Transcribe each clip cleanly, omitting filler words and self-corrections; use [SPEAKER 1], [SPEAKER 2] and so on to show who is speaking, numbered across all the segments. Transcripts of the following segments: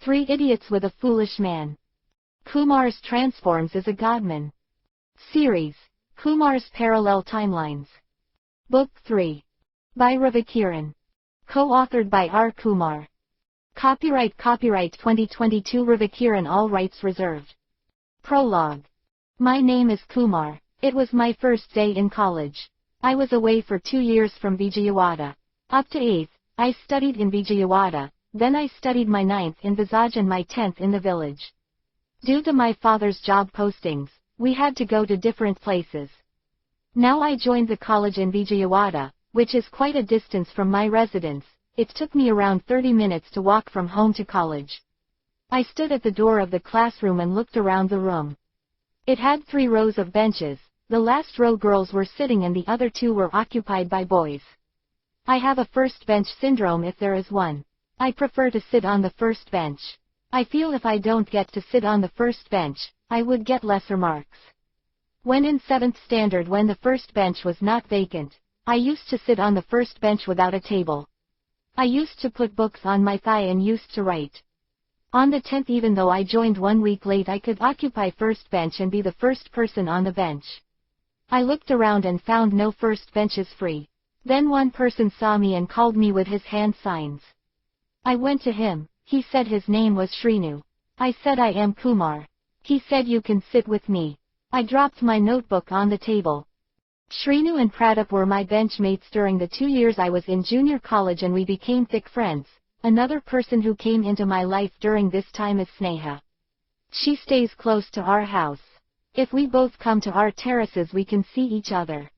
[SPEAKER 1] 3 Idiots with a Foolish Man. Kumar's Transforms as a Godman. Series, Kumar's Parallel Timelines. Book 3. By Ravikiran. Co-authored by R. Kumar. Copyright 2022 Ravikiran, all rights reserved. Prologue. My name is Kumar. It was my first day in college. I was away for 2 years from Vijayawada. Up to 8th, I studied in Vijayawada, then I studied my 9th in Vizag and my 10th in the village. Due to my father's job postings, we had to go to different places. Now I joined the college in Vijayawada, which is quite a distance from my residence. It took me around 30 minutes to walk from home to college. I stood at the door of the classroom and looked around the room. It had 3 rows of benches. The last row girls were sitting and the other 2 were occupied by boys. I have a first bench syndrome if there is one. I prefer to sit on the first bench. I feel if I don't get to sit on the first bench, I would get lesser marks. When in 7th standard, when the first bench was not vacant, I used to sit on the first bench without a table. I used to put books on my thigh and used to write. On the 10th, even though I joined 1 week late, I could occupy first bench and be the first person on the bench. I looked around and found no first benches free. Then one person saw me and called me with his hand signs. I went to him. He said his name was Shrinu. I said I am Kumar. He said you can sit with me. I dropped my notebook on the table. Shrinu and Pradip were my bench mates during the 2 years I was in junior college and we became thick friends. Another person who came into my life during this time is Sneha. She stays close to our house. If we both come to our terraces we can see each other.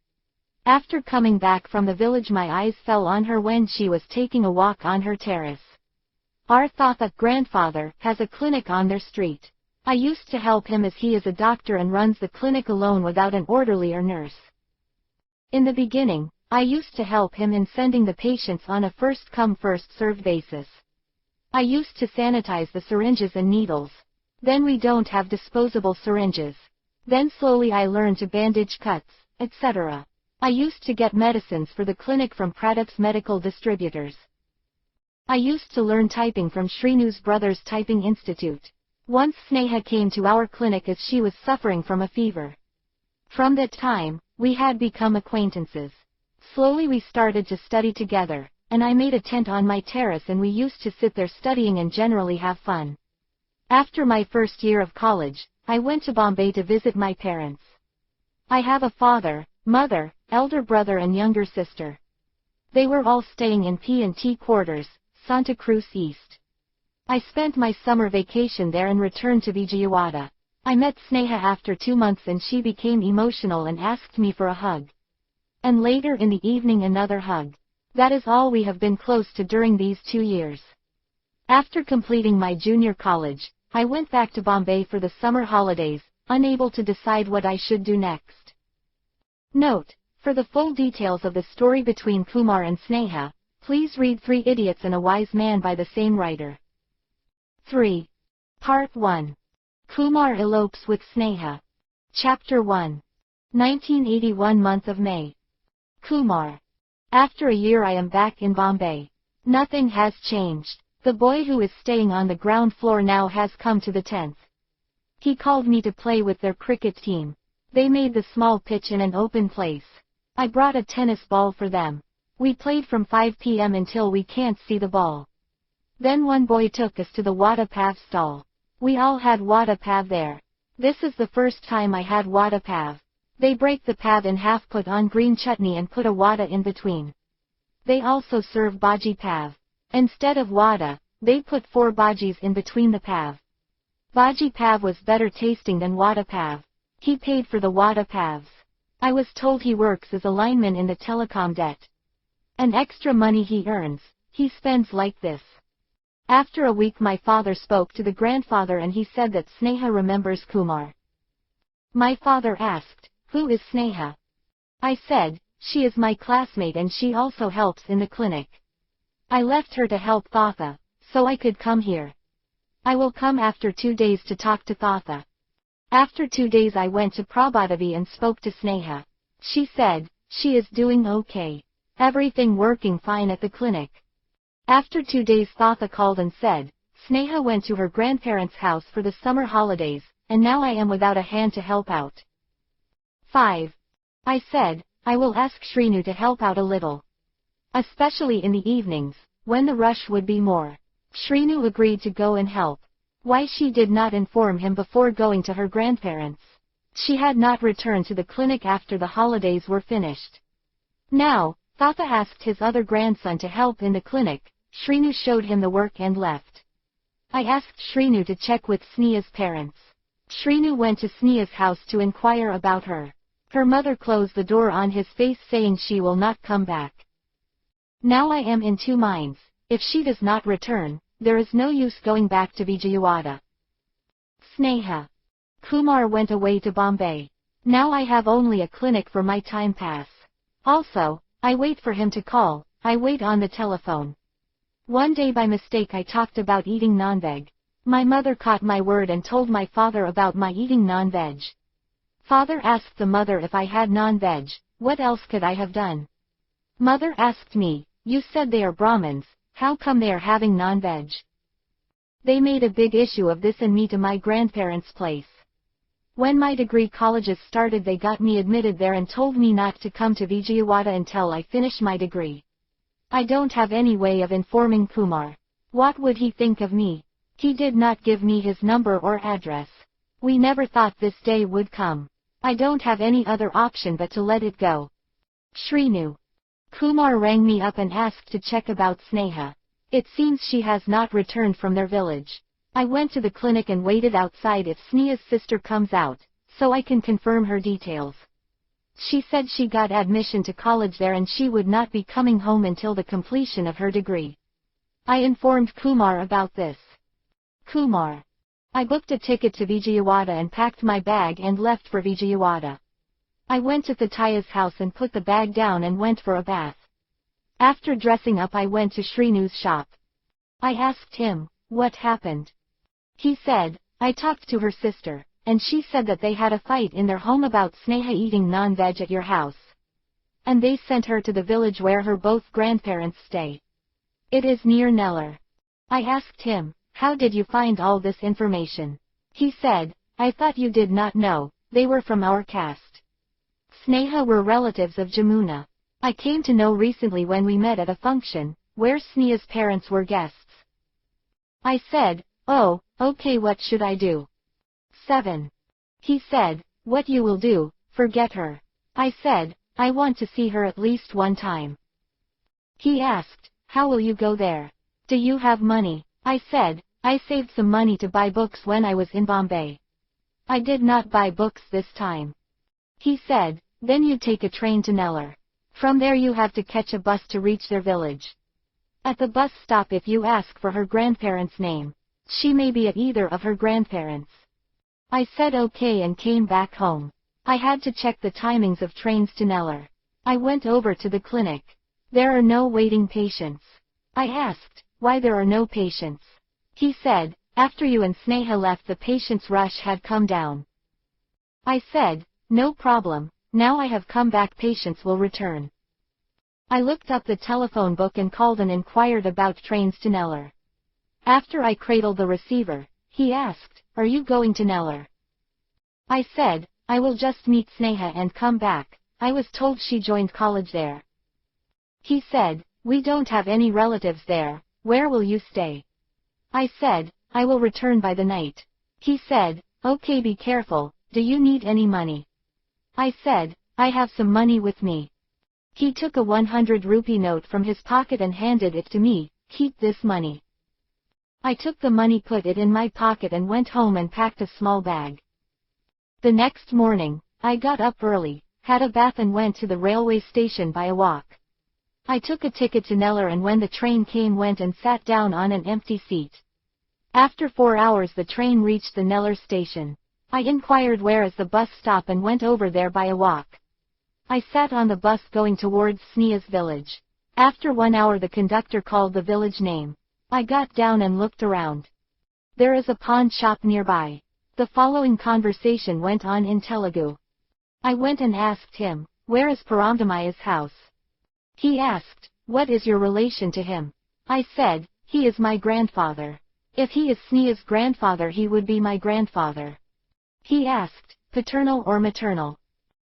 [SPEAKER 1] After coming back from the village my eyes fell on her when she was taking a walk on her terrace. Our Thatha grandfather has a clinic on their street. I used to help him as he is a doctor and runs the clinic alone without an orderly or nurse. In the beginning, I used to help him in sending the patients on a first-come first-served basis. I used to sanitize the syringes and needles. Then we don't have disposable syringes. Then slowly I learned to bandage cuts, etc. I used to get medicines for the clinic from Pradip's medical distributors. I used to learn typing from Shrinu's brother's typing institute. Once Sneha came to our clinic as she was suffering from a fever. From that time, we had become acquaintances. Slowly we started to study together, and I made a tent on my terrace and we used to sit there studying and generally have fun. After my first year of college, I went to Bombay to visit my parents. I have a father, mother, elder brother and younger sister. They were all staying in P&T quarters, Santa Cruz East. I spent my summer vacation there and returned to Vijayawada. I met Sneha after 2 months and she became emotional and asked me for a hug. And later in the evening another hug. That is all we have been close to during these 2 years. After completing my junior college, I went back to Bombay for the summer holidays, unable to decide what I should do next. Note: for the full details of the story between Kumar and Sneha, please read 3 Idiots and a Wise Man by the same writer. 3. Part 1. Kumar elopes with Sneha. Chapter 1. 1981 month of May. Kumar. After a year I am back in Bombay. Nothing has changed. The boy who is staying on the ground floor now has come to the 10th. He called me to play with their cricket team. They made the small pitch in an open place. I brought a tennis ball for them. We played from 5 p.m. until we can't see the ball. Then one boy took us to the Vada Pav stall. We all had Vada Pav there. This is the first time I had Vada Pav. They break the pav in half, put on green chutney and put a vada in between. They also serve bhaji pav. Instead of vada, they put 4 bhajis in between the pav. Bhaji pav was better tasting than vada pav. He paid for the vada pavs. I was told he works as a lineman in the telecom debt. And extra money he earns, he spends like this. After a week my father spoke to the grandfather and he said that Sneha remembers Kumar. My father asked, "Who is Sneha?" I said, "She is my classmate and she also helps in the clinic. I left her to help Thatha, so I could come here. I will come after 2 days to talk to Thatha." After 2 days I went to Prabhadavi and spoke to Sneha. She said, she is doing okay. Everything working fine at the clinic. After 2 days Thatha called and said, Sneha went to her grandparents' house for the summer holidays, and now I am without a hand to help out. 5. I said, I will ask Shrinu to help out a little. Especially in the evenings, when the rush would be more. Shrinu agreed to go and help. Why she did not inform him before going to her grandparents? She had not returned to the clinic after the holidays were finished. Now, Tata asked his other grandson to help in the clinic. Shrinu showed him the work and left. I asked Shrinu to check with Sneha's parents. Shrinu went to Sneha's house to inquire about her. Her mother closed the door on his face saying she will not come back. Now I am in two minds. If she does not return, there is no use going back to Vijayawada. Sneha. Kumar went away to Bombay. Now I have only a clinic for my time pass. Also, I wait for him to call. I wait on the telephone. One day by mistake I talked about eating non-veg. My mother caught my word and told my father about my eating non-veg. Father asked the mother if I had non-veg, what else could I have done? Mother asked me, you said they are Brahmins, how come they are having non-veg? They made a big issue of this and me to my grandparents' place. When my degree colleges started they got me admitted there and told me not to come to Vijayawada until I finish my degree. I don't have any way of informing Kumar. What would he think of me? He did not give me his number or address. We never thought this day would come. I don't have any other option but to let it go. Shrinu. Kumar rang me up and asked to check about Sneha. It seems she has not returned from their village. I went to the clinic and waited outside if Sneha's sister comes out, so I can confirm her details. She said she got admission to college there and she would not be coming home until the completion of her degree. I informed Kumar about this. Kumar. I booked a ticket to Vijayawada and packed my bag and left for Vijayawada. I went to Thataya's house and put the bag down and went for a bath. After dressing up I went to Shrinu's shop. I asked him, what happened? He said, I talked to her sister, and she said that they had a fight in their home about Sneha eating non-veg at your house. And they sent her to the village where her both grandparents stay. It is near Nellore. I asked him, how did you find all this information? He said, I thought you did not know, they were from our caste. Sneha were relatives of Jamuna. I came to know recently when we met at a function, where Sneha's parents were guests. I said, oh, okay, what should I do? 7. He said, what you will do, forget her. I said, I want to see her at least one time. He asked, how will you go there? Do you have money? I said, I saved some money to buy books when I was in Bombay. I did not buy books this time. He said, then you take a train to Nellore. From there you have to catch a bus to reach their village. At the bus stop if you ask for her grandparents' name, she may be at either of her grandparents. I said okay and came back home. I had to check the timings of trains to Nellore. I went over to the clinic. There are no waiting patients. I asked, why there are no patients? He said, after you and Sneha left the patients' rush had come down. I said, no problem, now I have come back patients will return. I looked up the telephone book and called and inquired about trains to Nellore. After I cradled the receiver, he asked, are you going to Nellore? I said, I will just meet Sneha and come back, I was told she joined college there. He said, we don't have any relatives there, where will you stay? I said, I will return by the night. He said, okay, be careful, do you need any money? I said, I have some money with me. He took a 100 rupee note from his pocket and handed it to me, keep this money. I took the money, put it in my pocket and went home and packed a small bag. The next morning, I got up early, had a bath and went to the railway station by a walk. I took a ticket to Nellore and when the train came went and sat down on an empty seat. After 4 hours the train reached the Nellore station. I inquired where is the bus stop and went over there by a walk. I sat on the bus going towards Sneha's village. After 1 hour the conductor called the village name. I got down and looked around. There is a pawn shop nearby. The following conversation went on in Telugu. I went and asked him, where is Paramdamaya's house? He asked, what is your relation to him? I said, he is my grandfather. If he is Sneha's grandfather, he would be my grandfather. He asked, paternal or maternal?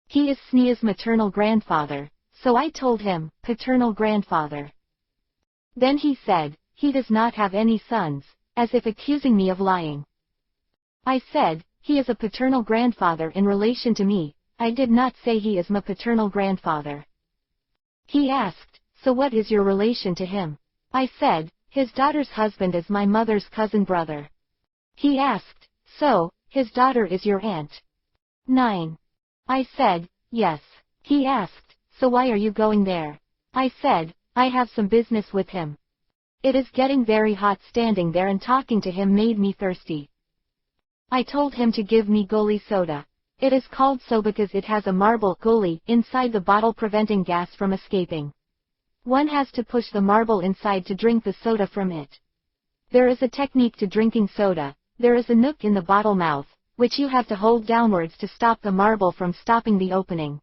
[SPEAKER 1] He is Sneha's maternal grandfather, so I told him, paternal grandfather. Then he said, he does not have any sons, as if accusing me of lying. I said, he is a paternal grandfather in relation to me, I did not say he is my paternal grandfather. He asked, so what is your relation to him? I said, his daughter's husband is my mother's cousin brother. He asked, so, his daughter is your aunt? 9. I said, yes. He asked, so why are you going there? I said, I have some business with him. It is getting very hot standing there and talking to him made me thirsty. I told him to give me goli soda. It is called so because it has a marble goli inside the bottle preventing gas from escaping. One has to push the marble inside to drink the soda from it. There is a technique to drinking soda. There is a nook in the bottle mouth, which you have to hold downwards to stop the marble from stopping the opening.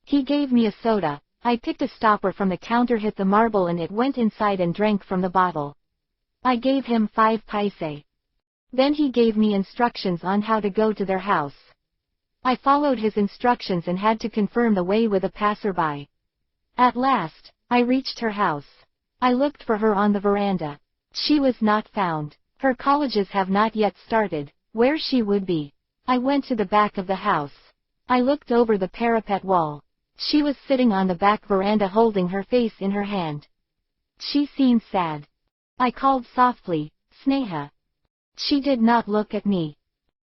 [SPEAKER 1] He gave me a soda. I picked a stopper from the counter, hit the marble and it went inside and drank from the bottle. I gave him 5 paise. Then he gave me instructions on how to go to their house. I followed his instructions and had to confirm the way with a passerby. At last, I reached her house. I looked for her on the veranda. She was not found. Her colleges have not yet started, where she would be. I went to the back of the house. I looked over the parapet wall. She was sitting on the back veranda holding her face in her hand. She seemed sad. I called softly, Sneha. She did not look at me.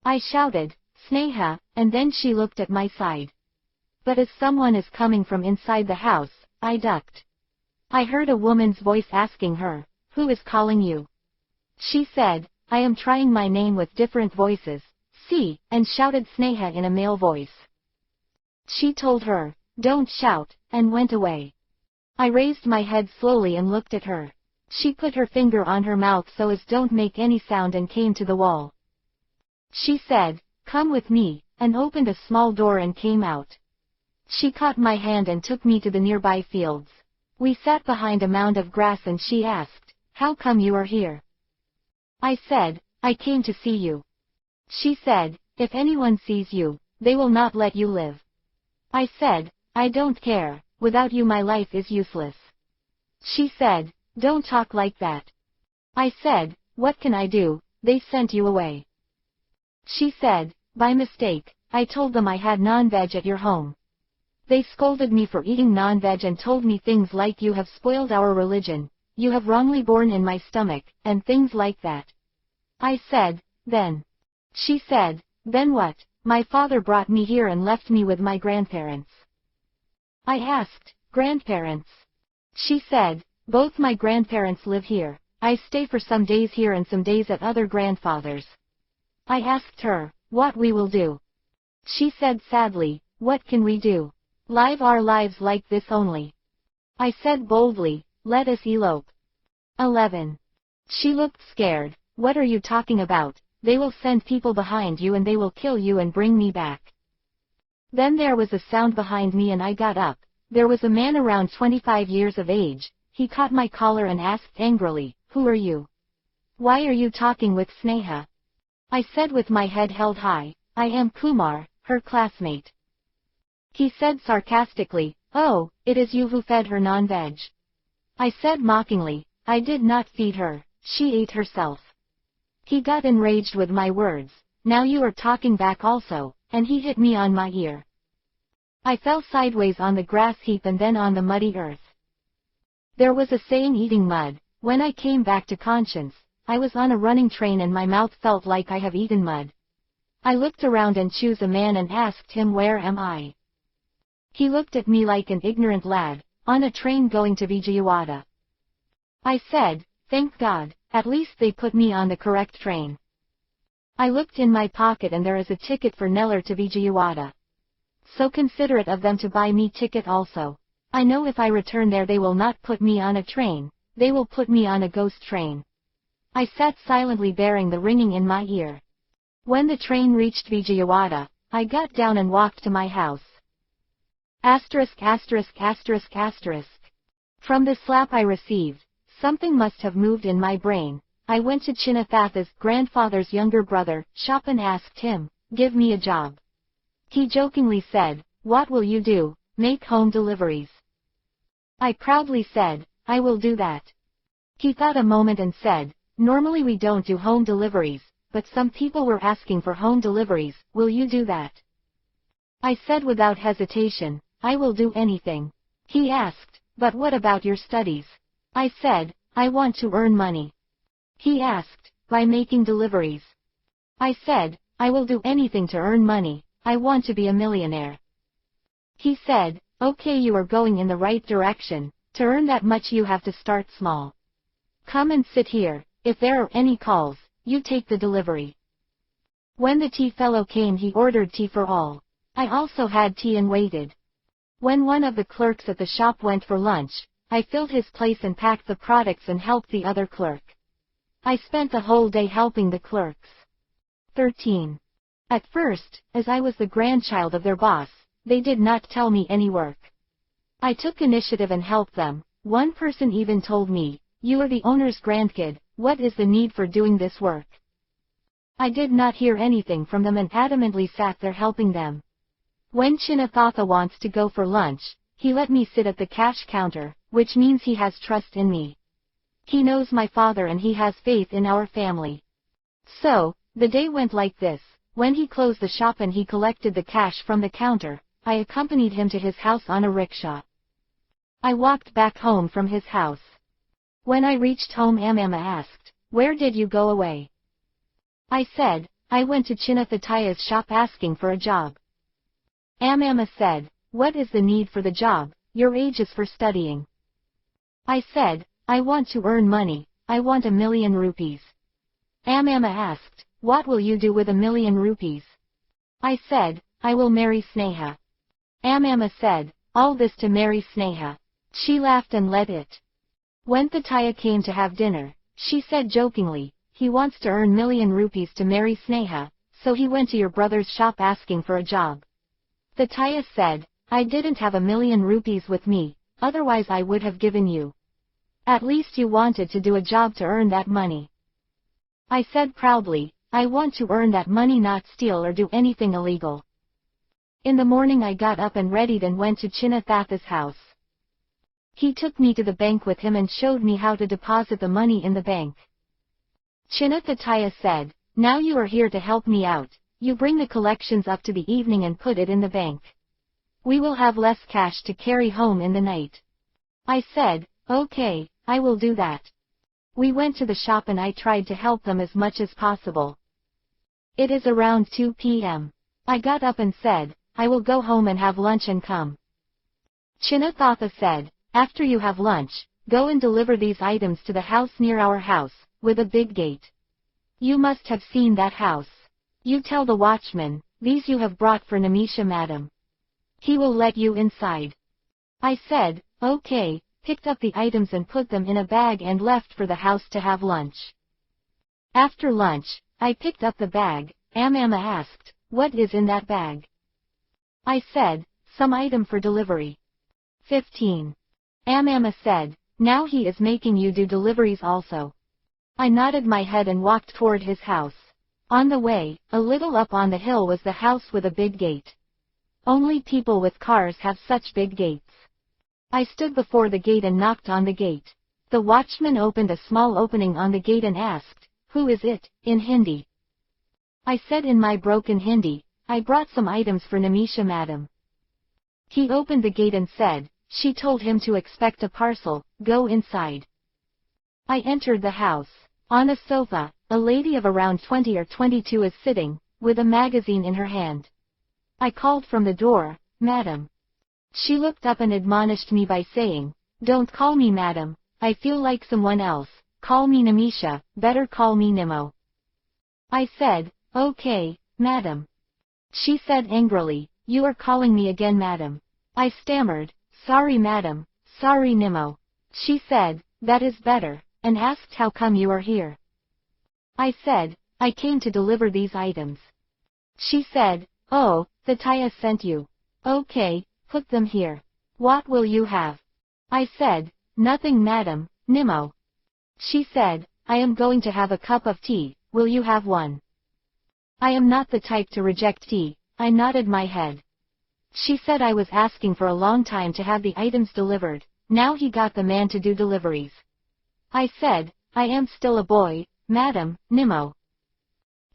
[SPEAKER 1] I shouted, Sneha, and then she looked at my side. But as someone is coming from inside the house, I ducked. I heard a woman's voice asking her, who is calling you? She said, I am trying my name with different voices, see, and shouted Sneha in a male voice. She told her, don't shout, and went away. I raised my head slowly and looked at her. She put her finger on her mouth so as don't make any sound and came to the wall. She said, come with me, and opened a small door and came out. She caught my hand and took me to the nearby fields. We sat behind a mound of grass and she asked, how come you are here? I said, I came to see you. She said, if anyone sees you, they will not let you live. I said, I don't care, without you my life is useless. She said, don't talk like that. I said, what can I do, they sent you away. She said, by mistake, I told them I had non-veg at your home. They scolded me for eating non-veg and told me things like you have spoiled our religion, you have wrongly born in my stomach, and things like that. I said, then. She said, then what? My father brought me here and left me with my grandparents. I asked, grandparents? She said, both my grandparents live here. I stay for some days here and some days at other grandfathers. I asked her, what we will do. She said sadly, what can we do? Live our lives like this only. I said boldly, let us elope. 11. She looked scared, what are you talking about? They will send people behind you and they will kill you and bring me back. Then there was a sound behind me and I got up. There was a man around 25 years of age. He caught my collar and asked angrily, who are you? Why are you talking with Sneha? I said with my head held high, I am Kumar, her classmate. He said sarcastically, oh, it is you who fed her non-veg. I said mockingly, I did not feed her, she ate herself. He got enraged with my words, now you are talking back also, and he hit me on my ear. I fell sideways on the grass heap and then on the muddy earth. There was a saying eating mud. When I came back to conscience, I was on a running train and my mouth felt like I have eaten mud. I looked around and chose a man and asked him where am I? He looked at me like an ignorant lad, on a train going to Vijayawada. I said, thank God, at least they put me on the correct train. I looked in my pocket and there is a ticket for Nellore to Vijayawada. So considerate of them to buy me ticket also. I know if I return there they will not put me on a train, they will put me on a ghost train. I sat silently bearing the ringing in my ear. When the train reached Vijayawada, I got down and walked to my house. Asterisk asterisk asterisk asterisk. From the slap I received, something must have moved in my brain, I went to Chinnathatha's grandfather's younger brother, shop and asked him, "Give me a job." He jokingly said, "What will you do? Make home deliveries." I proudly said, "I will do that." He thought a moment and said, "Normally we don't do home deliveries, but some people were asking for home deliveries, will you do that?" I said without hesitation, "I will do anything." He asked, "But what about your studies?" I said, "I want to earn money." He asked, "By making deliveries?" I said, "I will do anything to earn money, I want to be a millionaire." He said, "Okay, you are going in the right direction, to earn that much you have to start small. Come and sit here, if there are any calls, you take the delivery." When the tea fellow came he ordered tea for all. I also had tea and waited. When one of the clerks at the shop went for lunch, I filled his place and packed the products and helped the other clerk. I spent the whole day helping the clerks. 13. At first, as I was the grandchild of their boss, they did not tell me any work. I took initiative and helped them. One person even told me, "You are the owner's grandkid, what is the need for doing this work?" I did not hear anything from them and adamantly sat there helping them. When Chinnathatha wants to go for lunch, he let me sit at the cash counter, which means he has trust in me. He knows my father and he has faith in our family. So, the day went like this. When he closed the shop and he collected the cash from the counter, I accompanied him to his house on a rickshaw. I walked back home from his house. When I reached home, Amma asked, "Where did you go away?" I said, "I went to Chinnathatha's shop asking for a job." Amma said, "What is the need for the job? Your age is for studying." I said, "I want to earn money, I want 1,000,000 rupees." Amma asked, "What will you do with 1,000,000 rupees?" I said, "I will marry Sneha." Amma said, "All this to marry Sneha?" She laughed and let it. When Thataya came to have dinner, she said jokingly, "He wants to earn 1,000,000 rupees to marry Sneha, so he went to your brother's shop asking for a job." Thataya said, "I didn't have 1,000,000 rupees with me, otherwise I would have given you. At least you wanted to do a job to earn that money." I said proudly, "I want to earn that money, not steal or do anything illegal." In the morning I got up and readied and went to Chinnathatha's house. He took me to the bank with him and showed me how to deposit the money in the bank. Chinnathatha said, "Now you are here to help me out, you bring the collections up to the evening and put it in the bank. We will have less cash to carry home in the night." I said, "Okay, I will do that." We went to the shop and I tried to help them as much as possible. It is around 2 p.m. I got up and said, "I will go home and have lunch and come." Chinnathatha said, "After you have lunch, go and deliver these items to the house near our house, with a big gate. You must have seen that house. You tell the watchman, these you have brought for Nimisha madam. He will let you inside." I said, "Okay," picked up the items and put them in a bag and left for the house to have lunch. After lunch, I picked up the bag. Amma asked, "What is in that bag?" I said, "Some item for delivery." 15. Amma said, "Now he is making you do deliveries also." I nodded my head and walked toward his house. On the way, a little up on the hill was the house with a big gate. Only people with cars have such big gates. I stood before the gate and knocked on the gate. The watchman opened a small opening on the gate and asked, "Who is it?" in Hindi. I said in my broken Hindi, "I brought some items for Nimisha madam." He opened the gate and said, "She told him to expect a parcel, go inside." I entered the house. On a sofa, a lady of around 20 or 22 is sitting, with a magazine in her hand. I called from the door, "Madam." She looked up and admonished me by saying, "Don't call me madam, I feel like someone else, call me Nimisha, better call me Nimo." I said, "Okay, madam." She said angrily, "You are calling me again madam." I stammered, "Sorry madam, sorry Nimo." She said, "That is better," and asked how come you are here. I said, "I came to deliver these items." She said, "Oh, Thataya sent you. Okay, put them here. What will you have?" I said, "Nothing madam, Nimo." She said, I am going to have a cup of tea, will you have one? I am not the type to reject tea, I nodded my head. She said I was asking for a long time to have the items delivered, now he got the man to do deliveries. I said, I am still a boy, Madam, Nimmo.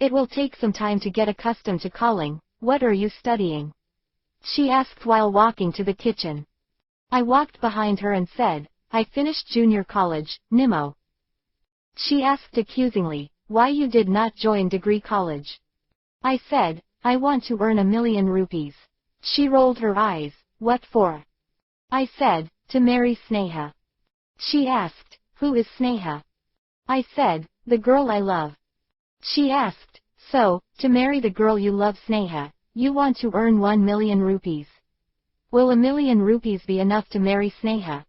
[SPEAKER 1] It will take some time to get accustomed to calling, what are you studying? She asked while walking to the kitchen. I walked behind her and said, I finished junior college, Nimmo. She asked accusingly, why you did not join degree college? I said, I want to earn 1,000,000 rupees. She rolled her eyes, what for? I said, to marry Sneha. She asked, who is Sneha? I said, the girl I love. She asked, so, to marry the girl you love Sneha, you want to earn 1,000,000 rupees. Will 1,000,000 rupees be enough to marry Sneha?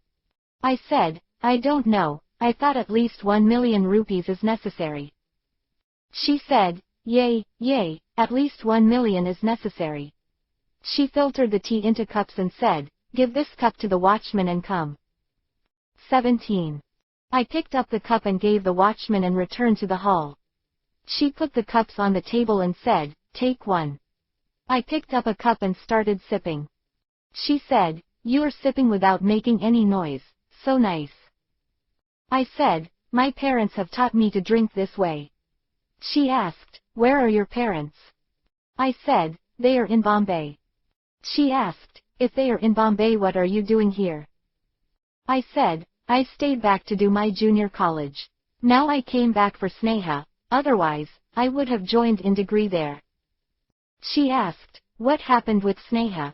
[SPEAKER 1] I said, I don't know, I thought at least 1,000,000 rupees is necessary. She said, yay, at least 1,000,000 is necessary. She filtered the tea into cups and said, give this cup to the watchman and come. 17. I picked up the cup and gave the watchman and returned to the hall. She put the cups on the table and said, take one. I picked up a cup and started sipping. She said, you are sipping without making any noise, so nice. I said, my parents have taught me to drink this way. She asked, where are your parents? I said, they are in Bombay. She asked, if they are in Bombay, what are you doing here? I said, I stayed back to do my junior college. Now I came back for Sneha, otherwise, I would have joined in degree there. She asked, what happened with Sneha?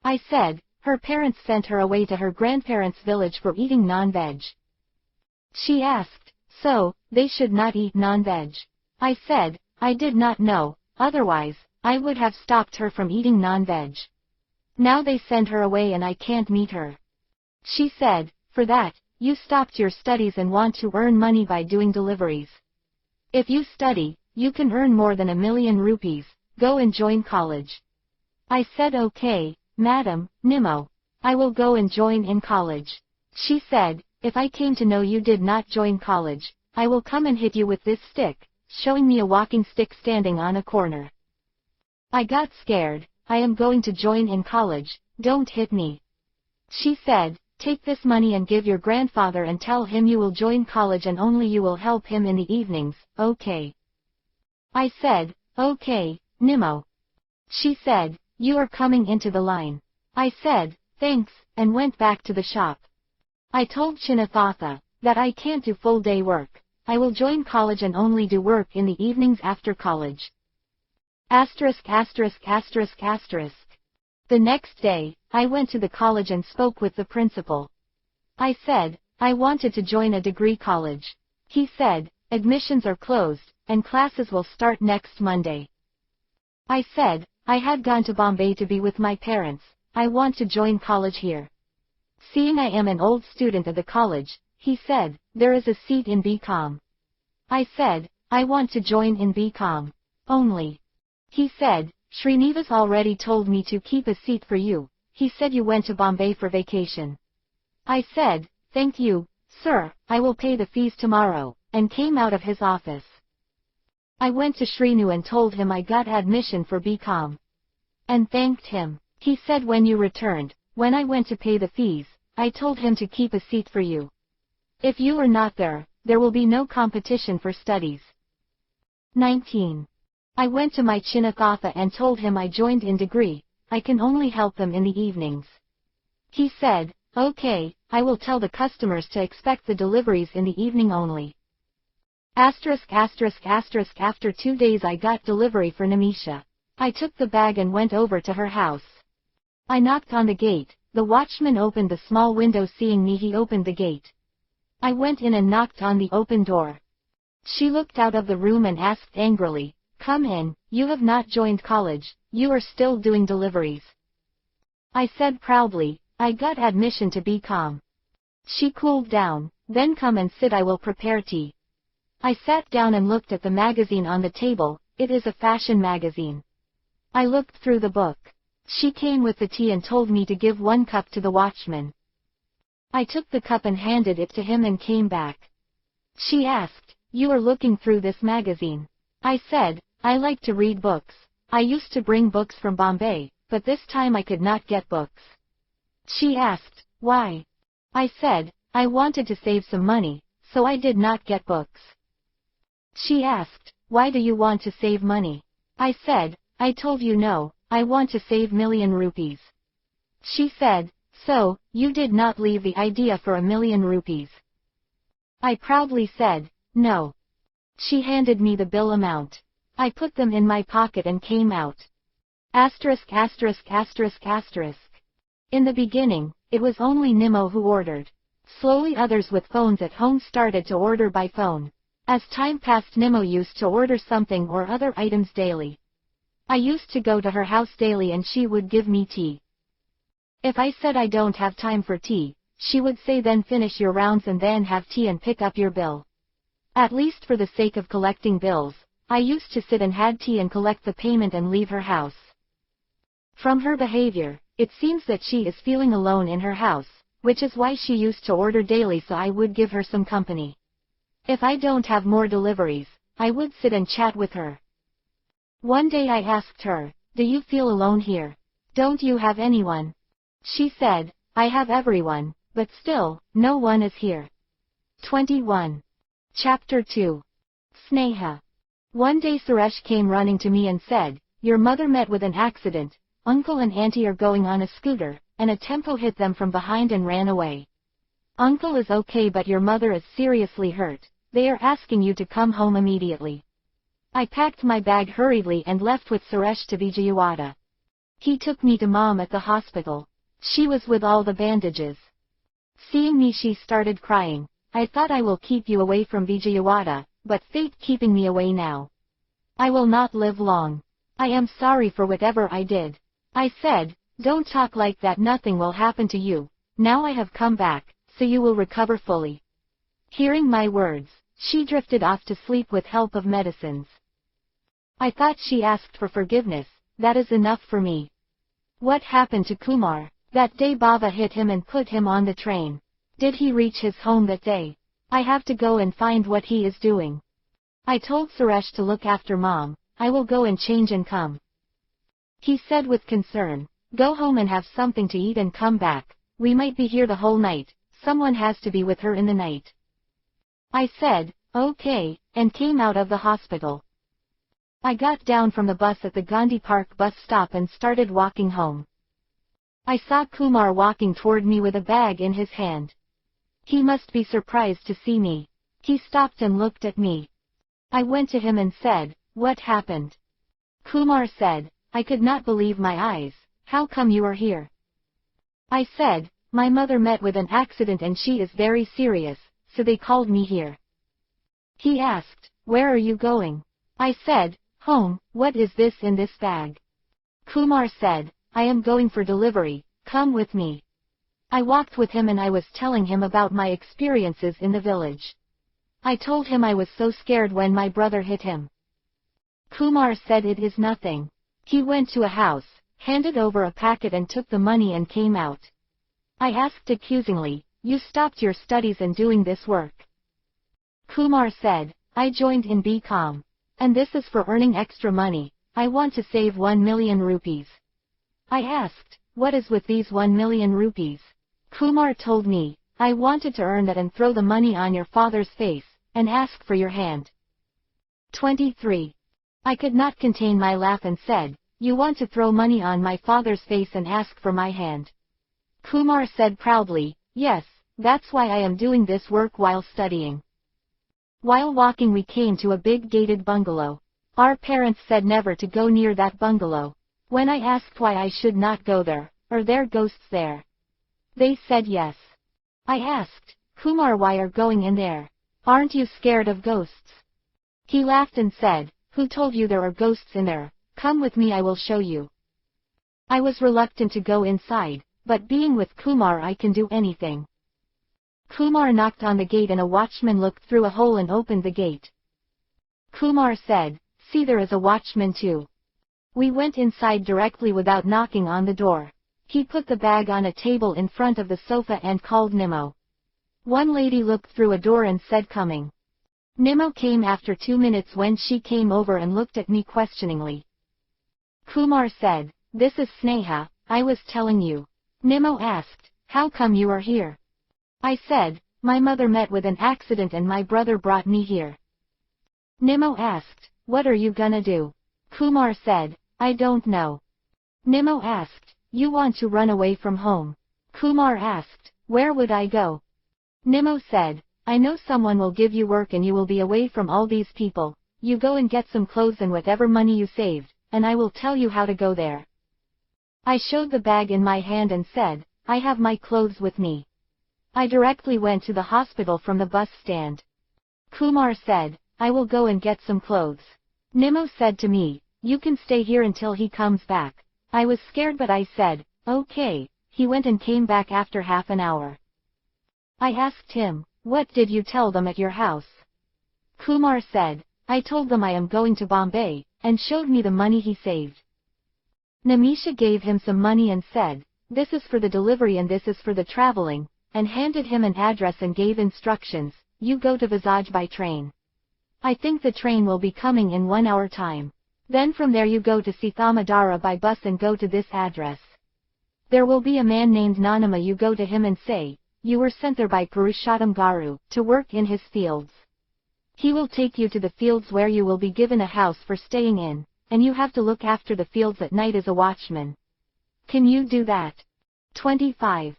[SPEAKER 1] I said, her parents sent her away to her grandparents' village for eating non-veg. She asked, so, they should not eat non-veg. I said, I did not know, otherwise, I would have stopped her from eating non-veg. Now they send her away and I can't meet her. She said, for that, you stopped your studies and want to earn money by doing deliveries. If you study, you can earn more than 1,000,000 rupees, go and join college. I said okay, Madam, Nimmo. I will go and join in college. She said, if I came to know you did not join college, I will come and hit you with this stick, showing me a walking stick standing on a corner. I got scared, I am going to join in college, don't hit me. She said, take this money and give your grandfather and tell him you will join college and only you will help him in the evenings, okay? I said, okay, Nimmo. She said, you are coming into the line. I said, thanks, and went back to the shop. I told Chinathatha that I can't do full day work. I will join college and only do work in the evenings after college. Asterisk. The next day, I went to the college and spoke with the principal. I said, I wanted to join a degree college. He said, admissions are closed, and classes will start next Monday. I said, I had gone to Bombay to be with my parents, I want to join college here. Seeing I am an old student of the college, he said, there is a seat in BCom. I said, I want to join in BCom. Only. He said, Srinivas already told me to keep a seat for you, he said you went to Bombay for vacation. I said, thank you, sir, I will pay the fees tomorrow, and came out of his office. I went to Srinu and told him I got admission for BCom. And thanked him. He said when you returned, when I went to pay the fees, I told him to keep a seat for you. If you are not there, there will be no competition for studies. 19. I went to my Chinathatha and told him I joined in degree, I can only help them in the evenings. He said, okay, I will tell the customers to expect the deliveries in the evening only. After 2 days I got delivery for Nimisha. I took the bag and went over to her house. I knocked on the gate, the watchman opened the small window. Seeing me, he opened the gate. I went in and knocked on the open door. She looked out of the room and asked angrily, come in, you have not joined college, you are still doing deliveries. I said proudly, I got admission to BCom. She cooled down, then come and sit, I will prepare tea. I sat down and looked at the magazine on the table, it is a fashion magazine. I looked through the book. She came with the tea and told me to give 1 cup to the watchman. I took the cup and handed it to him and came back. She asked, "You are looking through this magazine?" I said, "I like to read books. I used to bring books from Bombay, but this time I could not get books." She asked, "Why?" I said, "I wanted to save some money, so I did not get books." She asked, "Why do you want to save money?" I said, "I told you no, I want to save million rupees." She said, "So, you did not leave the idea for ₹1,000,000?" I proudly said, "No." She handed me the bill amount. I put them in my pocket and came out. Asterisk asterisk asterisk asterisk. In the beginning, it was only Nemo who ordered. Slowly others with phones at home started to order by phone. As time passed, Nemo used to order something or other items daily. I used to go to her house daily and she would give me tea. If I said I don't have time for tea, she would say then finish your rounds and then have tea and pick up your bill. At least for the sake of collecting bills, I used to sit and had tea and collect the payment and leave her house. From her behavior, it seems that she is feeling alone in her house, which is why she used to order daily so I would give her some company. If I don't have more deliveries, I would sit and chat with her. One day I asked her, "Do you feel alone here? Don't you have anyone?" She said, "I have everyone, but still, no one is here." 21. Chapter 2. Sneha. One day Suresh came running to me and said, "Your mother met with an accident. Uncle and auntie are going on a scooter, and a tempo hit them from behind and ran away. Uncle is okay but your mother is seriously hurt. They are asking you to come home immediately." I packed my bag hurriedly and left with Suresh to Vijayawada. He took me to Mom at the hospital. She was with all the bandages. Seeing me she started crying. "I thought I will keep you away from Vijayawada, but fate keeping me away now. I will not live long. I am sorry for whatever I did." I said, "Don't talk like that, nothing will happen to you. Now I have come back, so you will recover fully." Hearing my words, she drifted off to sleep with help of medicines. I thought she asked for forgiveness, that is enough for me. What happened to Kumar? That day Baba hit him and put him on the train. Did he reach his home that day? I have to go and find what he is doing. I told Suresh to look after Mom. I will go and change and come. He said with concern, "Go home and have something to eat and come back. We might be here the whole night. Someone has to be with her in the night." I said, "Okay," and came out of the hospital. I got down from the bus at the Gandhi Park bus stop and started walking home. I saw Kumar walking toward me with a bag in his hand. He must be surprised to see me. He stopped and looked at me. I went to him and said, "What happened?" Kumar said, "I could not believe my eyes. How come you are here?" I said, "My mother met with an accident and she is very serious, so they called me here." He asked, "Where are you going?" I said, "Home." "What is this in this bag?" Kumar said, "I am going for delivery, come with me." I walked with him and I was telling him about my experiences in the village. I told him I was so scared when my brother hit him. Kumar said it is nothing. He went to a house, handed over a packet and took the money and came out. I asked accusingly, "You stopped your studies and doing this work?" Kumar said, "I joined in BCom. And this is for earning extra money. I want to save 1,000,000 rupees. I asked, "What is with these 1,000,000 rupees?" Kumar told me, "I wanted to earn that and throw the money on your father's face, and ask for your hand." 23. I could not contain my laugh and said, "You want to throw money on my father's face and ask for my hand?" Kumar said proudly, "Yes, that's why I am doing this work while studying." While walking we came to a big gated bungalow. Our parents said never to go near that bungalow. When I asked why I should not go there, are there ghosts there? They said yes. I asked, "Kumar, why are going in there? Aren't you scared of ghosts?" He laughed and said, "Who told you there are ghosts in there? Come with me, I will show you." I was reluctant to go inside, but being with Kumar I can do anything. Kumar knocked on the gate and a watchman looked through a hole and opened the gate. Kumar said, "See, there is a watchman too." We went inside directly without knocking on the door. He put the bag on a table in front of the sofa and called Nemo. One lady looked through a door and said, "Coming." Nimmo came after 2 minutes when she came over and looked at me questioningly. Kumar said, "This is Sneha, I was telling you." Nimmo asked, "How come you are here?" I said, "My mother met with an accident and my brother brought me here." Nimmo asked, "What are you gonna do?" Kumar said, "I don't know." Nimmo asked, "You want to run away from home?" Kumar asked, "Where would I go?" Nimmo said, "I know someone will give you work and you will be away from all these people. You go and get some clothes and whatever money you saved, and I will tell you how to go there." I showed the bag in my hand and said, "I have my clothes with me." I directly went to the hospital from the bus stand. Kumar said, "I will go and get some clothes." Nimmo said to me, "You can stay here until he comes back." I was scared but I said, "Okay." He went and came back after half an hour. I asked him, "What did you tell them at your house?" Kumar said, "I told them I am going to Bombay," and showed me the money he saved. Namisha gave him some money and said, "This is for the delivery and this is for the traveling," and handed him an address and gave instructions, "You go to Visage by train. I think the train will be coming in 1 hour time. Then from there you go to Sithamadara by bus and go to this address. There will be a man named Nanama, you go to him and say, you were sent there by Purushottam Garu, to work in his fields. He will take you to the fields where you will be given a house for staying in, and you have to look after the fields at night as a watchman. Can you do that?" 25.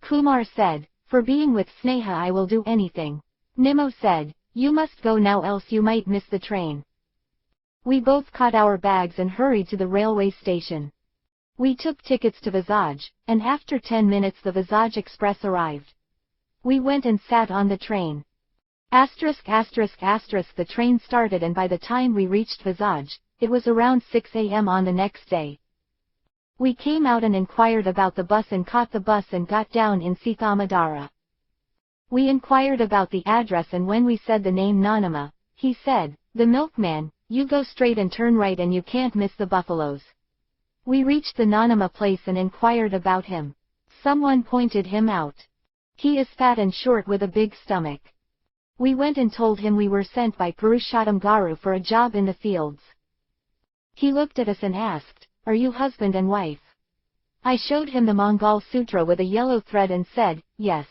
[SPEAKER 1] Kumar said, "For being with Sneha I will do anything." Nimmo said, "You must go now else you might miss the train." We both caught our bags and hurried to the railway station. We took tickets to Visage, and after 10 minutes the Visage Express arrived. We went and sat on the train. The train started and by the time we reached Visage, it was around 6 a.m. on the next day. We came out and inquired about the bus and caught the bus and got down in Sithamadara. We inquired about the address and when we said the name Nanama, he said, "The milkman, you go straight and turn right and you can't miss the buffaloes." We reached the Nanama place and inquired about him. Someone pointed him out. "He is fat and short with a big stomach." We went and told him we were sent by Purushottam Garu for a job in the fields. He looked at us and asked, "Are you husband and wife?" I showed him the Mongol Sutra with a yellow thread and said, "Yes."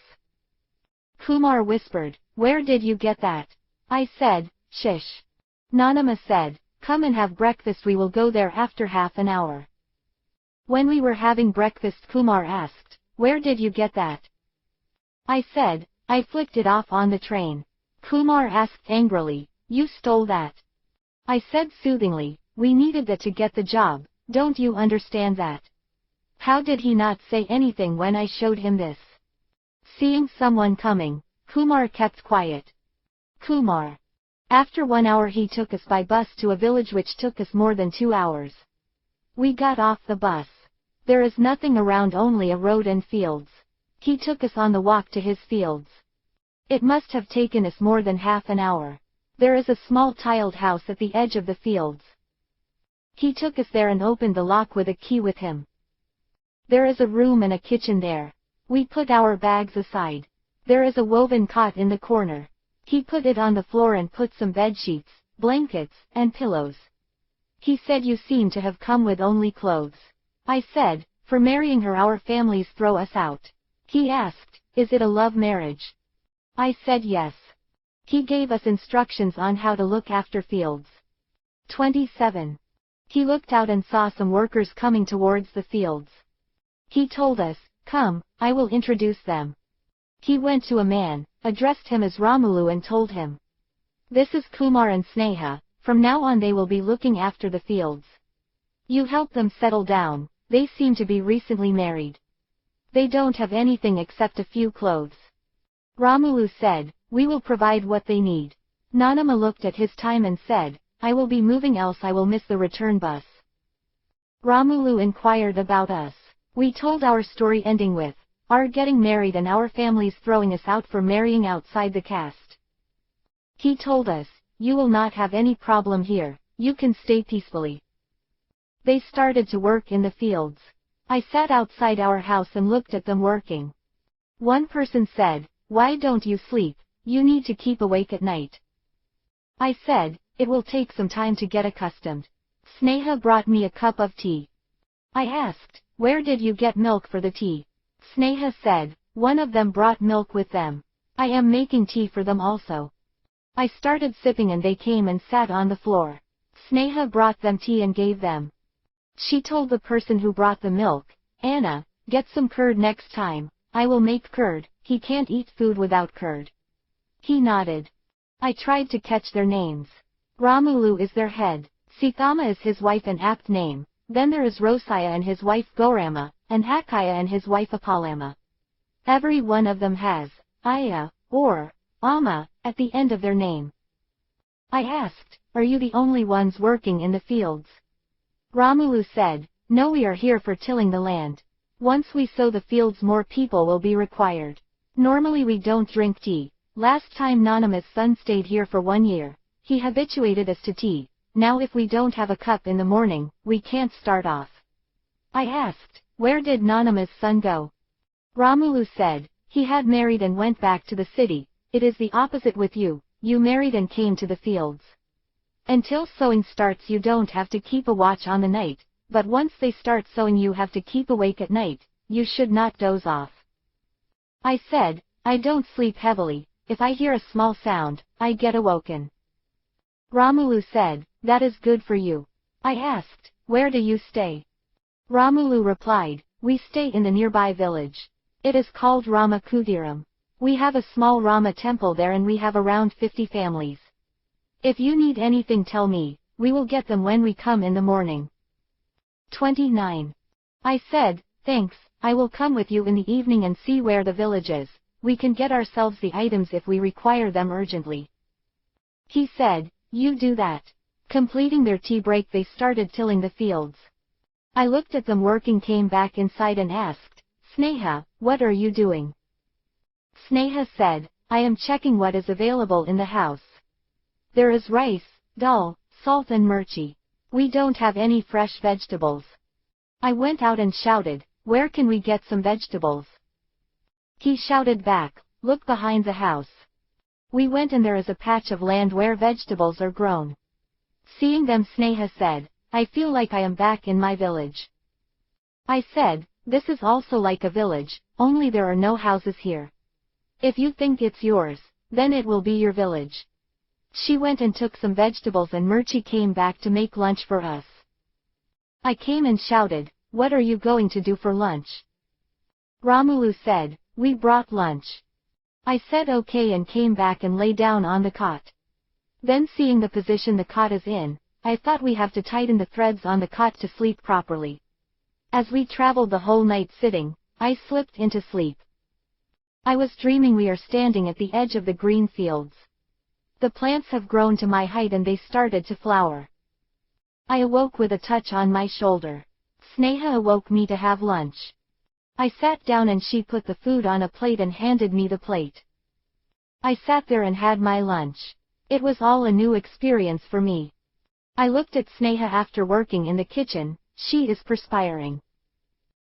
[SPEAKER 1] Kumar whispered, "Where did you get that?" I said, "Shish." Nanama said, "Come and have breakfast, we will go there after half an hour." When we were having breakfast Kumar asked, "Where did you get that?" I said, "I flicked it off on the train." Kumar asked angrily, "You stole that?" I said soothingly, "We needed that to get the job, don't you understand that?" How did he not say anything when I showed him this? Seeing someone coming, Kumar kept quiet. Kumar. After 1 hour he took us by bus to a village which took us more than 2 hours. We got off the bus. There is nothing around, only a road and fields. He took us on the walk to his fields. It must have taken us more than half an hour. There is a small tiled house at the edge of the fields. He took us there and opened the lock with a key with him. There is a room and a kitchen there. We put our bags aside. There is a woven cot in the corner. He put it on the floor and put some bed sheets, blankets, and pillows. He said, "You seem to have come with only clothes." I said, "For marrying her our families throw us out." He asked, "Is it a love marriage?" I said yes. He gave us instructions on how to look after fields. 27. He looked out and saw some workers coming towards the fields. He told us, "Come, I will introduce them." He went to a man, addressed him as Ramulu and told him, "This is Kumar and Sneha, from now on they will be looking after the fields. You help them settle down, they seem to be recently married. They don't have anything except a few clothes." Ramulu said, "We will provide what they need." Nanama looked at his time and said, "I will be moving else I will miss the return bus." Ramulu inquired about us. We told our story ending with, our getting married and our families throwing us out for marrying outside the caste. He told us, "You will not have any problem here, you can stay peacefully." They started to work in the fields. I sat outside our house and looked at them working. One person said, "Why don't you sleep? You need to keep awake at night." I said, it will take some time to get accustomed. Sneha brought me a cup of tea. I asked, where did you get milk for the tea? Sneha said, one of them brought milk with them. I am making tea for them also. I started sipping and they came and sat on the floor. Sneha brought them tea and gave them. She told the person who brought the milk, Anna, get some curd next time. I will make curd. He can't eat food without curd. He nodded. I tried to catch their names. Ramulu is their head. Sithama is his wife, an apt name. Then there is Rosaya and his wife Gorama, and Hakaya and his wife Apalama. Every one of them has Aya, or Ama, at the end of their name. I asked, are you the only ones working in the fields? Ramulu said, no, we are here for tilling the land. Once we sow the fields, more people will be required. Normally we don't drink tea. Last time Nana's son stayed here for 1 year. He habituated us to tea. Now if we don't have a cup in the morning, we can't start off. I asked, where did Nana's son go? Ramulu said, he had married and went back to the city. It is the opposite with you. You married and came to the fields. Until sowing starts you don't have to keep a watch on the night, but once they start sowing you have to keep awake at night. You should not doze off. I said, I don't sleep heavily. If I hear a small sound, I get awoken. Ramulu said, that is good for you. I asked, where do you stay? Ramulu replied, we stay in the nearby village. It is called Rama Kutiram. We have a small Rama temple there and we have around 50 families. If you need anything, tell me, we will get them when we come in the morning. 29. I said, thanks, I will come with you in the evening and see where the village is. We can get ourselves the items if we require them urgently. He said, you do that. Completing their tea break, they started tilling the fields. I looked at them working, came back inside and asked, Sneha, what are you doing? Sneha said, I am checking what is available in the house. There is rice, dal, salt and mirchi. We don't have any fresh vegetables. I went out and shouted, where can we get some vegetables? He shouted back, look behind the house. We went and there is a patch of land where vegetables are grown. Seeing them, Sneha said, I feel like I am back in my village. I said, this is also like a village, only there are no houses here. If you think it's yours, then it will be your village. She went and took some vegetables and Mirchi came back to make lunch for us. I came and shouted, what are you going to do for lunch? Ramulu said, we brought lunch. I said okay and came back and lay down on the cot. Then seeing the position the cot is in, I thought we have to tighten the threads on the cot to sleep properly. As we traveled the whole night sitting, I slipped into sleep. I was dreaming we are standing at the edge of the green fields. The plants have grown to my height and they started to flower. I awoke with a touch on my shoulder. Sneha awoke me to have lunch. I sat down and she put the food on a plate and handed me the plate. I sat there and had my lunch. It was all a new experience for me. I looked at Sneha after working in the kitchen. She is perspiring.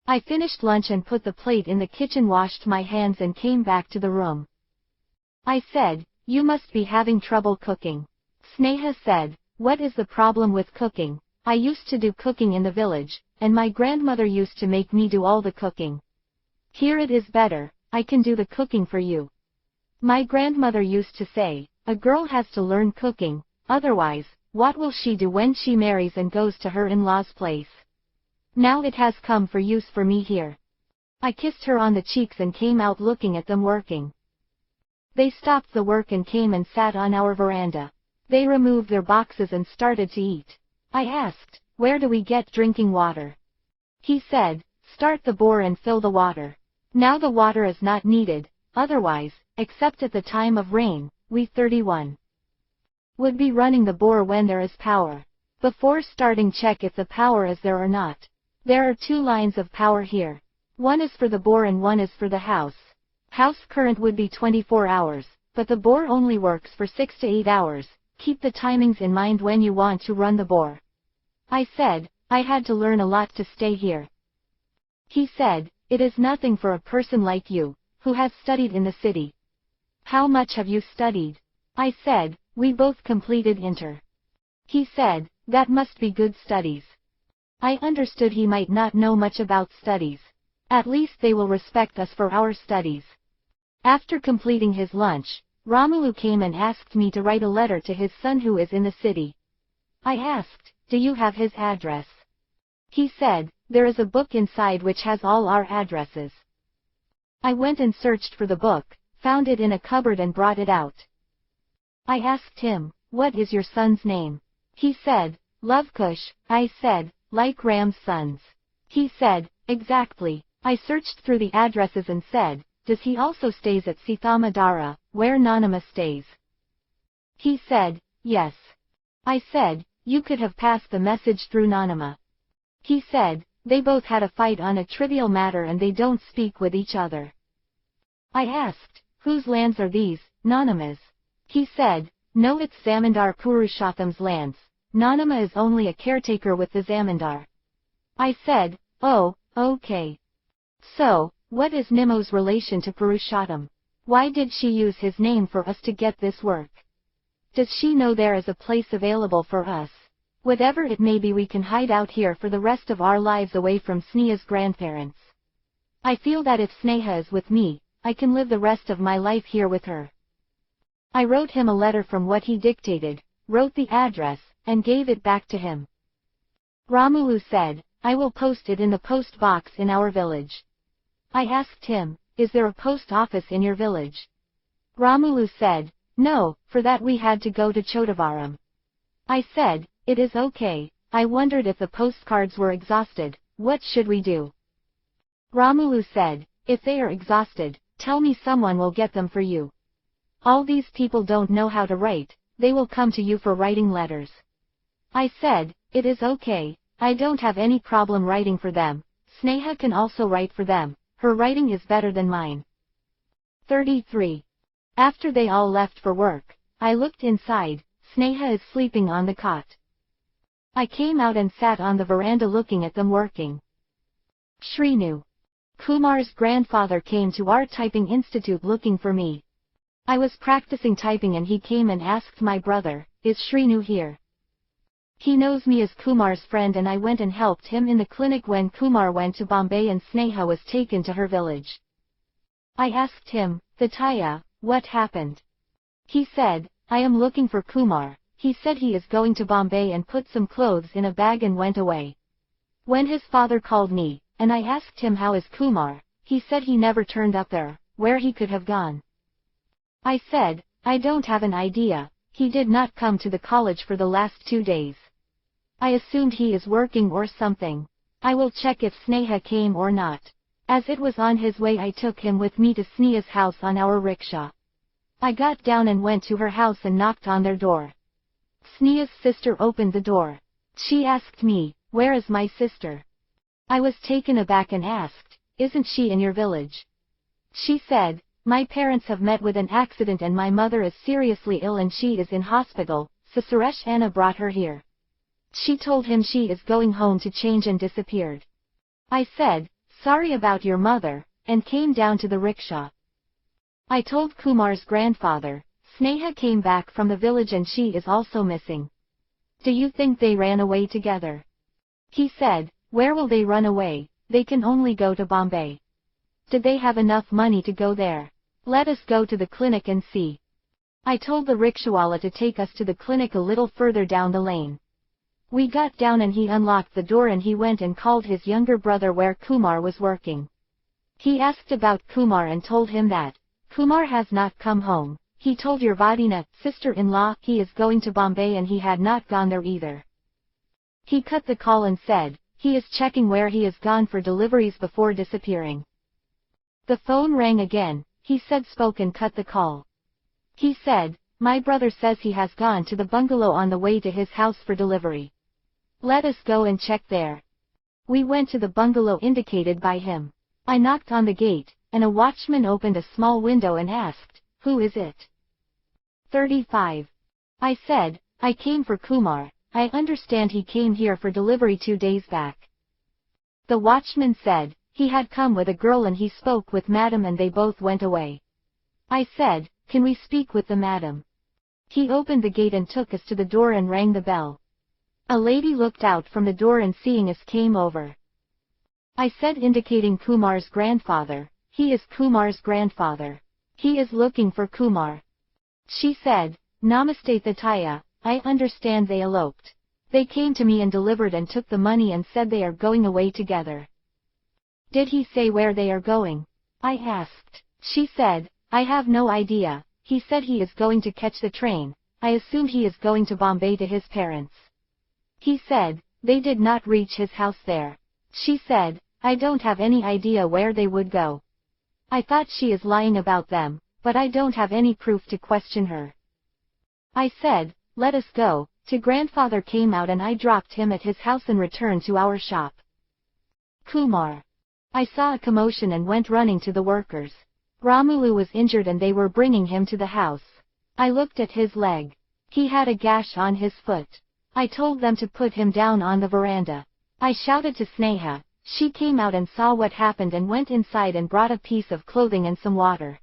[SPEAKER 1] I finished lunch and put the plate in the kitchen, washed my hands and came back to the room. I said, you must be having trouble cooking. Sneha said, what is the problem with cooking? I used to do cooking in the village, and my grandmother used to make me do all the cooking. Here it is better, I can do the cooking for you. My grandmother used to say, a girl has to learn cooking, otherwise, what will she do when she marries and goes to her in-laws' place? Now it has come for use for me here. I kissed her on the cheeks and came out looking at them working. They stopped the work and came and sat on our veranda. They removed their boxes and started to eat. I asked, where do we get drinking water? He said, start the bore and fill the water. Now the water is not needed, otherwise, except at the time of rain, we 31 would be running the bore when there is power. Before starting, check if the power is there or not. There are 2 lines of power here. One is for the bore and one is for the house. House current would be 24 hours, but the bore only works for 6 to 8 hours. Keep the timings in mind when you want to run the bore. I said, I had to learn a lot to stay here. He said, it is nothing for a person like you, who has studied in the city. How much have you studied? I said, We both completed inter. He said, that must be good studies. I understood he might not know much about studies. At least they will respect us for our studies. After completing his lunch, Romulu came and asked me to write a letter to his son who is in the city. I asked, do you have his address? He said, there is a book inside which has all our addresses. I went and searched for the book, found it in a cupboard and brought it out. I asked him, what is your son's name? He said, Lovekush. I said, like Ram's sons. He said, exactly. I searched through the addresses and said, does he also stays at Sithamadara, where Nanama stays? He said, yes. I said, you could have passed the message through Nanama. He said, they both had a fight on a trivial matter and they don't speak with each other. I asked, whose lands are these, Nanama's? He said, no, it's Zamindar Purushottam's lands. Nanama is only a caretaker with the Zamindar. I said, oh, okay. So, what is Nimo's relation to Purushottam? Why did she use his name for us to get this work? Does she know there is a place available for us? Whatever it may be, we can hide out here for the rest of our lives away from Sneha's grandparents. I feel that if Sneha is with me, I can live the rest of my life here with her. I wrote him a letter from what he dictated, wrote the address, and gave it back to him. Romulu said, I will post it in the post box in our village. I asked him, is there a post office in your village? Romulu said, no, for that we had to go to Chodavaram. I said, it is okay. I wondered if the postcards were exhausted, what should we do? Romulu said, if they are exhausted, tell me, someone will get them for you. All these people don't know how to write, they will come to you for writing letters. I said, it is okay, I don't have any problem writing for them. Sneha can also write for them, her writing is better than mine. 33. After they all left for work, I looked inside, Sneha is sleeping on the cot. I came out and sat on the veranda looking at them working. Shrinu. Kumar's grandfather came to our typing institute looking for me. I was practicing typing and he came and asked my brother, is Shrinu here? He knows me as Kumar's friend and I went and helped him in the clinic when Kumar went to Bombay and Sneha was taken to her village. I asked him, Thataya, what happened? He said, I am looking for Kumar. He said he is going to Bombay and put some clothes in a bag and went away. When his father called me, and I asked him how is Kumar, he said he never turned up there, where he could have gone. I said, I don't have an idea, he did not come to the college for the last 2 days. I assumed he is working or something. I will check if Sneha came or not. As it was on his way I took him with me to Sneha's house on our rickshaw. I got down and went to her house and knocked on their door. Sneha's sister opened the door. She asked me, where is my sister? I was taken aback and asked, isn't she in your village? She said, my parents have met with an accident and my mother is seriously ill and she is in hospital, so Suresh Anna brought her here. She told him she is going home to change and disappeared. I said, sorry about your mother, and came down to the rickshaw. I told Kumar's grandfather, Sneha came back from the village and she is also missing. Do you think they ran away together? He said, where will they run away, they can only go to Bombay. Did they have enough money to go there? Let us go to the clinic and see. I told the rickshawala to take us to the clinic a little further down the lane. We got down and he unlocked the door and he went and called his younger brother where Kumar was working. He asked about Kumar and told him that Kumar has not come home. He told your Vadina, sister-in-law, he is going to Bombay and he had not gone there either. He cut the call and said, he is checking where he has gone for deliveries before disappearing. The phone rang again, he said spoke and cut the call. He said, my brother says he has gone to the bungalow on the way to his house for delivery. Let us go and check there. We went to the bungalow indicated by him. I knocked on the gate, and a watchman opened a small window and asked, who is it? 35. I said, I came for Kumar, I understand he came here for delivery 2 days back. The watchman said, he had come with a girl and he spoke with madam and they both went away. I said, can we speak with the madam? He opened the gate and took us to the door and rang the bell. A lady looked out from the door and seeing us came over. I said, indicating Kumar's grandfather, "He is Kumar's grandfather. He is looking for Kumar." She said, "Namaste Thataya, I understand they eloped. They came to me and delivered and took the money and said they are going away together." "Did he say where they are going?" I asked. She said, "I have no idea. He said he is going to catch the train. I assumed he is going to Bombay to his parents." He said, "They did not reach his house there." She said, "I don't have any idea where they would go." I thought she is lying about them, but I don't have any proof to question her. I said, "Let us go." Grandfather came out and I dropped him at his house and returned to our shop. Kumar. I saw a commotion and went running to the workers. Ramulu was injured and they were bringing him to the house. I looked at his leg. He had a gash on his foot. I told them to put him down on the veranda. I shouted to Sneha. She came out and saw what happened and went inside and brought a piece of clothing and some water.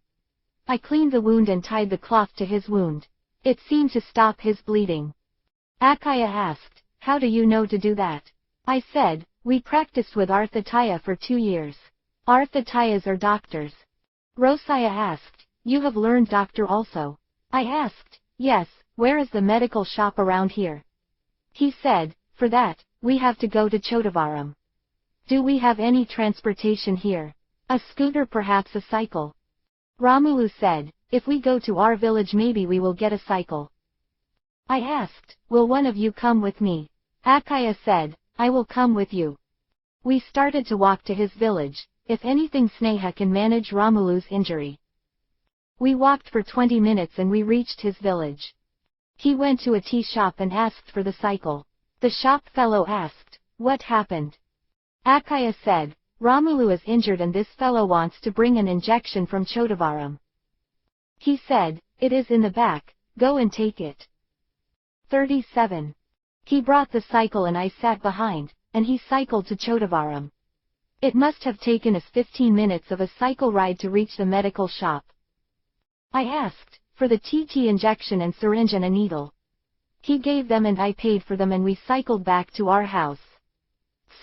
[SPEAKER 1] I cleaned the wound and tied the cloth to his wound. It seemed to stop his bleeding. Akaya asked, "How do you know to do that?" I said, "We practiced with our Thataya for 2 years. Our Thatayas are doctors." Rosaya asked, "You have learned doctor also?" I asked, "Yes, where is the medical shop around here?" He said, "For that, we have to go to Chodavaram." "Do we have any transportation here? A scooter, perhaps a cycle?" Ramulu said, "If we go to our village maybe we will get a cycle." I asked, "Will one of you come with me?" Akaya said, "I will come with you." We started to walk to his village. If anything, Sneha can manage Ramulu's injury. We walked for 20 minutes and we reached his village. He went to a tea shop and asked for the cycle. The shop fellow asked, "What happened?" Akaya said, "Ramulu is injured and this fellow wants to bring an injection from Chodavaram." He said, "It is in the back, go and take it." 37. He brought the cycle and I sat behind, and he cycled to Chodavaram. It must have taken us 15 minutes of a cycle ride to reach the medical shop. I asked for the TT injection and syringe and a needle. He gave them and I paid for them and we cycled back to our house.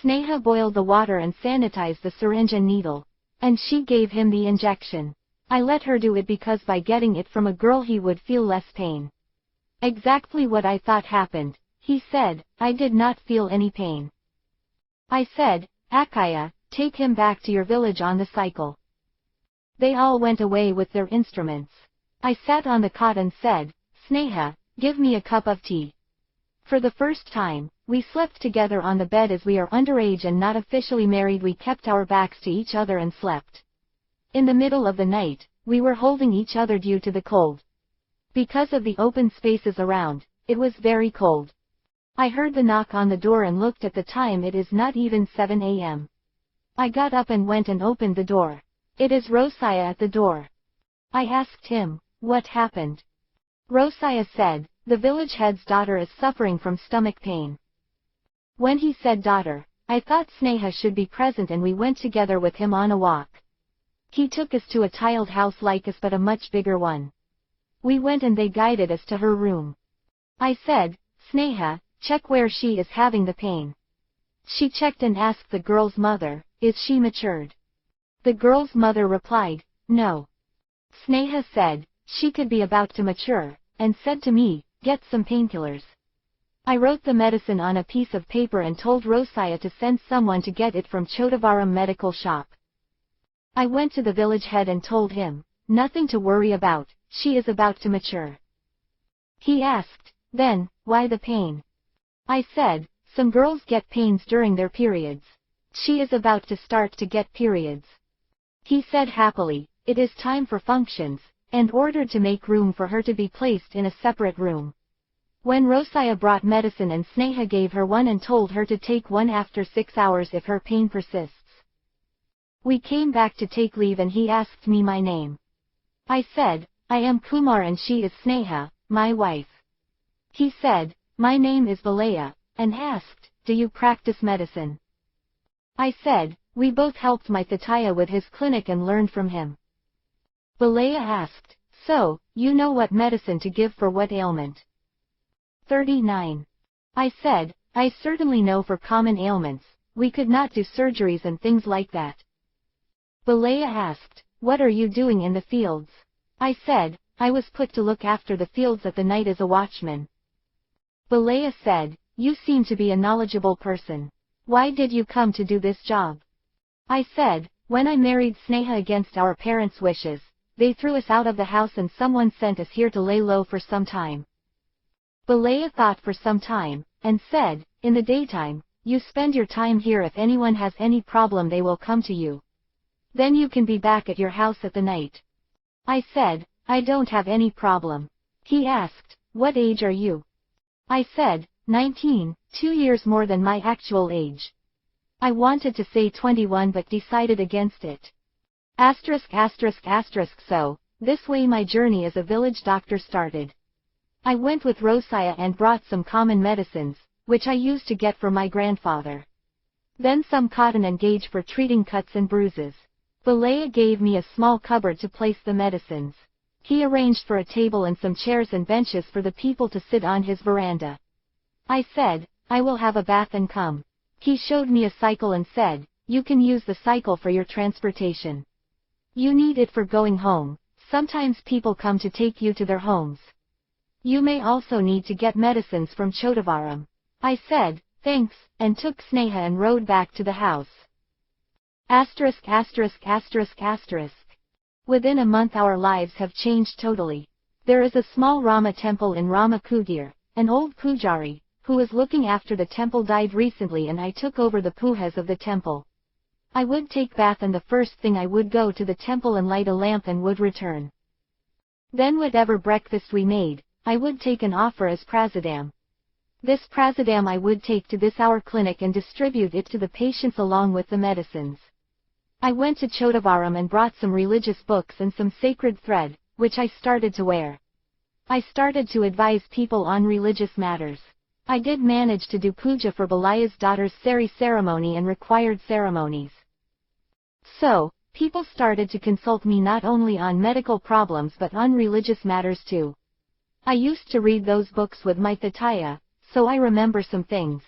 [SPEAKER 1] Sneha boiled the water and sanitized the syringe and needle, and she gave him the injection. I let her do it because by getting it from a girl he would feel less pain. Exactly what I thought happened. He said, "I did not feel any pain." I said, "Akaya, take him back to your village on the cycle." They all went away with their instruments. I sat on the cot and said, "Sneha, give me a cup of tea." For the first time, we slept together on the bed. As we are underage and not officially married, we kept our backs to each other and slept. In the middle of the night, we were holding each other due to the cold. Because of the open spaces around, it was very cold. I heard the knock on the door and looked at the time. It is not even 7 a.m. I got up and went and opened the door. It is Rosaya at the door. I asked him, "What happened?" Rosaya said, "The village head's daughter is suffering from stomach pain." When he said daughter, I thought Sneha should be present and we went together with him on a walk. He took us to a tiled house like us but a much bigger one. We went and they guided us to her room. I said, "Sneha, check where she is having the pain." She checked and asked the girl's mother, "Is she matured?" The girl's mother replied, "No." Sneha said, she could be about to mature, and said to me, "Get some painkillers." I wrote the medicine on a piece of paper and told Rosaya to send someone to get it from Chodavaram medical shop. I went to the village head and told him, "Nothing to worry about, she is about to mature." He asked, "Then, why the pain?" I said, "Some girls get pains during their periods. She is about to start to get periods." He said happily, "It is time for functions," and ordered to make room for her to be placed in a separate room. When Rosaya brought medicine and Sneha gave her one and told her to take one after 6 hours if her pain persists. We came back to take leave and he asked me my name. I said, "I am Kumar and she is Sneha, my wife." He said, "My name is Balaya," and asked, "Do you practice medicine?" I said, "We both helped my Thataya with his clinic and learned from him." Balaya asked, So, you know what medicine to give for what ailment. 39. I said, I certainly know for common ailments, we could not do surgeries and things like that. Balea asked, what are you doing in the fields? I said, I was put to look after the fields at the night as a watchman. Balea said, you seem to be a knowledgeable person. Why did you come to do this job? I said, when I married Sneha against our parents' wishes, they threw us out of the house and someone sent us here to lay low for some time. Balea thought for some time, and said, in the daytime, you spend your time here. If anyone has any problem they will come to you. Then you can be back at your house at the night. I said, I don't have any problem. He asked, what age are you? I said, 19, 2 years more than my actual age. I wanted to say 21 but decided against it. So, this way my journey as a village doctor started. I went with Rosiah and brought some common medicines, which I used to get from my grandfather. Then some cotton and gauge for treating cuts and bruises. Balea gave me a small cupboard to place the medicines. He arranged for a table and some chairs and benches for the people to sit on his veranda. I said, I will have a bath and come. He showed me a cycle and said, you can use the cycle for your transportation. You need it for going home, sometimes people come to take you to their homes. You may also need to get medicines from Chodavaram. I said, thanks, and took Sneha and rode back to the house. Within a month our lives have changed totally. There is a small Rama temple in Rama Kudir. An old pujari, who was looking after the temple, died recently and I took over the pujas of the temple. I would take bath and the first thing I would go to the temple and light a lamp and would return. Then whatever breakfast we made, I would take and offer as prasadam. This prasadam I would take to this our clinic and distribute it to the patients along with the medicines. I went to Chodavaram and brought some religious books and some sacred thread, which I started to wear. I started to advise people on religious matters. I did manage to do puja for Balaya's daughter's sari ceremony and required ceremonies. So, people started to consult me not only on medical problems but on religious matters too. I used to read those books with my Thataya, so I remember some things.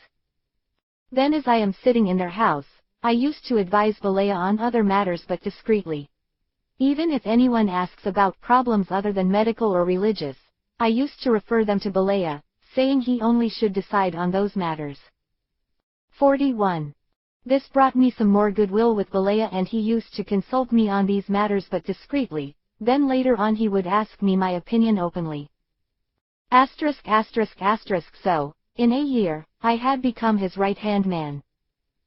[SPEAKER 1] Then as I am sitting in their house, I used to advise Balea on other matters but discreetly. Even if anyone asks about problems other than medical or religious, I used to refer them to Balea, saying he only should decide on those matters. 41. This brought me some more goodwill with Balea and he used to consult me on these matters but discreetly, then later on he would ask me my opinion openly. So, in a year, I had become his right-hand man.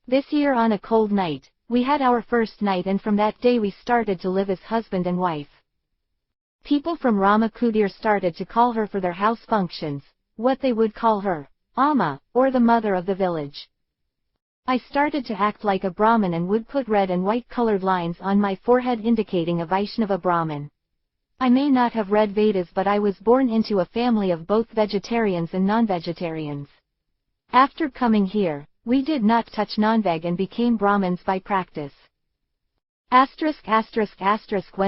[SPEAKER 1] This year on a cold night, we had our first night and from that day we started to live as husband and wife. People from Rama Kudir started to call her for their house functions, what they would call her, Amma, or the mother of the village. I started to act like a Brahmin and would put red and white colored lines on my forehead indicating a Vaishnava Brahmin. I may not have read Vedas but I was born into a family of both vegetarians and non-vegetarians. After coming here, we did not touch non-veg and became Brahmins by practice. When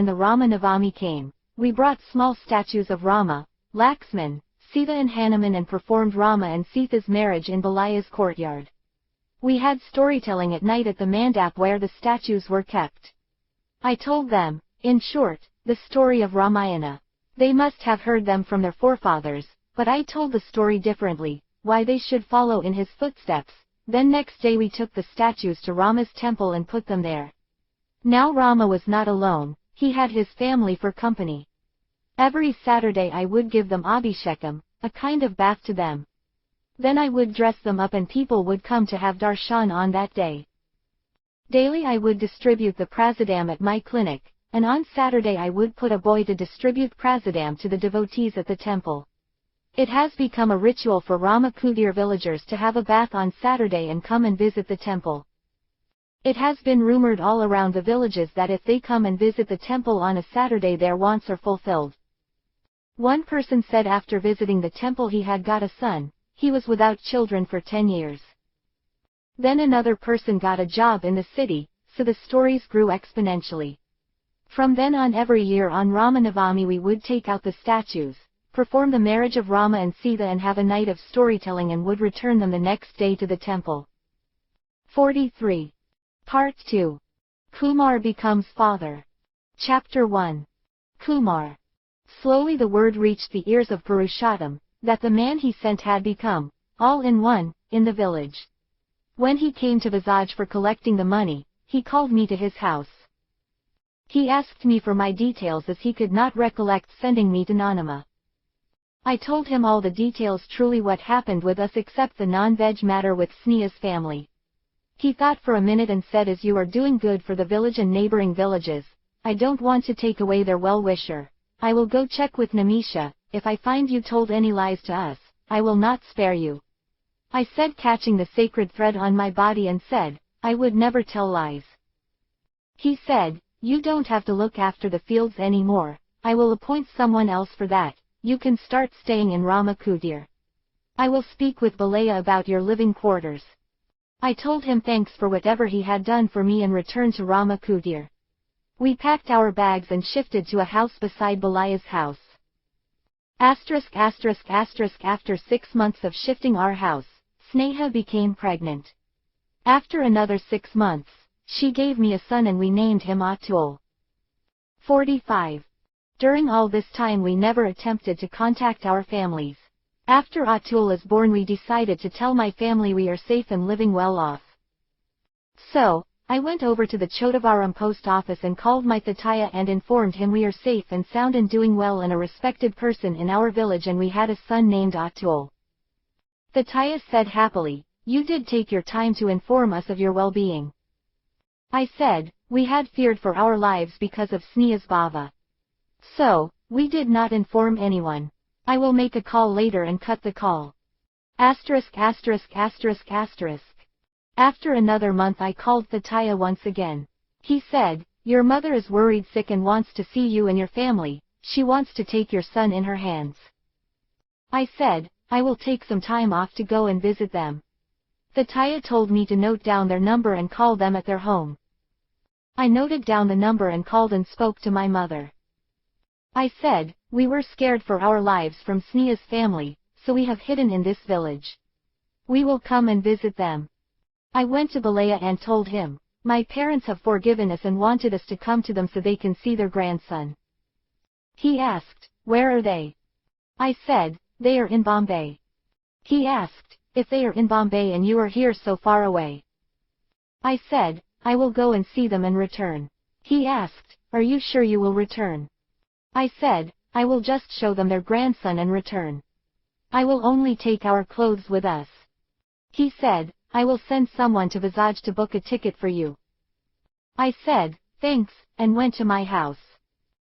[SPEAKER 1] the Rama Navami came, we brought small statues of Rama, Laxman, Sita and Hanuman and performed Rama and Sita's marriage in Balaya's courtyard. We had storytelling at night at the mandap where the statues were kept. I told them, in short, the story of Ramayana. They must have heard them from their forefathers, but I told the story differently, why they should follow in his footsteps. Then next day we took the statues to Rama's temple and put them there. Now Rama was not alone, he had his family for company. Every Saturday I would give them abhishekam, a kind of bath to them. Then I would dress them up and people would come to have darshan on that day. Daily I would distribute the prasadam at my clinic, and on Saturday I would put a boy to distribute prasadam to the devotees at the temple. It has become a ritual for Rama Kudir villagers to have a bath on Saturday and come and visit the temple. It has been rumored all around the villages that if they come and visit the temple on a Saturday their wants are fulfilled. One person said after visiting the temple he had got a son, he was without children for 10 years. Then another person got a job in the city, so the stories grew exponentially. From then on every year on Ramanavami we would take out the statues, perform the marriage of Rama and Sita and have a night of storytelling and would return them the next day to the temple. 43. Part 2. Kumar becomes father. Chapter 1. Kumar. Slowly the word reached the ears of Purushottam, that the man he sent had become, all in one, in the village. When he came to Visaj for collecting the money, he called me to his house. He asked me for my details as he could not recollect sending me to Nanama. I told him all the details, truly what happened with us except the non-veg matter with Sneha's family. He thought for a minute and said, as you are doing good for the village and neighboring villages, I don't want to take away their well-wisher. I will go check with Namisha. If I find you told any lies to us, I will not spare you. I said, catching the sacred thread on my body, and said, I would never tell lies. He said, you don't have to look after the fields anymore. I will appoint someone else for that. You can start staying in Ramakutir. I will speak with Balaya about your living quarters. I told him thanks for whatever he had done for me and returned to Ramakutir. We packed our bags and shifted to a house beside Balaya's house. After 6 months of shifting our house, Sneha became pregnant. After another 6 months, she gave me a son and we named him Atul. 45. During all this time we never attempted to contact our families. After Atul is born we decided to tell my family we are safe and living well off. So, I went over to the Chodavaram post office and called my Thataya and informed him we are safe and sound and doing well and a respected person in our village and we had a son named Atul. Thataya said happily, you did take your time to inform us of your well-being. I said, we had feared for our lives because of Sneha's bhava. So, we did not inform anyone. I will make a call later and cut the call. After another month I called Thataya once again. He said, your mother is worried sick and wants to see you and your family. She wants to take your son in her hands. I said, I will take some time off to go and visit them. Thataya told me to note down their number and call them at their home. I noted down the number and called and spoke to my mother. I said, we were scared for our lives from Sneha's family, so we have hidden in this village. We will come and visit them. I went to Balaya and told him, my parents have forgiven us and wanted us to come to them so they can see their grandson. He asked, where are they? I said, they are in Bombay. He asked, if they are in Bombay and you are here so far away. I said, I will go and see them and return. He asked, are you sure you will return? I said, I will just show them their grandson and return. I will only take our clothes with us. He said, I will send someone to Visaj to book a ticket for you. I said, thanks, and went to my house.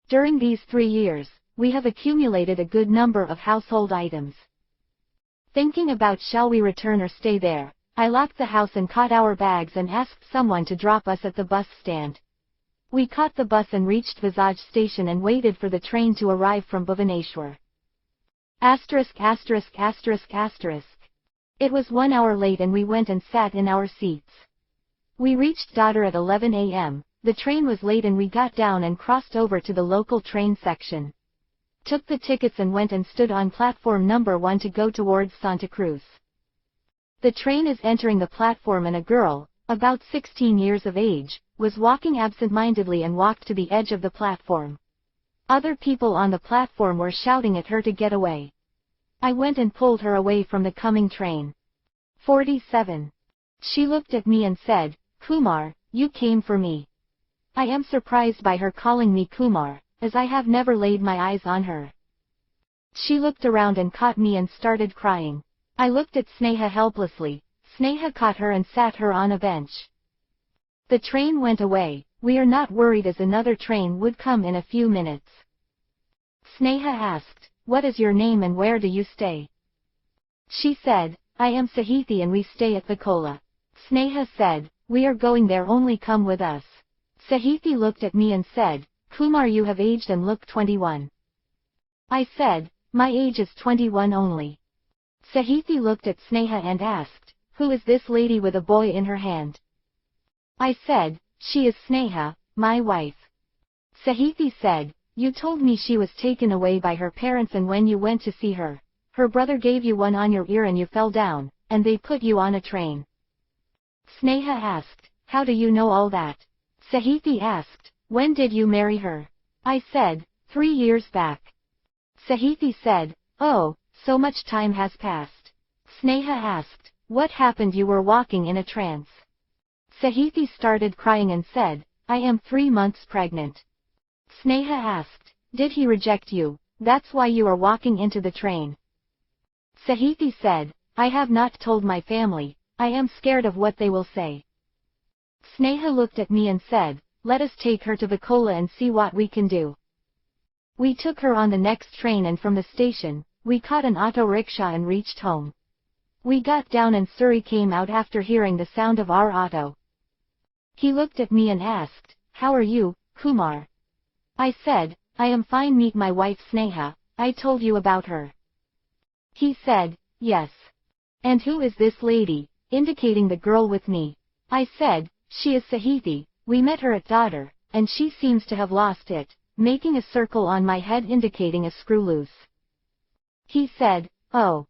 [SPEAKER 1] During these 3 years, we have accumulated a good number of household items. Thinking about shall we return or stay there, I locked the house and caught our bags and asked someone to drop us at the bus stand. We caught the bus and reached Visaj station and waited for the train to arrive from Bhubaneswar. It was 1 hour late and we went and sat in our seats. We reached Dadar at 11 a.m., the train was late and we got down and crossed over to the local train section. Took the tickets and went and stood on platform number 1 to go towards Santa Cruz. The train is entering the platform and a girl, about 16 years of age, was walking absent-mindedly and walked to the edge of the platform. Other people on the platform were shouting at her to get away. I went and pulled her away from the coming train. 47. She looked at me and said, Kumar, you came for me. I am surprised by her calling me Kumar, as I have never laid my eyes on her. She looked around and caught me and started crying. I looked at Sneha helplessly. Sneha caught her and sat her on a bench. The train went away. We are not worried as another train would come in a few minutes. Sneha asked, what is your name and where do you stay? She said, I am Sahithi and we stay at Vakola. Sneha said, we are going there, only come with us. Sahithi looked at me and said, Kumar, you have aged and look 21. I said, my age is 21 only. Sahithi looked at Sneha and asked, who is this lady with a boy in her hand? I said, she is Sneha, my wife. Sahithi said, you told me she was taken away by her parents, and when you went to see her, her brother gave you one on your ear and you fell down, and they put you on a train. Sneha asked, how do you know all that? Sahithi asked, when did you marry her? I said, 3 years back. Sahithi said, oh, so much time has passed. Sneha asked, what happened? You were walking in a trance. Sahithi started crying and said, I am 3 months pregnant. Sneha asked, did he reject you? That's why you are walking into the train. Sahithi said, I have not told my family, I am scared of what they will say. Sneha looked at me and said, let us take her to Vakola and see what we can do. We took her on the next train, and from the station, we caught an auto rickshaw and reached home. We got down and Suri came out after hearing the sound of our auto. He looked at me and asked, how are you, Kumar? I said, I am fine. Meet my wife Sneha, I told you about her. He said, yes. And who is this lady, indicating the girl with me? I said, she is Sahithi, we met her at Dadar, and she seems to have lost it, making a circle on my head indicating a screw loose. He said, oh.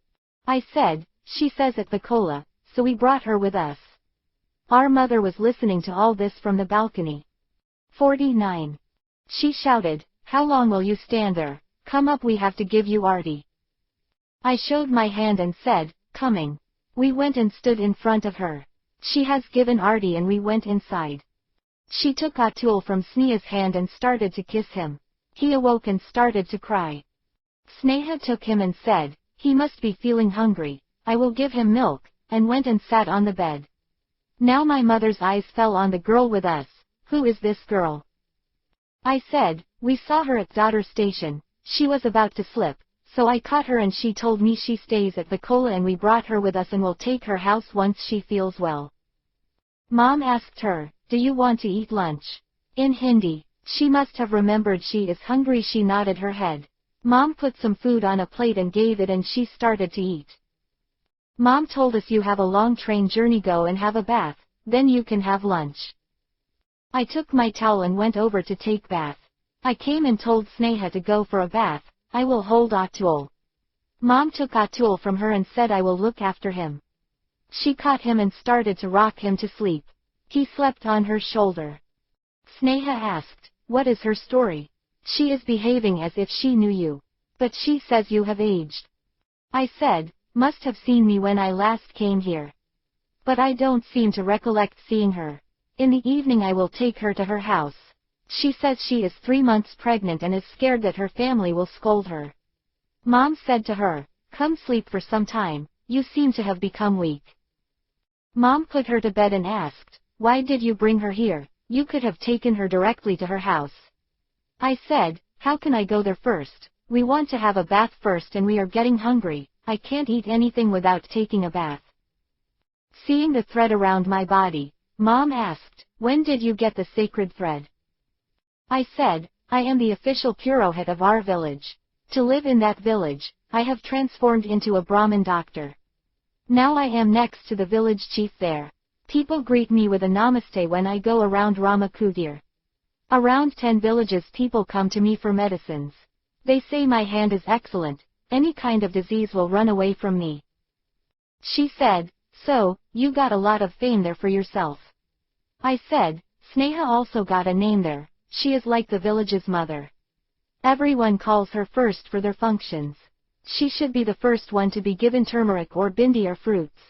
[SPEAKER 1] I said, she says at Vakola, so we brought her with us. Our mother was listening to all this from the balcony. 49. She shouted, how long will you stand there? Come up, we have to give you Arti. I showed my hand and said, coming. We went and stood in front of her. She has given Arti and we went inside. She took Atul from Sneha's hand and started to kiss him. He awoke and started to cry. Sneha took him and said, he must be feeling hungry, I will give him milk, and went and sat on the bed. Now my mother's eyes fell on the girl with us. Who is this girl? I said, we saw her at Dadar station, she was about to slip, so I caught her and she told me she stays at Vakola and we brought her with us and will take her house once she feels well. Mom asked her, do you want to eat lunch? In Hindi, she must have remembered she is hungry. She nodded her head. Mom put some food on a plate and gave it and she started to eat. Mom told us, you have a long train journey, go and have a bath, then you can have lunch. I took my towel and went over to take bath. I came and told Sneha to go for a bath, I will hold Atul. Mom took Atul from her and said I will look after him. She caught him and started to rock him to sleep. He slept on her shoulder. Sneha asked, what is her story? She is behaving as if she knew you. But she says you have aged. I said, must have seen me when I last came here. But I don't seem to recollect seeing her. In the evening I will take her to her house. She says she is 3 months pregnant and is scared that her family will scold her. Mom said to her, come sleep for some time, you seem to have become weak. Mom put her to bed and asked, why did you bring her here? You could have taken her directly to her house. I said, how can I go there first? We want to have a bath first and we are getting hungry, I can't eat anything without taking a bath. Seeing the thread around my body, Mom asked, when did you get the sacred thread? I said, I am the official Purohit of our village. To live in that village, I have transformed into a Brahmin doctor. Now I am next to the village chief there. People greet me with a namaste when I go around Ramakutir. Around 10 villages people come to me for medicines. They say my hand is excellent, any kind of disease will run away from me. She said, so, you got a lot of fame there for yourself. I said, Sneha also got a name there, she is like the village's mother. Everyone calls her first for their functions. She should be the first one to be given turmeric or bindi or fruits.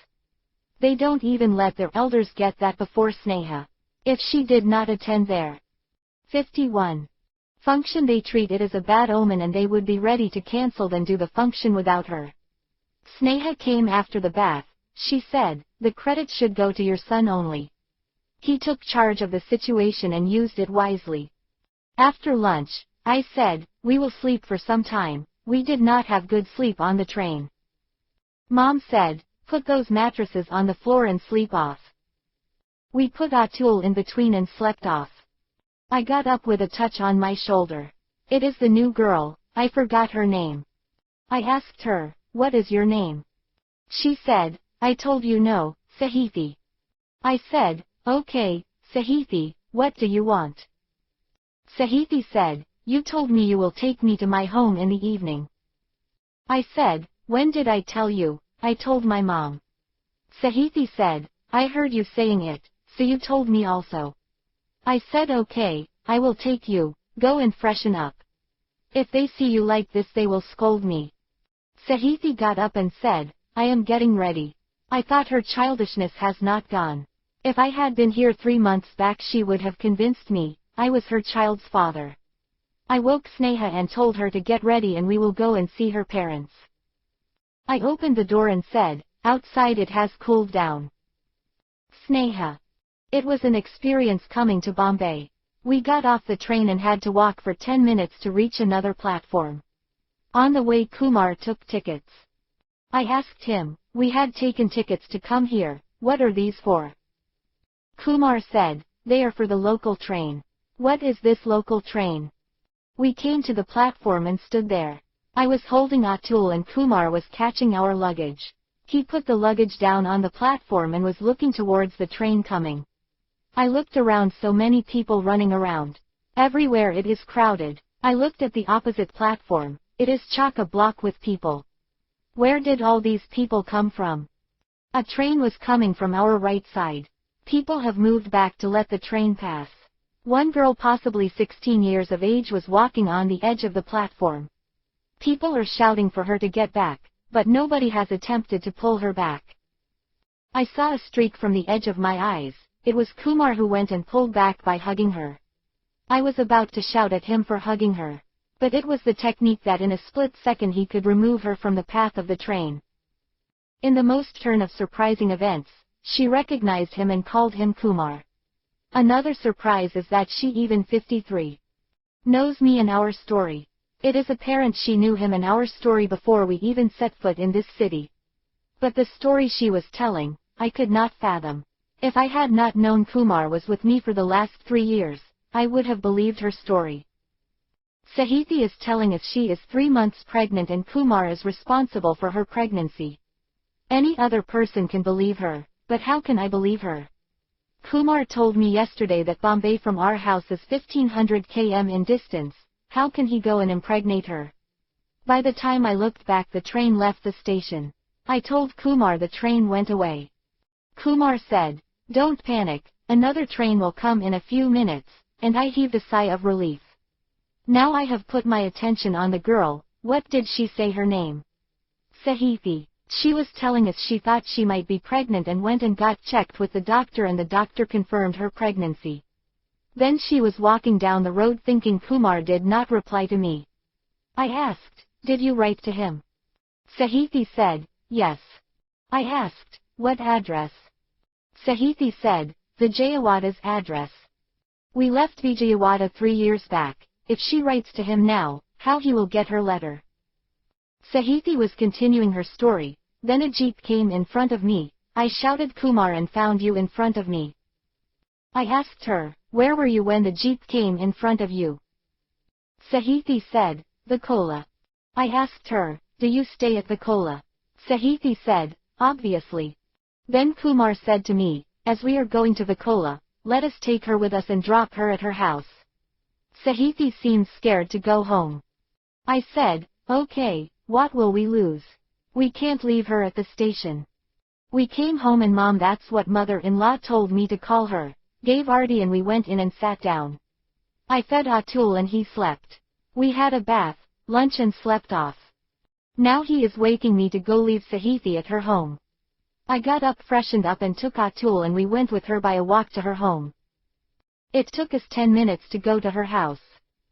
[SPEAKER 1] They don't even let their elders get that before Sneha. If she did not attend their 51 function, they treat it as a bad omen and they would be ready to cancel than do the function without her. Sneha came after the bath. She said, the credit should go to your son only. He took charge of the situation and used it wisely. After lunch, I said, we will sleep for some time, we did not have good sleep on the train. Mom said, put those mattresses on the floor and sleep off. We put Atul in between and slept off. I got up with a touch on my shoulder. It is the new girl, I forgot her name. I asked her, what is your name? She said, I told you no, Sahithi. I said, okay, Sahithi, what do you want? Sahithi said, you told me you will take me to my home in the evening. I said, when did I tell you? I told my mom. Sahithi said, I heard you saying it, so you told me also. I said okay, I will take you, go and freshen up. If they see you like this they will scold me. Sahithi got up and said, I am getting ready. I thought her childishness has not gone. If I had been here 3 months back she would have convinced me, I was her child's father. I woke Sneha and told her to get ready and we will go and see her parents. I opened the door and said, outside it has cooled down. Sneha. It was an experience coming to Bombay. We got off the train and had to walk for 10 minutes to reach another platform. On the way Kumar took tickets. I asked him, we had taken tickets to come here, what are these for? Kumar said, they are for the local train. What is this local train? We came to the platform and stood there. I was holding Atul and Kumar was catching our luggage. He put the luggage down on the platform and was looking towards the train coming. I looked around, so many people running around. Everywhere it is crowded. I looked at the opposite platform, it is chock-a-block with people. Where did all these people come from? A train was coming from our right side. People have moved back to let the train pass. One girl, possibly 16 years of age, was walking on the edge of the platform. People are shouting for her to get back, but nobody has attempted to pull her back. I saw a streak from the edge of my eyes. It was Kumar who went and pulled back by hugging her. I was about to shout at him for hugging her. But it was the technique that in a split second he could remove her from the path of the train. In the most turn of surprising events, she recognized him and called him Kumar. Another surprise is that she, even 53, knows me and our story. It is apparent she knew him and our story before we even set foot in this city. But the story she was telling, I could not fathom. If I had not known Kumar was with me for the last 3 years, I would have believed her story. Sahithi is telling us she is 3 months pregnant and Kumar is responsible for her pregnancy. Any other person can believe her, but how can I believe her? Kumar told me yesterday that Bombay from our house is 1500 km in distance. How can he go and impregnate her? By the time I looked back the train left the station. I told Kumar the train went away. Kumar said, don't panic, another train will come in a few minutes, and I heaved a sigh of relief. Now I have put my attention on the girl. What did she say her name? Sahithi. She was telling us she thought she might be pregnant and went and got checked with the doctor and the doctor confirmed her pregnancy. Then she was walking down the road thinking Kumar did not reply to me. I asked, did you write to him? Sahithi said, yes. I asked, what address? Sahithi said, Vijayawada's address. We left Vijayawada 3 years back. If she writes to him now, how he will get her letter? Sahithi was continuing her story. Then a jeep came in front of me. I shouted Kumar and found you in front of me. I asked her, where were you when the jeep came in front of you? Sahithi said, Vakola. I asked her, do you stay at Vakola? Sahithi said, obviously. Then Kumar said to me, as we are going to Vakola, let us take her with us and drop her at her house. Sahithi seemed scared to go home. I said, okay, what will we lose? We can't leave her at the station. We came home and Mom, that's what mother-in-law told me to call her, gave Arti and we went in and sat down. I fed Atul and he slept. We had a bath, lunch and slept off. Now he is waking me to go leave Sahithi at her home. I got up, freshened up and took Atul and we went with her by a walk to her home. It took us 10 minutes to go to her house.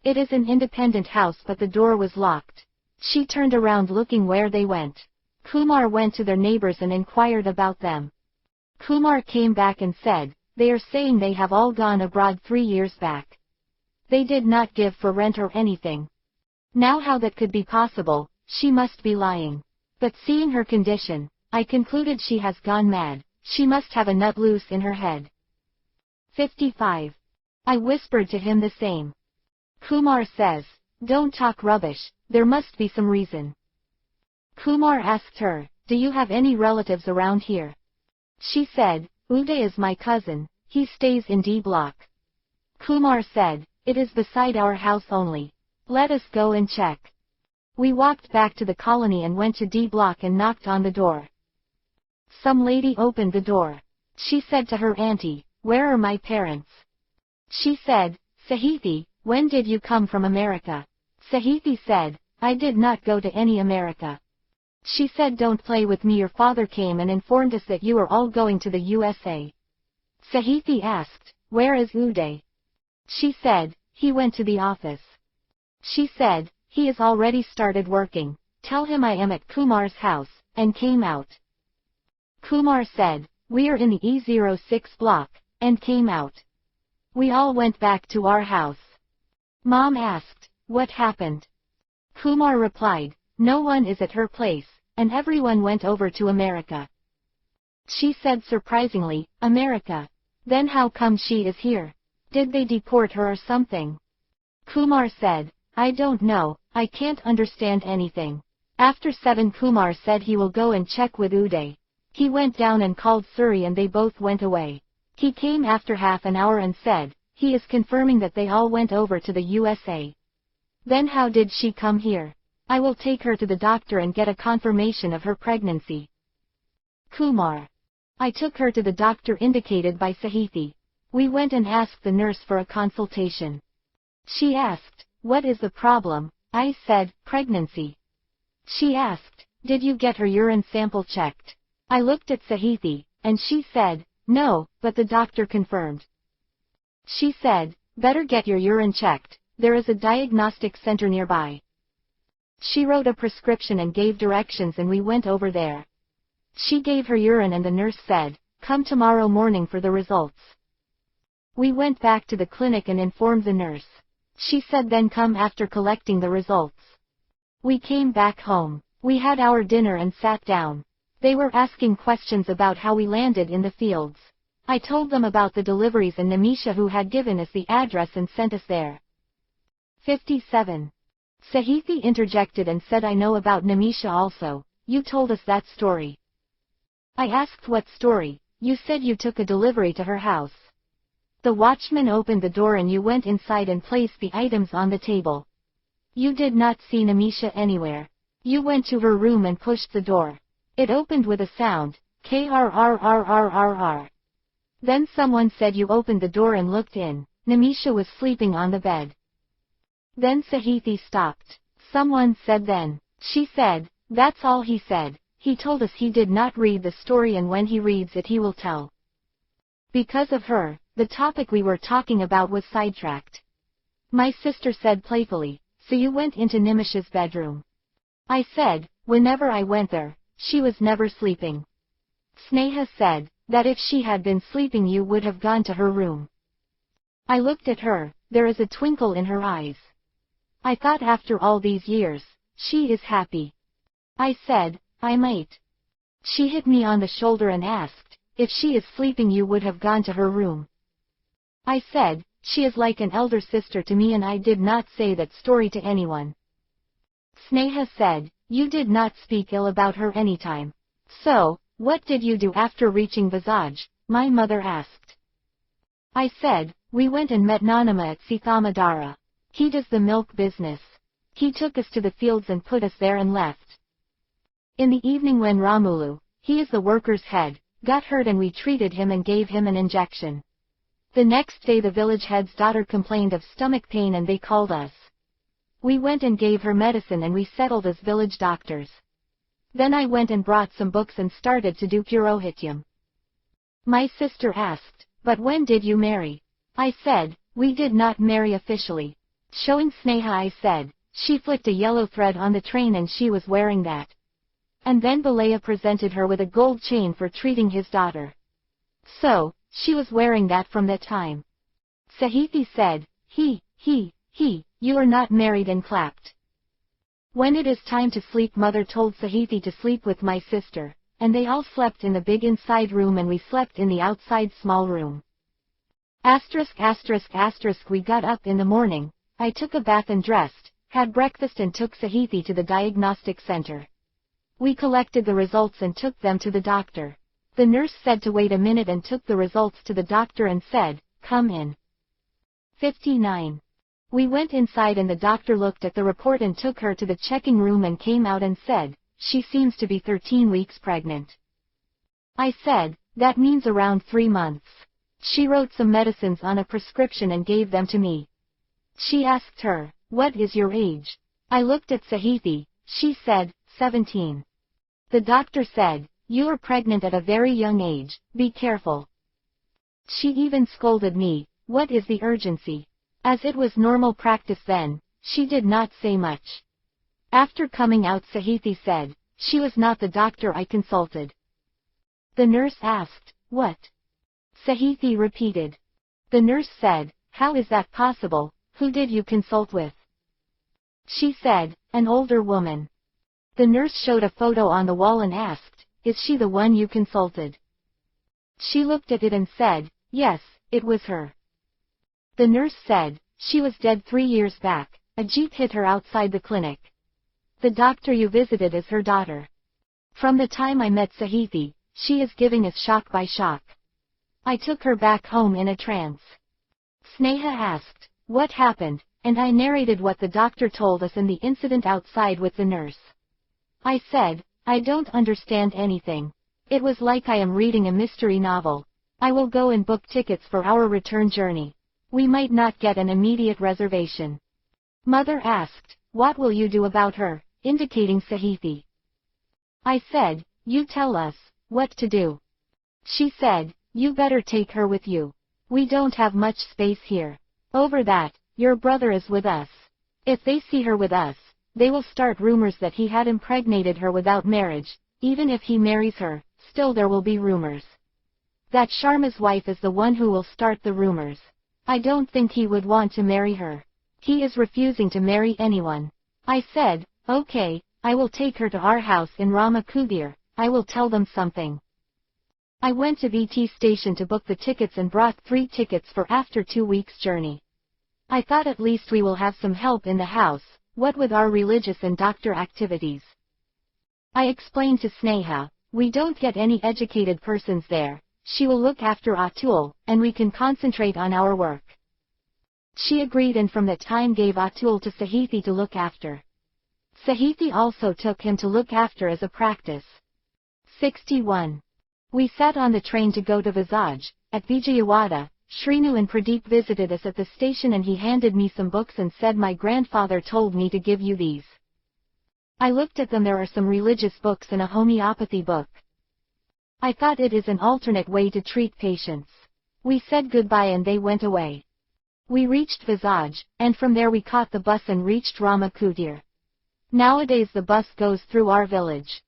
[SPEAKER 1] It is an independent house but the door was locked. She turned around looking where they went. Kumar went to their neighbors and inquired about them. Kumar came back and said, they are saying they have all gone abroad 3 years back. They did not give for rent or anything. Now how that could be possible? She must be lying. But seeing her condition, I concluded she has gone mad. She must have a nut loose in her head. 55. I whispered to him the same. Kumar says, don't talk rubbish, there must be some reason. Kumar asked her, do you have any relatives around here? She said, Uday is my cousin, he stays in D block. Kumar said, It is beside our house only. Let us go and check. We walked back to the colony and went to D block and knocked on the door. Some lady opened the door. She said to her auntie, "Where are my parents?" She said, "Sahithi, when did you come from America?" Sahithi said, "I did not go to any America." She said, "Don't play with me, your father came and informed us that you are all going to the USA. Sahithi asked, "Where is Uday?" She said, "He went to the office." She said, "He is already started working, tell him I am at Kumar's house," and came out. Kumar said, "We are in the E06 block," and came out. We all went back to our house. Mom asked, "What happened?" Kumar replied, "No one is at her place, and everyone went over to America." She said surprisingly, "America? Then how come she is here? Did they deport her or something?" Kumar said, "I don't know, I can't understand anything." After 7, Kumar said he will go and check with Uday. He went down and called Suri and they both went away. He came after half an hour and said, he is confirming that they all went over to the USA. Then how did she come here? I will take her to the doctor and get a confirmation of her pregnancy. Kumar. I took her to the doctor indicated by Sahithi. We went and asked the nurse for a consultation. She asked, "What is the problem?" I said, "Pregnancy." She asked, "Did you get her urine sample checked?" I looked at Sahithi, and she said, "No, but the doctor confirmed." She said, "Better get your urine checked, there is a diagnostic center nearby." She wrote a prescription and gave directions and we went over there. She gave her urine and the nurse said, "Come tomorrow morning for the results." We went back to the clinic and informed the nurse. She said then come after collecting the results. We came back home. We had our dinner and sat down. They were asking questions about how we landed in the fields. I told them about the deliveries and Nimisha who had given us the address and sent us there. 57. Sahithi interjected and said, "I know about Nimisha also, you told us that story." I asked what story. You said you took a delivery to her house. The watchman opened the door and you went inside and placed the items on the table. You did not see Nimisha anywhere. You went to her room and pushed the door. It opened with a sound, krrrrrrr. Then someone said you opened the door and looked in. Nimisha was sleeping on the bed. Then Sahithi stopped. Someone said then. She said, "That's all he said. He told us he did not read the story and when he reads it he will tell." Because of her, the topic we were talking about was sidetracked. My sister said playfully, "So you went into Nimisha's bedroom?" I said, "Whenever I went there, she was never sleeping." Sneha said, that if she had been sleeping you would have gone to her room. I looked at her, there is a twinkle in her eyes. I thought after all these years, she is happy. I said, "I might." She hit me on the shoulder and asked, "If she is sleeping you would have gone to her room?" I said, "She is like an elder sister to me and I did not say that story to anyone." Sneha said, "You did not speak ill about her anytime. So, what did you do after reaching Vizaj?" my mother asked. I said, "We went and met Nanama at Sithamadara. He does the milk business. He took us to the fields and put us there and left. In the evening when Ramulu, he is the worker's head, got hurt and we treated him and gave him an injection. The next day the village head's daughter complained of stomach pain and they called us. We went and gave her medicine and we settled as village doctors. Then I went and brought some books and started to do Purohityam. My sister asked, "But when did you marry?" I said, "We did not marry officially." Showing Sneha I said, "She flicked a yellow thread on the train and she was wearing that." And then Balaya presented her with a gold chain for treating his daughter. So, she was wearing that from that time. Sahithi said, he, you are not married and clapped. When it is time to sleep mother told Sahithi to sleep with my sister, and they all slept in the big inside room and we slept in the outside small room. We got up in the morning, I took a bath and dressed, had breakfast and took Sahithi to the diagnostic center. We collected the results and took them to the doctor. The nurse said to wait a minute and took the results to the doctor and said, "Come in." 59. We went inside and the doctor looked at the report and took her to the checking room and came out and said, "She seems to be 13 weeks pregnant." I said, "That means around 3 months." She wrote some medicines on a prescription and gave them to me. She asked her, "What is your age?" I looked at Sahithi. She said, 17. The doctor said, "You are pregnant at a very young age, be careful." She even scolded me, "What is the urgency?" As it was normal practice then, she did not say much. After coming out, Sahithi said, "She was not the doctor I consulted." The nurse asked, "What?" Sahithi repeated. The nurse said, "How is that possible? Who did you consult with?" She said, "An older woman." The nurse showed a photo on the wall and asked, "Is she the one you consulted?" She looked at it and said, "Yes, it was her." The nurse said, "She was dead 3 years back, a jeep hit her outside the clinic. The doctor you visited is her daughter. From the time I met Sahithi, she is giving us shock by shock. I took her back home in a trance." Sneha asked, "What happened?" and I narrated what the doctor told us and the incident outside with the nurse. I said, "I don't understand anything. It was like I am reading a mystery novel. I will go and book tickets for our return journey. We might not get an immediate reservation." Mother asked, "What will you do about her?" indicating Sahithi. I said, "You tell us what to do." She said, "You better take her with you. We don't have much space here. Over that, your brother is with us. If they see her with us, they will start rumors that he had impregnated her without marriage. Even if he marries her, still there will be rumors. That Sharma's wife is the one who will start the rumors. I don't think he would want to marry her. He is refusing to marry anyone." I said, "Okay, I will take her to our house in Ramakudir. I will tell them something." I went to BT station to book the tickets and brought 3 tickets for after 2 weeks journey. I thought at least we will have some help in the house, what with our religious and doctor activities. I explained to Sneha, "We don't get any educated persons there. She will look after Atul, and we can concentrate on our work." She agreed and from that time gave Atul to Sahithi to look after. Sahithi also took him to look after as a practice. 61. We sat on the train to go to Visage. At Vijayawada, Shrinu and Pradeep visited us at the station and he handed me some books and said, "My grandfather told me to give you these." I looked at them. There are some religious books and a homeopathy book. I thought it is an alternate way to treat patients. We said goodbye and they went away. We reached Visage, and from there we caught the bus and reached Ramakudir. Nowadays the bus goes through our village.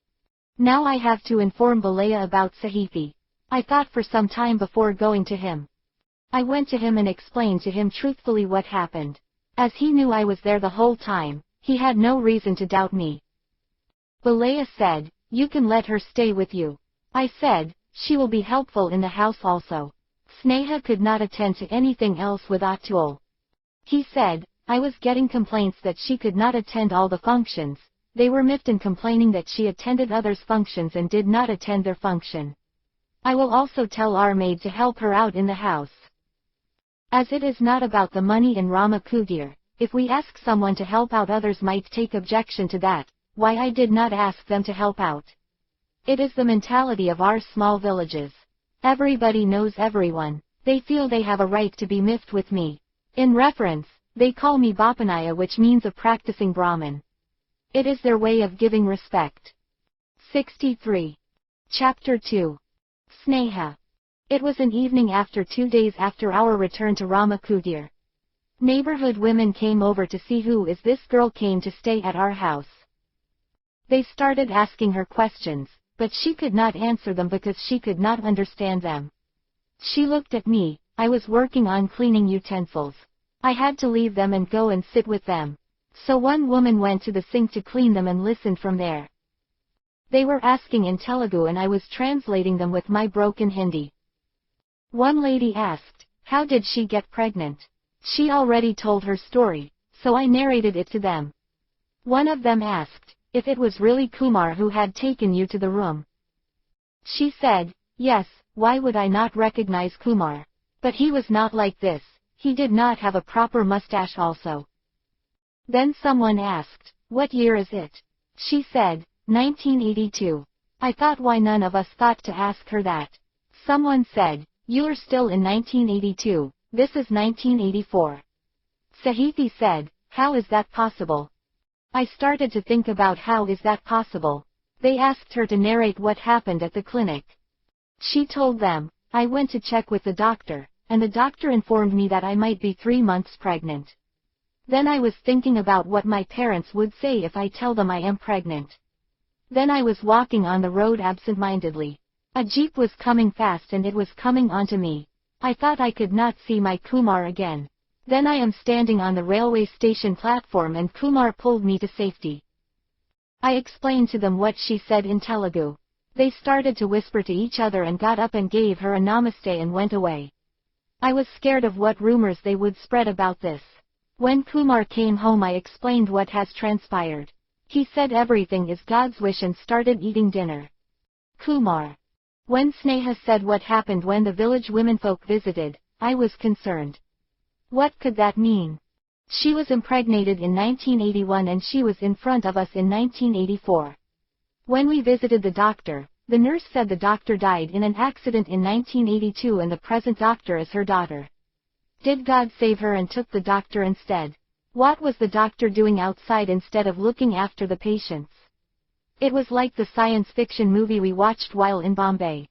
[SPEAKER 1] Now I have to inform Balaya about Sahithi. I thought for some time before going to him. I went to him and explained to him truthfully what happened. As he knew I was there the whole time, he had no reason to doubt me. Balaya said, "You can let her stay with you." I said, "She will be helpful in the house also." Sneha could not attend to anything else with Atul. He said, "I was getting complaints that she could not attend all the functions. They were miffed and complaining that she attended others' functions and did not attend their function. I will also tell our maid to help her out in the house." As it is not about the money in Ramakudir, if we ask someone to help out, others might take objection to that. Why I did not ask them to help out. It is the mentality of our small villages. Everybody knows everyone. They feel they have a right to be miffed with me. In reference, they call me Bapanaya, which means a practicing Brahmin. It is their way of giving respect. 63. Chapter 2. Sneha. It was an evening after 2 days after our return to Ramakudir. Neighborhood women came over to see who is this girl came to stay at our house. They started asking her questions, but she could not answer them because she could not understand them. She looked at me. I was working on cleaning utensils. I had to leave them and go and sit with them. So one woman went to the sink to clean them and listened from there. They were asking in Telugu and I was translating them with my broken Hindi. One lady asked, "How did she get pregnant?" She already told her story, so I narrated it to them. One of them asked, if it was really Kumar who had taken you to the room. She said, "Yes, why would I not recognize Kumar? But he was not like this. He did not have a proper mustache also. Then someone asked, "What year is it?" She said, 1982. I thought why none of us thought to ask her that. Someone said, "You're still in 1982, this is 1984. Sahithi said, "How is that possible?" I started to think about how is that possible. They asked her to narrate what happened at the clinic. She told them, "I went to check with the doctor, and the doctor informed me that I might be 3 months pregnant. Then I was thinking about what my parents would say if I tell them I am pregnant. Then I was walking on the road absent-mindedly. A jeep was coming fast and it was coming onto me. I thought I could not see my Kumar again. Then I am standing on the railway station platform and Kumar pulled me to safety." I explained to them what she said in Telugu. They started to whisper to each other and got up and gave her a namaste and went away. I was scared of what rumors they would spread about this. When Kumar came home I explained what has transpired. He said everything is God's wish and started eating dinner. Kumar. When Sneha said what happened when the village womenfolk visited, I was concerned. What could that mean? She was impregnated in 1981 and she was in front of us in 1984. When we visited the doctor, the nurse said the doctor died in an accident in 1982 and the present doctor is her daughter. Did God save her and took the doctor instead? What was the doctor doing outside instead of looking after the patients? It was like the science fiction movie we watched while in Bombay.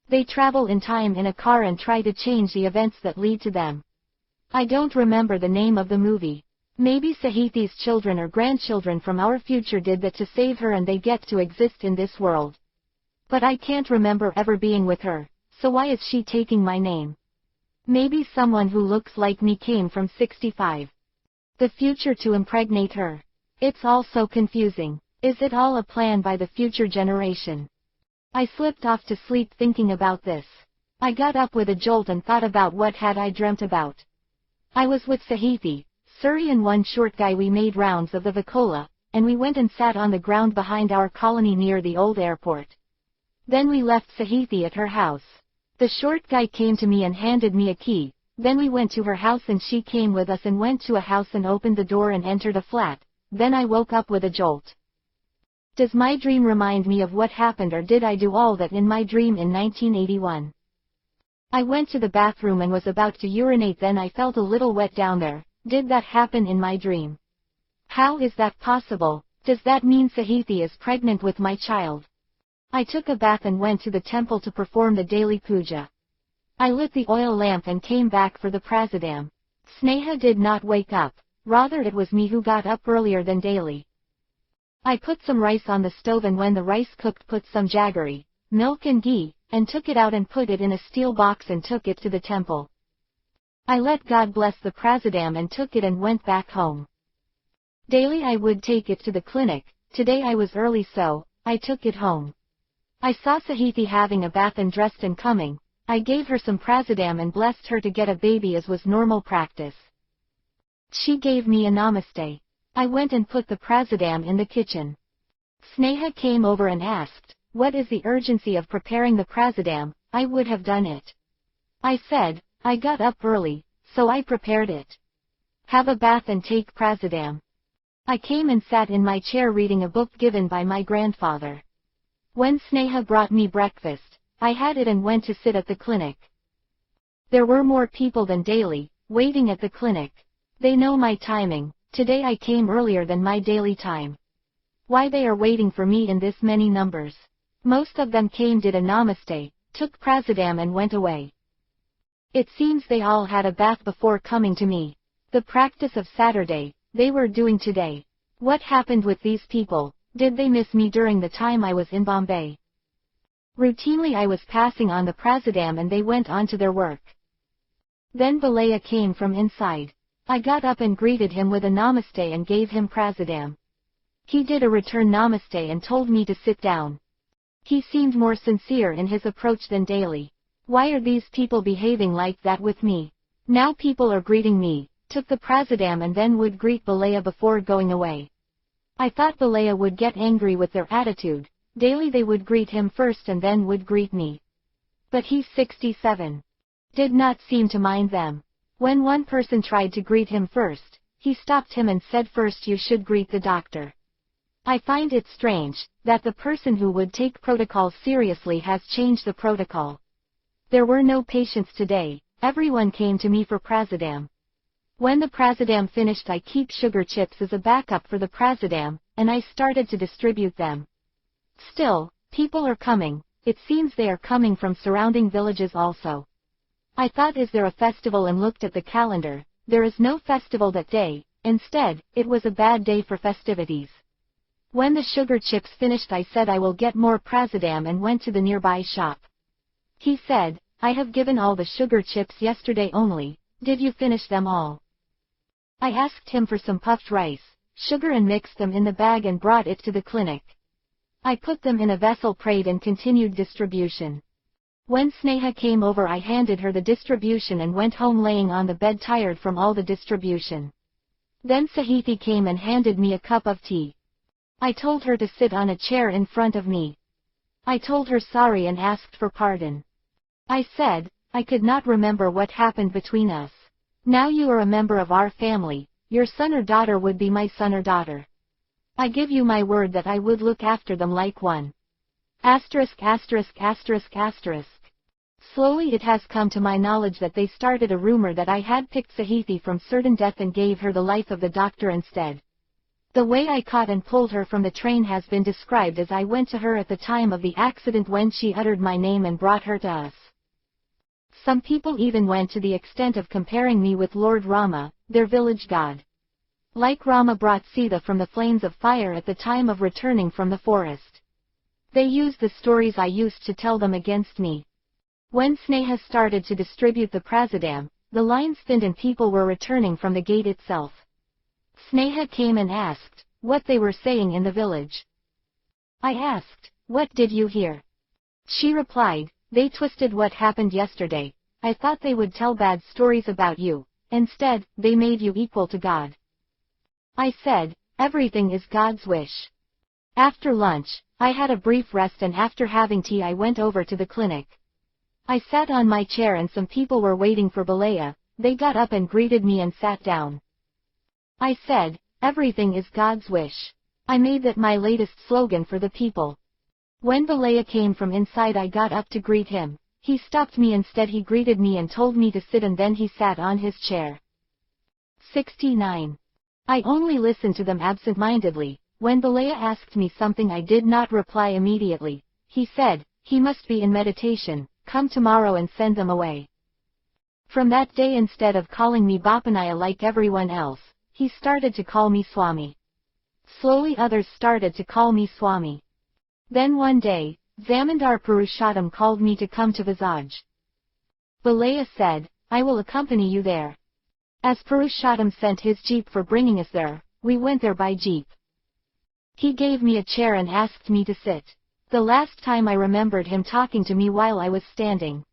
[SPEAKER 1] They travel in time in a car and try to change the events that lead to them. I don't remember the name of the movie. Maybe Sahithi's children or grandchildren from our future did that to save her and they get to exist in this world. But I can't remember ever being with her, so why is she taking my name? Maybe someone who looks like me came from 65. The future to impregnate her. It's all so confusing. Is it all a plan by the future generation? I slipped off to sleep thinking about this. I got up with a jolt and thought about what had I dreamt about. I was with Sahithi, Suri and one short guy. We made rounds of the Vacola, and we went and sat on the ground behind our colony near the old airport. Then we left Sahithi at her house. The short guy came to me and handed me a key, then we went to her house and she came with us and went to a house and opened the door and entered a flat. Then I woke up with a jolt. Does my dream remind me of what happened or did I do all that in my dream in 1981? I went to the bathroom and was about to urinate, then I felt a little wet down there. Did that happen in my dream? How is that possible? Does that mean Sahithi is pregnant with my child? I took a bath and went to the temple to perform the daily puja. I lit the oil lamp and came back for the prasadam. Sneha did not wake up, rather it was me who got up earlier than daily. I put some rice on the stove and when the rice cooked put some jaggery, milk and ghee, and took it out and put it in a steel box and took it to the temple. I let God bless the prasadam and took it and went back home. Daily I would take it to the clinic. Today I was early so, I took it home. I saw Sahithi having a bath and dressed and coming. I gave her some prasadam and blessed her to get a baby as was normal practice. She gave me a namaste. I went and put the prasadam in the kitchen. Sneha came over and asked, "What is the urgency of preparing the prasadam?" I would have done it. I said, "I got up early, so I prepared it. Have a bath and take prasadam." I came and sat in my chair reading a book given by my grandfather. When Sneha brought me breakfast, I had it and went to sit at the clinic. There were more people than daily, waiting at the clinic. They know my timing. Today I came earlier than my daily time. Why they are waiting for me in this many numbers? Most of them came, did a namaste, took prasadam and went away. It seems they all had a bath before coming to me. The practice of Saturday, they were doing today. What happened with these people? Did they miss me during the time I was in Bombay? Routinely I was passing on the prasadam and they went on to their work. Then Balaya came from inside. I got up and greeted him with a namaste and gave him prasadam. He did a return namaste and told me to sit down. He seemed more sincere in his approach than daily. Why are these people behaving like that with me? Now people are greeting me, took the prasadam and then would greet Balaya before going away. I thought Balaya would get angry with their attitude. Daily they would greet him first and then would greet me. But he's 67. Did not seem to mind them. When one person tried to greet him first, he stopped him and said, "First you should greet the doctor." I find it strange that the person who would take protocol seriously has changed the protocol. There were no patients today, everyone came to me for Prazodam. When the Prazodam finished, I keep sugar chips as a backup for the Prazodam, and I started to distribute them. Still, people are coming. It seems they are coming from surrounding villages also. I thought, is there a festival, and looked at the calendar. There is no festival that day. Instead, it was a bad day for festivities. When the sugar chips finished, I said I will get more Prazodam and went to the nearby shop. He said, "I have given all the sugar chips yesterday only. Did you finish them all?" I asked him for some puffed rice, sugar, and mixed them in the bag and brought it to the clinic. I put them in a vessel, prayed, and continued distribution. When Sneha came over, I handed her the distribution and went home laying on the bed tired from all the distribution. Then Sahithi came and handed me a cup of tea. I told her to sit on a chair in front of me. I told her sorry and asked for pardon. I said, I could not remember what happened between us. Now you are a member of our family, your son or daughter would be my son or daughter. I give you my word that I would look after them like one. Asterisk asterisk asterisk asterisk. Slowly it has come to my knowledge that they started a rumor that I had picked Sahithi from certain death and gave her the life of the doctor instead. The way I caught and pulled her from the train has been described as I went to her at the time of the accident when she uttered my name and brought her to us. Some people even went to the extent of comparing me with Lord Rama, their village god. Like Rama brought Sita from the flames of fire at the time of returning from the forest. They used the stories I used to tell them against me. When Sneha started to distribute the Prazodam, the lines thinned and people were returning from the gate itself. Sneha came and asked what they were saying in the village. I asked, "What did you hear?" She replied, "They twisted what happened yesterday. I thought they would tell bad stories about you. Instead, they made you equal to God." I said, "Everything is God's wish." After lunch, I had a brief rest, and after having tea I went over to the clinic. I sat on my chair and some people were waiting for Balaya. They got up and greeted me and sat down. I said, "Everything is God's wish." I made that my latest slogan for the people. When Balaya came from inside, I got up to greet him. He stopped me. Instead he greeted me and told me to sit, and then he sat on his chair. 69. I only listened to them absent-mindedly. When Balaya asked me something I did not reply immediately. He said, he must be in meditation, come tomorrow and send them away. From that day, instead of calling me Bapanaya like everyone else, he started to call me Swami. Slowly others started to call me Swami. Then one day, Zamindar Purushottam called me to come to Visaj. Balaya said, "I will accompany you there." As Purushottam sent his jeep for bringing us there, we went there by jeep. He gave me a chair and asked me to sit. The last time I remembered him talking to me while I was standing.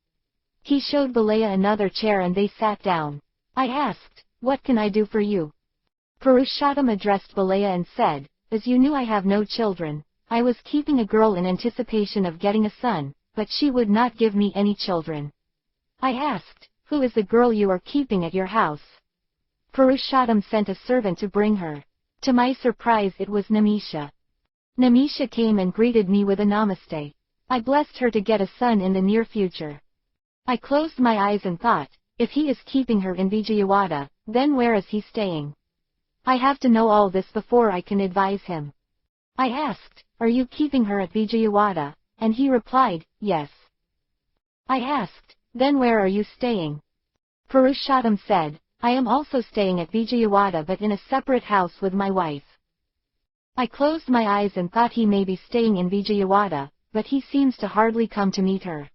[SPEAKER 1] He showed Balaya another chair and they sat down. I asked, "What can I do for you?" Purushottam addressed Balaya and said, "As you knew, I have no children. I was keeping a girl in anticipation of getting a son, but she would not give me any children." I asked, "Who is the girl you are keeping at your house?" Purushottam sent a servant to bring her. To my surprise, it was Namisha. Namisha came and greeted me with a namaste. I blessed her to get a son in the near future. I closed my eyes and thought, if he is keeping her in Vijayawada, then where is he staying? I have to know all this before I can advise him. I asked, "Are you keeping her at Vijayawada?" And he replied, "Yes." I asked, "Then where are you staying?" Purushottam said, "I am also staying at Vijayawada but in a separate house with my wife." I closed my eyes and thought he may be staying in Vijayawada, but he seems to hardly come to meet her.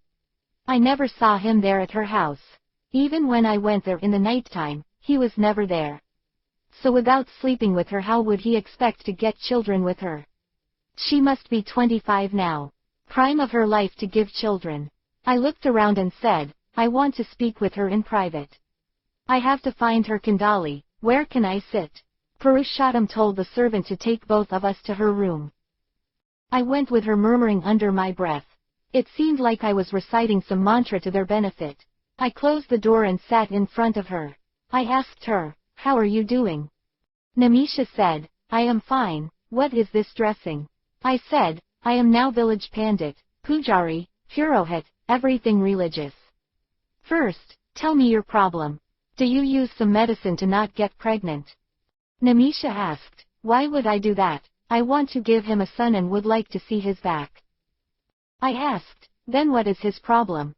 [SPEAKER 1] I never saw him there at her house. Even when I went there in the night time, he was never there. So without sleeping with her, how would he expect to get children with her? She must be 25 now. Prime of her life to give children. I looked around and said, "I want to speak with her in private. I have to find her Kandali. Where can I sit?" Purushottam told the servant to take both of us to her room. I went with her, murmuring under my breath. It seemed like I was reciting some mantra to their benefit. I closed the door and sat in front of her. I asked her, "How are you doing?" Namisha said, "I am fine. What is this dressing?" I said, "I am now village pandit, pujari, purohit, everything religious." "First, tell me your problem. Do you use some medicine to not get pregnant?" Namisha asked, "Why would I do that? I want to give him a son and would like to see his back." I asked, "Then what is his problem?"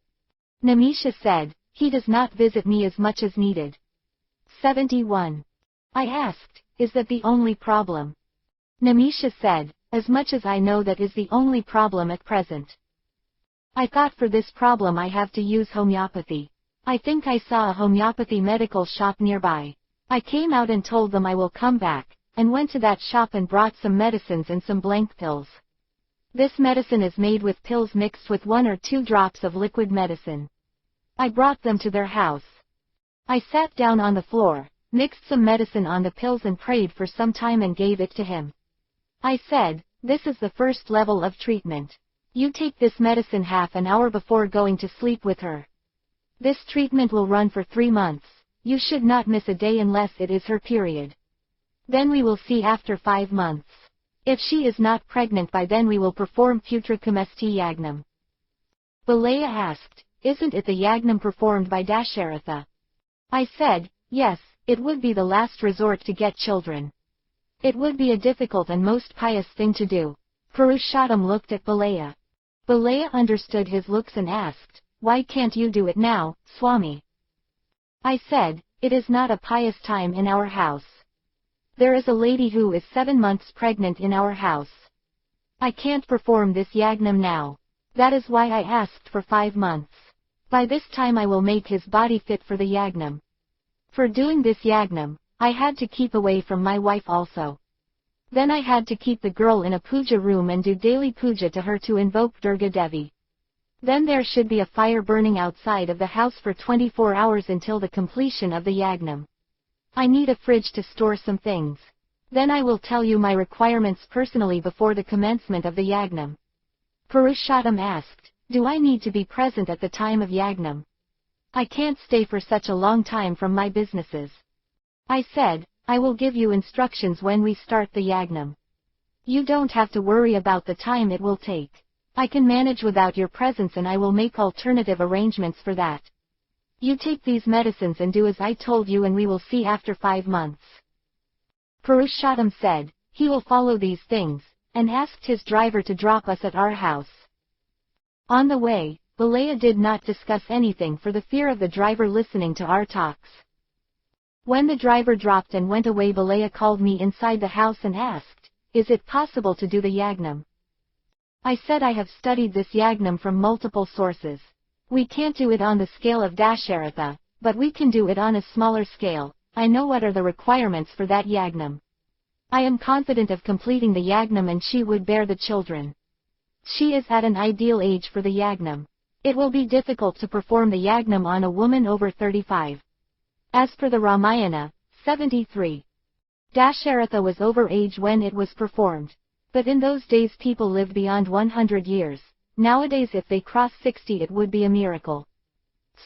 [SPEAKER 1] Namisha said, "He does not visit me as much as needed." 71. I asked, "Is that the only problem?" Namisha said, "As much as I know, that is the only problem at present." I thought for this problem I have to use homeopathy. I think I saw a homeopathy medical shop nearby. I came out and told them I will come back, and went to that shop and brought some medicines and some blank pills. This medicine is made with pills mixed with 1 or 2 drops of liquid medicine. I brought them to their house. I sat down on the floor, mixed some medicine on the pills and prayed for some time and gave it to him. I said, "This is the first level of treatment. You take this medicine half an hour before going to sleep with her. This treatment will run for 3 months. You should not miss a day unless it is her period. Then we will see after 5 months. If she is not pregnant by then we will perform Putrakumesti Yagnam." Balaya asked, "Isn't it the Yagnam performed by Dasharatha?" I said, "Yes, it would be the last resort to get children. It would be a difficult and most pious thing to do." Purushottam looked at Balaya. Balaya understood his looks and asked, "Why can't you do it now, Swami?" I said, "It is not a pious time in our house. There is a lady who is 7 months pregnant in our house. I can't perform this yagnam now. That is why I asked for 5 months. By this time I will make his body fit for the yagnam. For doing this yagnam, I had to keep away from my wife also. Then I had to keep the girl in a puja room and do daily puja to her to invoke Durga Devi. Then there should be a fire burning outside of the house for 24 hours until the completion of the yagnam. I need a fridge to store some things. Then I will tell you my requirements personally before the commencement of the yagnam." Purushottam asked, "Do I need to be present at the time of yagnam? I can't stay for such a long time from my businesses." I said, "I will give you instructions when we start the yagnam. You don't have to worry about the time it will take. I can manage without your presence and I will make alternative arrangements for that. You take these medicines and do as I told you and we will see after 5 months." Purushottam said, he will follow these things, and asked his driver to drop us at our house. On the way, Balaya did not discuss anything for the fear of the driver listening to our talks. When the driver dropped and went away, Balaya called me inside the house and asked, "Is it possible to do the yagnam?" I said I have studied this yagnam from multiple sources. We can't do it on the scale of Dasharatha, but we can do it on a smaller scale. I know what are the requirements for that yagnam. I am confident of completing the yagnam and she would bear the children. She is at an ideal age for the yagnam. It will be difficult to perform the yagnam on a woman over 35. As per the Ramayana, 73. Dasharatha was over age when it was performed. But in those days people lived beyond 100 years. Nowadays if they cross 60 it would be a miracle.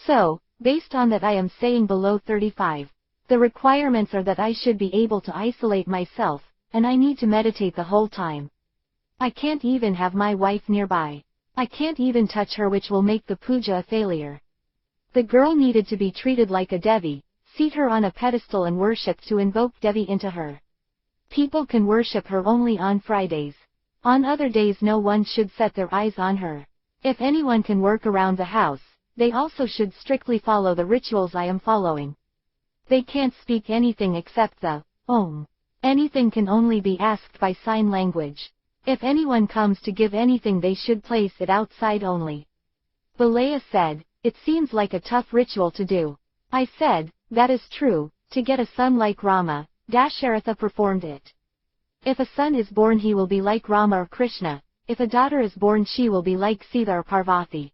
[SPEAKER 1] So, based on that I am saying below 35. The requirements are that I should be able to isolate myself, and I need to meditate the whole time. I can't even have my wife nearby. I can't even touch her, which will make the puja a failure. The girl needed to be treated like a Devi, seat her on a pedestal and worship to invoke Devi into her. People can worship her only on Fridays. On other days no one should set their eyes on her. If anyone can work around the house, they also should strictly follow the rituals I am following. They can't speak anything except the Om. Anything can only be asked by sign language. If anyone comes to give anything they should place it outside only. Balaya said, "It seems like a tough ritual to do." I said, "That is true. To get a son like Rama, Dasharatha performed it. If a son is born he will be like Rama or Krishna, if a daughter is born she will be like Sita or Parvati.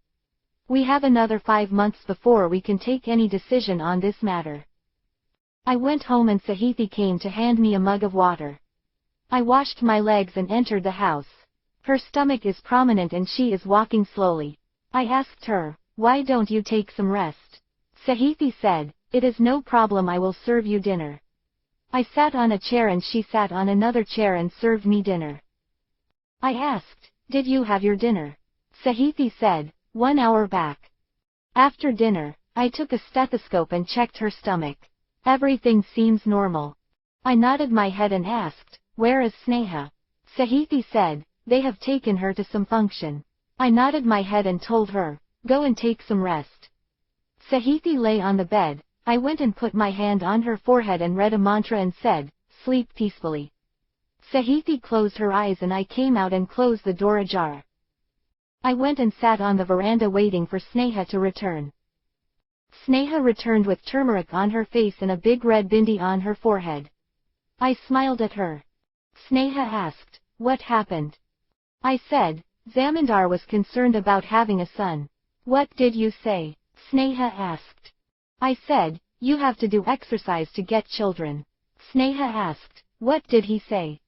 [SPEAKER 1] We have another 5 months before we can take any decision on this matter." I went home and Sahithi came to hand me a mug of water. I washed my legs and entered the house. Her stomach is prominent and she is walking slowly. I asked her, "Why don't you take some rest?" Sahithi said, "It is no problem, I will serve you dinner." I sat on a chair and she sat on another chair and served me dinner. I asked, "Did you have your dinner?" Sahithi said, "1 hour back." After dinner, I took a stethoscope and checked her stomach. Everything seems normal. I nodded my head and asked, "Where is Sneha?" Sahithi said, "They have taken her to some function." I nodded my head and told her, "Go and take some rest." Sahithi lay on the bed. I went and put my hand on her forehead and read a mantra and said, "Sleep peacefully." Sahithi closed her eyes and I came out and closed the door ajar. I went and sat on the veranda waiting for Sneha to return. Sneha returned with turmeric on her face and a big red bindi on her forehead. I smiled at her. Sneha asked, "What happened?" I said, "Zamindar was concerned about having a son." "What did you say?" Sneha asked. I said, "You have to do exercise to get children." Sneha asked, "What did he say?"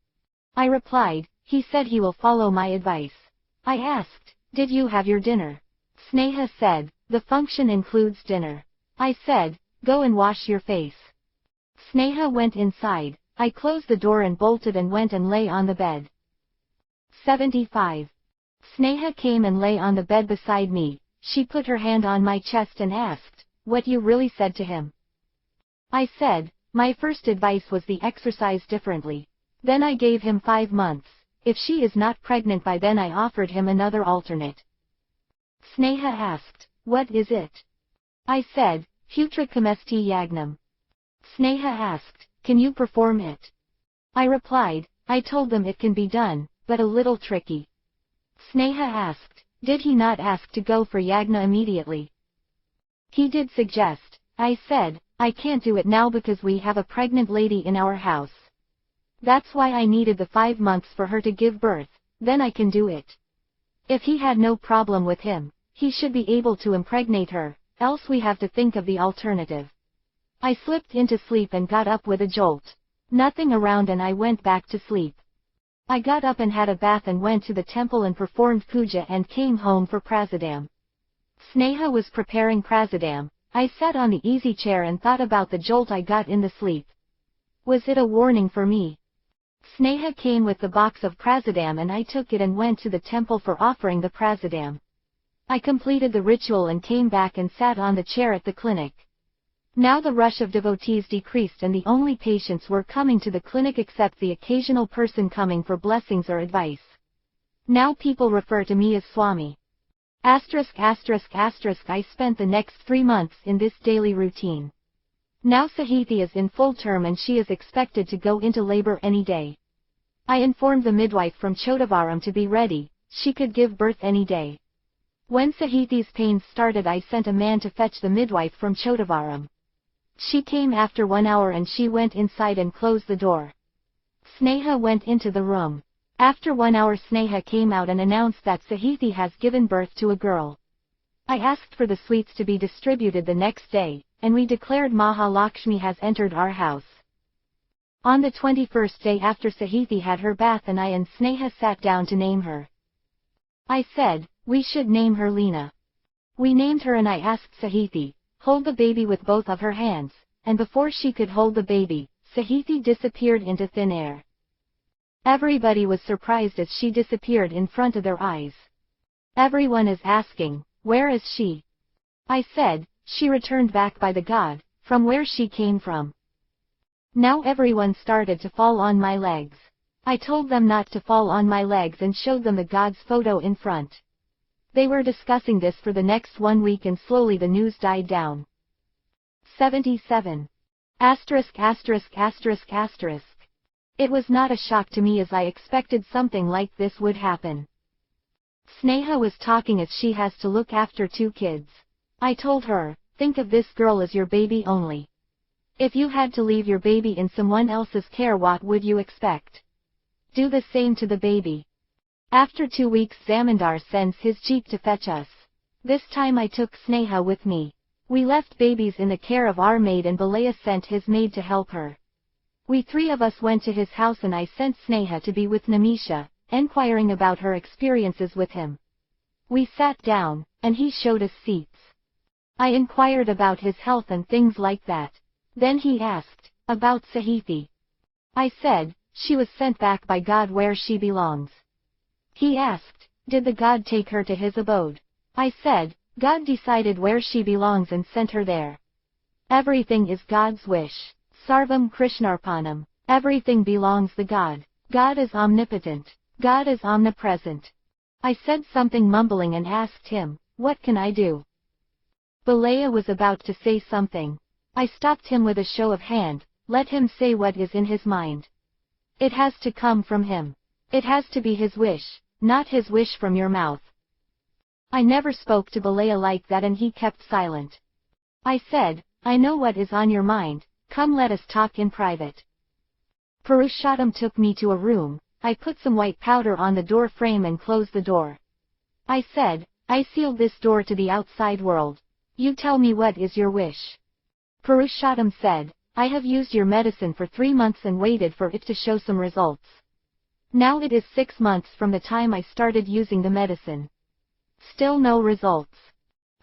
[SPEAKER 1] I replied, "He said he will follow my advice." I asked, "Did you have your dinner?" Sneha said, "The function includes dinner." I said, "Go and wash your face." Sneha went inside. I closed the door and bolted and went and lay on the bed. 75. Sneha came and lay on the bed beside me. She put her hand on my chest and asked, "What you really said to him?" I said, "My first advice was the exercise differently. Then I gave him 5 months. If she is not pregnant by then I offered him another alternate." Sneha asked, "What is it?" I said, "Putrakamesti Yagnam." Sneha asked, "Can you perform it?" I replied, "I told them it can be done, but a little tricky." Sneha asked, "Did he not ask to go for Yagna immediately?" "He did suggest." I said, "I can't do it now because we have a pregnant lady in our house. That's why I needed the 5 months for her to give birth, then I can do it." If he had no problem with him, he should be able to impregnate her, else we have to think of the alternative. I slipped into sleep and got up with a jolt. Nothing around and I went back to sleep. I got up and had a bath and went to the temple and performed puja and came home for prasadam. Sneha was preparing prasadam. I sat on the easy chair and thought about the jolt I got in the sleep. Was it a warning for me? Sneha came with the box of prasadam and I took it and went to the temple for offering the prasadam. I completed the ritual and came back and sat on the chair at the clinic. Now the rush of devotees decreased and the only patients were coming to the clinic except the occasional person coming for blessings or advice. Now people refer to me as Swami. *******. I spent the next 3 months in this daily routine. Now Sahithi is in full term and she is expected to go into labor any day. I informed the midwife from Chodavaram to be ready, she could give birth any day. When Sahithi's pains started I sent a man to fetch the midwife from Chodavaram. She came after 1 hour and she went inside and closed the door. Sneha went into the room. After 1 hour Sneha came out and announced that Sahithi has given birth to a girl. I asked for the sweets to be distributed the next day, and we declared Mahalakshmi has entered our house. On the 21st day after Sahithi had her bath and I and Sneha sat down to name her. I said, we should name her Leena. We named her and I asked Sahithi, hold the baby with both of her hands, and before she could hold the baby, Sahithi disappeared into thin air. Everybody was surprised as she disappeared in front of their eyes. Everyone is asking, where is she? I said, she returned back by the god, from where she came from. Now everyone started to fall on my legs. I told them not to fall on my legs and showed them the god's photo in front. They were discussing this for the next 1 week and slowly the news died down. 77. It was not a shock to me as I expected something like this would happen. Sneha was talking as she has to look after 2 kids. I told her, think of this girl as your baby only. If you had to leave your baby in someone else's care, what would you expect? Do the same to the baby. After 2 weeks Zamindar sends his jeep to fetch us. This time I took Sneha with me. We left babies in the care of our maid and Balaya sent his maid to help her. We 3 of us went to his house and I sent Sneha to be with Namisha, enquiring about her experiences with him. We sat down, and he showed us seats. I inquired about his health and things like that. Then he asked, about Sahithi. I said, she was sent back by God where she belongs. He asked, did the God take her to his abode? I said, God decided where she belongs and sent her there. Everything is God's wish. Sarvam Krishnarpanam. Everything belongs to God. God is omnipotent. God is omnipresent. I said something mumbling and asked him, what can I do? Balaya was about to say something. I stopped him with a show of hand, let him say what is in his mind. It has to come from him. It has to be his wish, not his wish from your mouth. I never spoke to Balaya like that and he kept silent. I said, I know what is on your mind, come let us talk in private. Purushottam took me to a room, I put some white powder on the door frame and closed the door. I said, I sealed this door to the outside world. You tell me what is your wish. Purushottam said, I have used your medicine for 3 months and waited for it to show some results. Now it is 6 months from the time I started using the medicine. Still no results.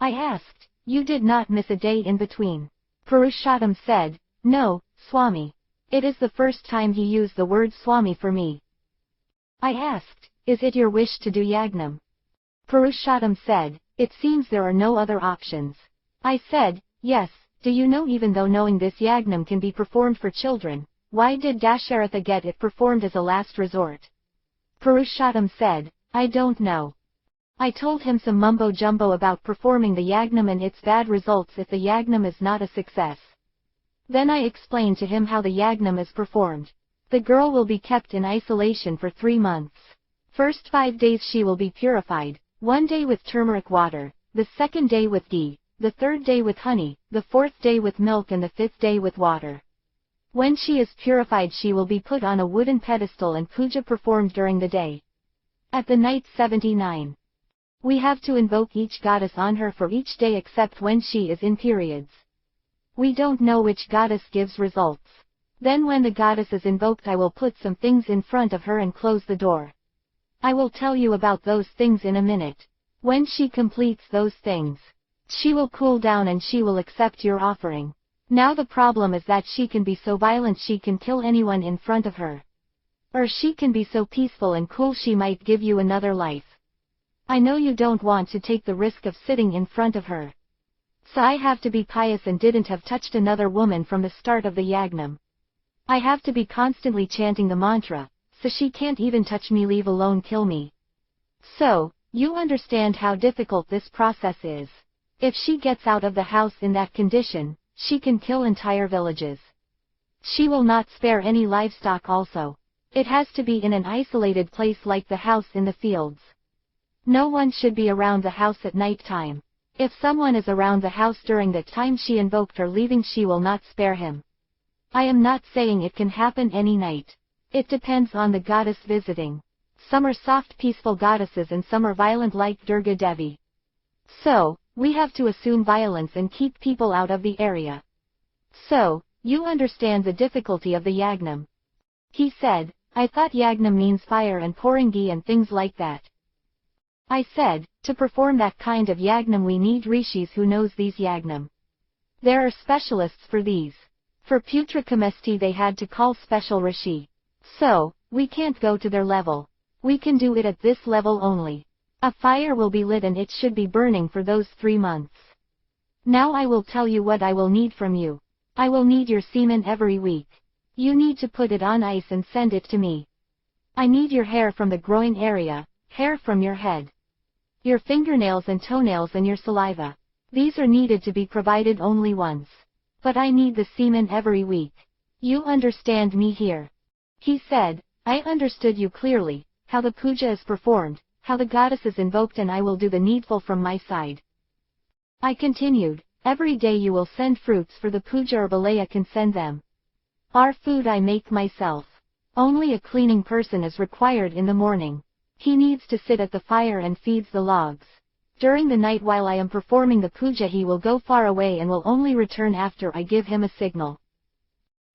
[SPEAKER 1] I asked, you did not miss a day in between? Purushottam said, no, Swami. It is the first time he used the word Swami for me. I asked, is it your wish to do yagnam? Purushottam said, it seems there are no other options. I said, yes, do you know even though knowing this yagnam can be performed for children, why did Dasharatha get it performed as a last resort? Purushottam said, I don't know. I told him some mumbo-jumbo about performing the yagnam and its bad results if the yagnam is not a success. Then I explained to him how the yagnam is performed. The girl will be kept in isolation for 3 months. First 5 days she will be purified, 1 day with turmeric water, the 2nd day with ghee, the 3rd day with honey, the 4th day with milk and the 5th day with water. When she is purified she will be put on a wooden pedestal and puja performed during the day. At the night 79. We have to invoke each goddess on her for each day except when she is in periods. We don't know which goddess gives results. Then when the goddess is invoked I will put some things in front of her and close the door. I will tell you about those things in a minute. When she completes those things, she will cool down and she will accept your offering. Now the problem is that she can be so violent she can kill anyone in front of her. Or she can be so peaceful and cool she might give you another life. I know you don't want to take the risk of sitting in front of her. So I have to be pious and didn't have touched another woman from the start of the yagnam. I have to be constantly chanting the mantra, so she can't even touch me, leave alone kill me. So, you understand how difficult this process is. If she gets out of the house in that condition, she can kill entire villages. She will not spare any livestock also. It has to be in an isolated place like the house in the fields. No one should be around the house at night time. If someone is around the house during the time she invoked or leaving she will not spare him. I am not saying it can happen any night. It depends on the goddess visiting. Some are soft peaceful goddesses and some are violent like Durga Devi. So, we have to assume violence and keep people out of the area. So, you understand the difficulty of the yagnam. He said, I thought yagnam means fire and pouring ghee and things like that. I said, to perform that kind of yagnam we need rishis who knows these yagnam. There are specialists for these. For putra kamesti they had to call special rishi. So, we can't go to their level. We can do it at this level only. A fire will be lit and it should be burning for those 3 months. Now I will tell you what I will need from you. I will need your semen every week. You need to put it on ice and send it to me. I need your hair from the groin area, hair from your head. Your fingernails and toenails and your saliva. These are needed to be provided only once. But I need the semen every week. You understand me here? He said, I understood you clearly, how the puja is performed, how the goddess is invoked and I will do the needful from my side. I continued, every day you will send fruits for the puja or Balaya can send them. Our food I make myself. Only a cleaning person is required in the morning. He needs to sit at the fire and feeds the logs. During the night while I am performing the puja he will go far away and will only return after I give him a signal.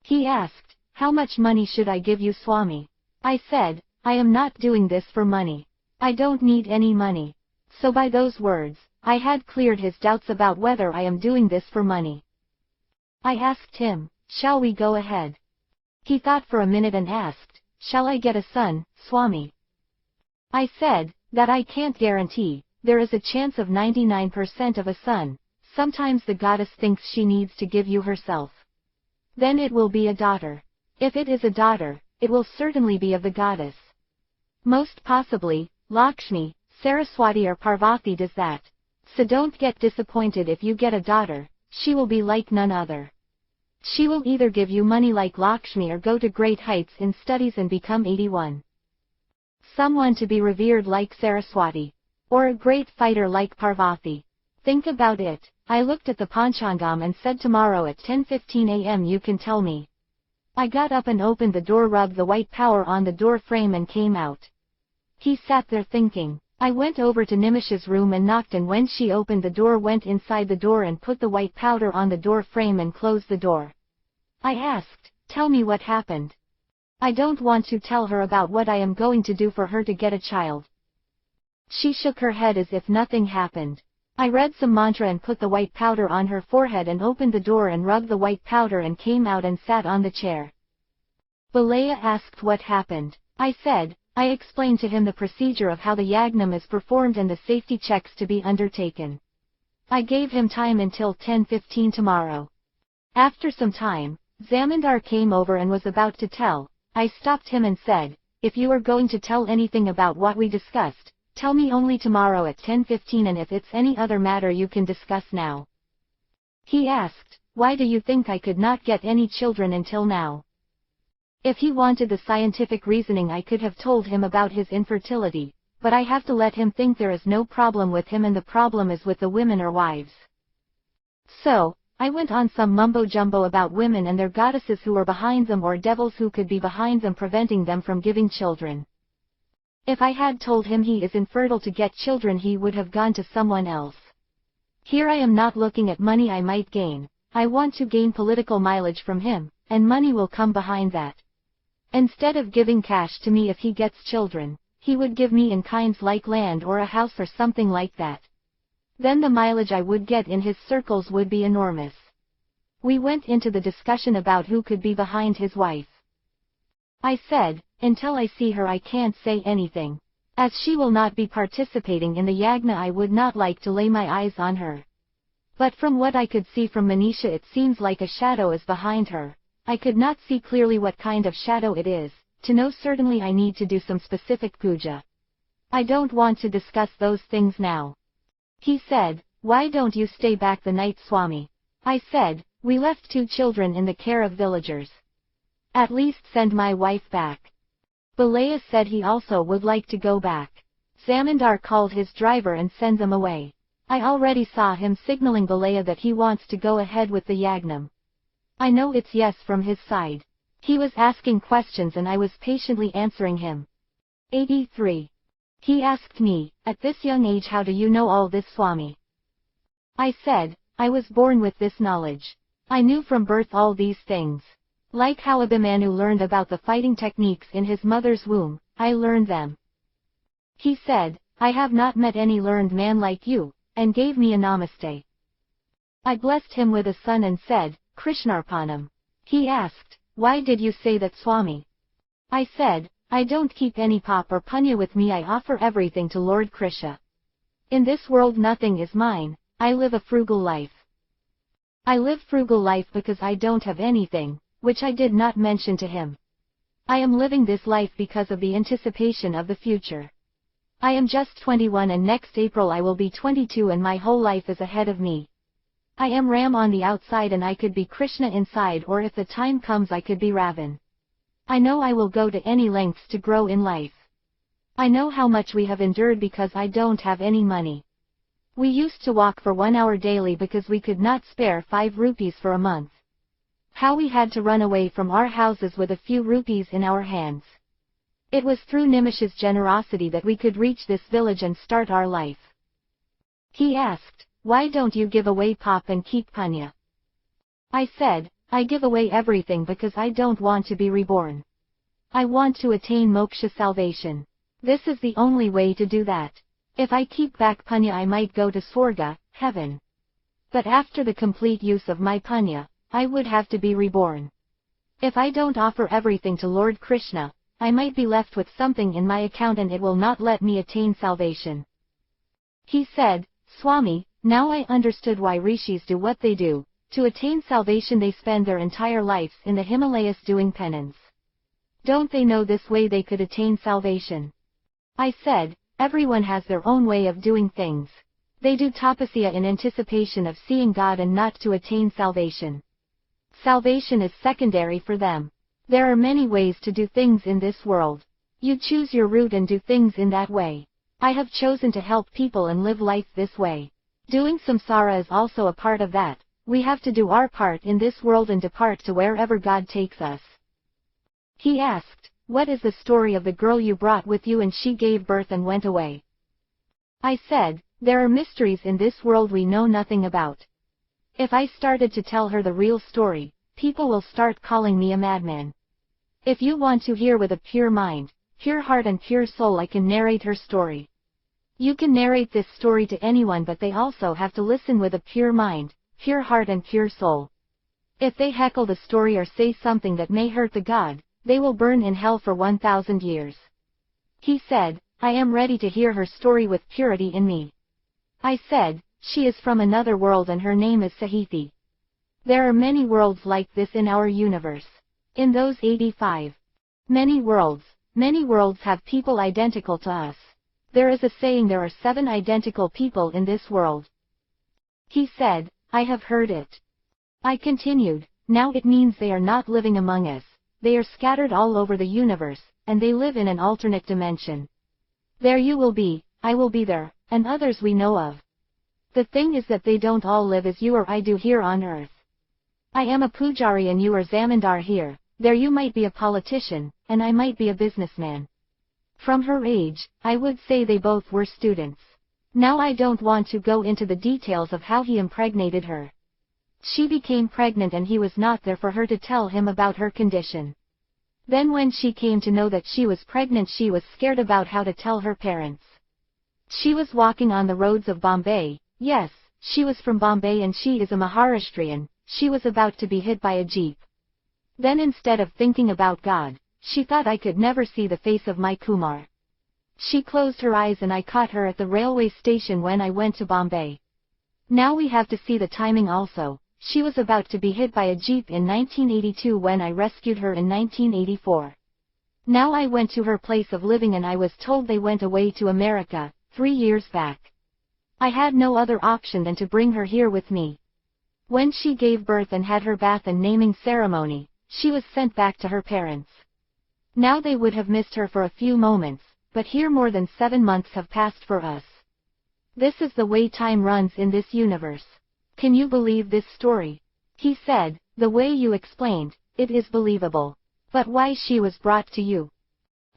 [SPEAKER 1] He asked, how much money should I give you Swami? I said, I am not doing this for money. I don't need any money. So by those words, I had cleared his doubts about whether I am doing this for money. I asked him, shall we go ahead? He thought for a minute and asked, shall I get a son, Swami? I said, that I can't guarantee, there is a chance of 99% of a son, sometimes the goddess thinks she needs to give you herself. Then it will be a daughter. If it is a daughter, it will certainly be of the goddess. Most possibly, Lakshmi, Saraswati or Parvati does that. So don't get disappointed if you get a daughter, she will be like none other. She will either give you money like Lakshmi or go to great heights in studies and become 81. Someone to be revered like Saraswati. Or a great fighter like Parvati. Think about it. I looked at the Panchangam and said tomorrow at 10:15 a.m. you can tell me. I got up and opened the door, rubbed the white powder on the door frame and came out. He sat there thinking. I went over to Nimish's room and knocked, and when she opened the door went inside the door and put the white powder on the door frame and closed the door. I asked, tell me what happened. I don't want to tell her about what I am going to do for her to get a child. She shook her head as if nothing happened. I read some mantra and put the white powder on her forehead and opened the door and rubbed the white powder and came out and sat on the chair. Balaya asked what happened. I said, I explained to him the procedure of how the yagnam is performed and the safety checks to be undertaken. I gave him time until 10:15 tomorrow. After some time, Zamindar came over and was about to tell. I stopped him and said, if you are going to tell anything about what we discussed, tell me only tomorrow at 10:15, and if it's any other matter you can discuss now. He asked, why do you think I could not get any children until now? If he wanted the scientific reasoning I could have told him about his infertility, but I have to let him think there is no problem with him and the problem is with the women or wives. So, I went on some mumbo-jumbo about women and their goddesses who were behind them, or devils who could be behind them preventing them from giving children. If I had told him he is infertile to get children he would have gone to someone else. Here I am not looking at money I might gain, I want to gain political mileage from him, and money will come behind that. Instead of giving cash to me if he gets children, he would give me in kinds like land or a house or something like that. Then the mileage I would get in his circles would be enormous. We went into the discussion about who could be behind his wife. I said, until I see her I can't say anything. As she will not be participating in the yagna I would not like to lay my eyes on her. But from what I could see from Manisha it seems like a shadow is behind her. I could not see clearly what kind of shadow it is. To know certainly I need to do some specific puja. I don't want to discuss those things now. He said, why don't you stay back the night, Swami? I said, we left 2 children in the care of villagers. At least send my wife back. Balaya said he also would like to go back. Zamindar called his driver and sent them away. I already saw him signaling Balaya that he wants to go ahead with the yagnam. I know it's yes from his side. He was asking questions and I was patiently answering him. 83. He asked me, at this young age how do you know all this, Swami? I said, I was born with this knowledge. I knew from birth all these things. Like how Abhimanyu learned about the fighting techniques in his mother's womb, I learned them. He said, I have not met any learned man like you, and gave me a namaste. I blessed him with a son and said, Krishnarpanam. He asked, why did you say that, Swami? I said, I don't keep any pop or punya with me, I offer everything to Lord Krishna. In this world nothing is mine, I live a frugal life. I live frugal life because I don't have anything, which I did not mention to him. I am living this life because of the anticipation of the future. I am just 21 and next April I will be 22 and my whole life is ahead of me. I am Ram on the outside and I could be Krishna inside, or if the time comes I could be Ravan. I know I will go to any lengths to grow in life. I know how much we have endured because I don't have any money. We used to walk for 1 hour daily because we could not spare 5 rupees for a month. How we had to run away from our houses with a few rupees in our hands. It was through Nimish's generosity that we could reach this village and start our life. He asked, why don't you give away pop and keep punya? I said, I give away everything because I don't want to be reborn. I want to attain moksha, salvation. This is the only way to do that. If I keep back punya I might go to Swarga, heaven. But after the complete use of my punya, I would have to be reborn. If I don't offer everything to Lord Krishna, I might be left with something in my account and it will not let me attain salvation. He said, Swami, now I understood why rishis do what they do. To attain salvation they spend their entire lives in the Himalayas doing penance. Don't they know this way they could attain salvation? I said, everyone has their own way of doing things. They do tapasya in anticipation of seeing God and not to attain salvation. Salvation is secondary for them. There are many ways to do things in this world. You choose your route and do things in that way. I have chosen to help people and live life this way. Doing samsara is also a part of that. We have to do our part in this world and depart to wherever God takes us. He asked, what is the story of the girl you brought with you and she gave birth and went away? I said, there are mysteries in this world we know nothing about. If I started to tell her the real story, people will start calling me a madman. If you want to hear with a pure mind, pure heart and pure soul I can narrate her story. You can narrate this story to anyone but they also have to listen with a pure mind, pure heart and pure soul. If they heckle the story or say something that may hurt the God, they will burn in hell for 1,000 years. He said, I am ready to hear her story with purity in me. I said, she is from another world and her name is Sahithi. There are many worlds like this in our universe. In those 85 many worlds have people identical to us. There is a saying there are 7 identical people in this world. He said, I have heard it. I continued, now it means they are not living among us, they are scattered all over the universe, and they live in an alternate dimension. There you will be, I will be there, and others we know of. The thing is that they don't all live as you or I do here on earth. I am a pujari and you are zamindar here, there you might be a politician, and I might be a businessman. From her age, I would say they both were students. Now I don't want to go into the details of how he impregnated her. She became pregnant and he was not there for her to tell him about her condition. Then when she came to know that she was pregnant she was scared about how to tell her parents. She was walking on the roads of Bombay, yes, she was from Bombay and she is a Maharashtrian, she was about to be hit by a jeep. Then instead of thinking about God, she thought I could never see the face of my Kumar. She closed her eyes and I caught her at the railway station when I went to Bombay. Now we have to see the timing also. She was about to be hit by a jeep in 1982 when I rescued her in 1984. Now I went to her place of living and I was told they went away to America, 3 years back. I had no other option than to bring her here with me. When she gave birth and had her bath and naming ceremony, she was sent back to her parents. Now they would have missed her for a few moments, but here more than 7 months have passed for us. This is the way time runs in this universe. Can you believe this story? He said, the way you explained, it is believable. But why she was brought to you?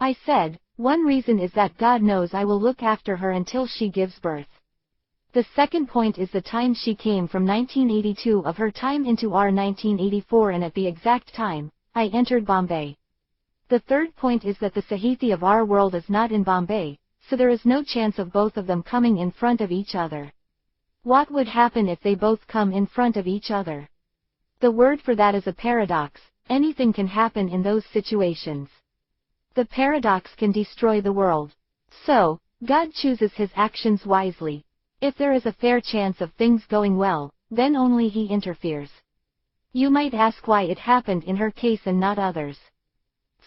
[SPEAKER 1] I said, one reason is that God knows I will look after her until she gives birth. The second point is the time she came from 1982 of her time into our 1984 and at the exact time, I entered Bombay. The third point is that the Sahithi of our world is not in Bombay, so there is no chance of both of them coming in front of each other. What would happen if they both come in front of each other? The word for that is a paradox. Anything can happen in those situations. The paradox can destroy the world. So, God chooses his actions wisely. If there is a fair chance of things going well, then only he interferes. You might ask why it happened in her case and not others.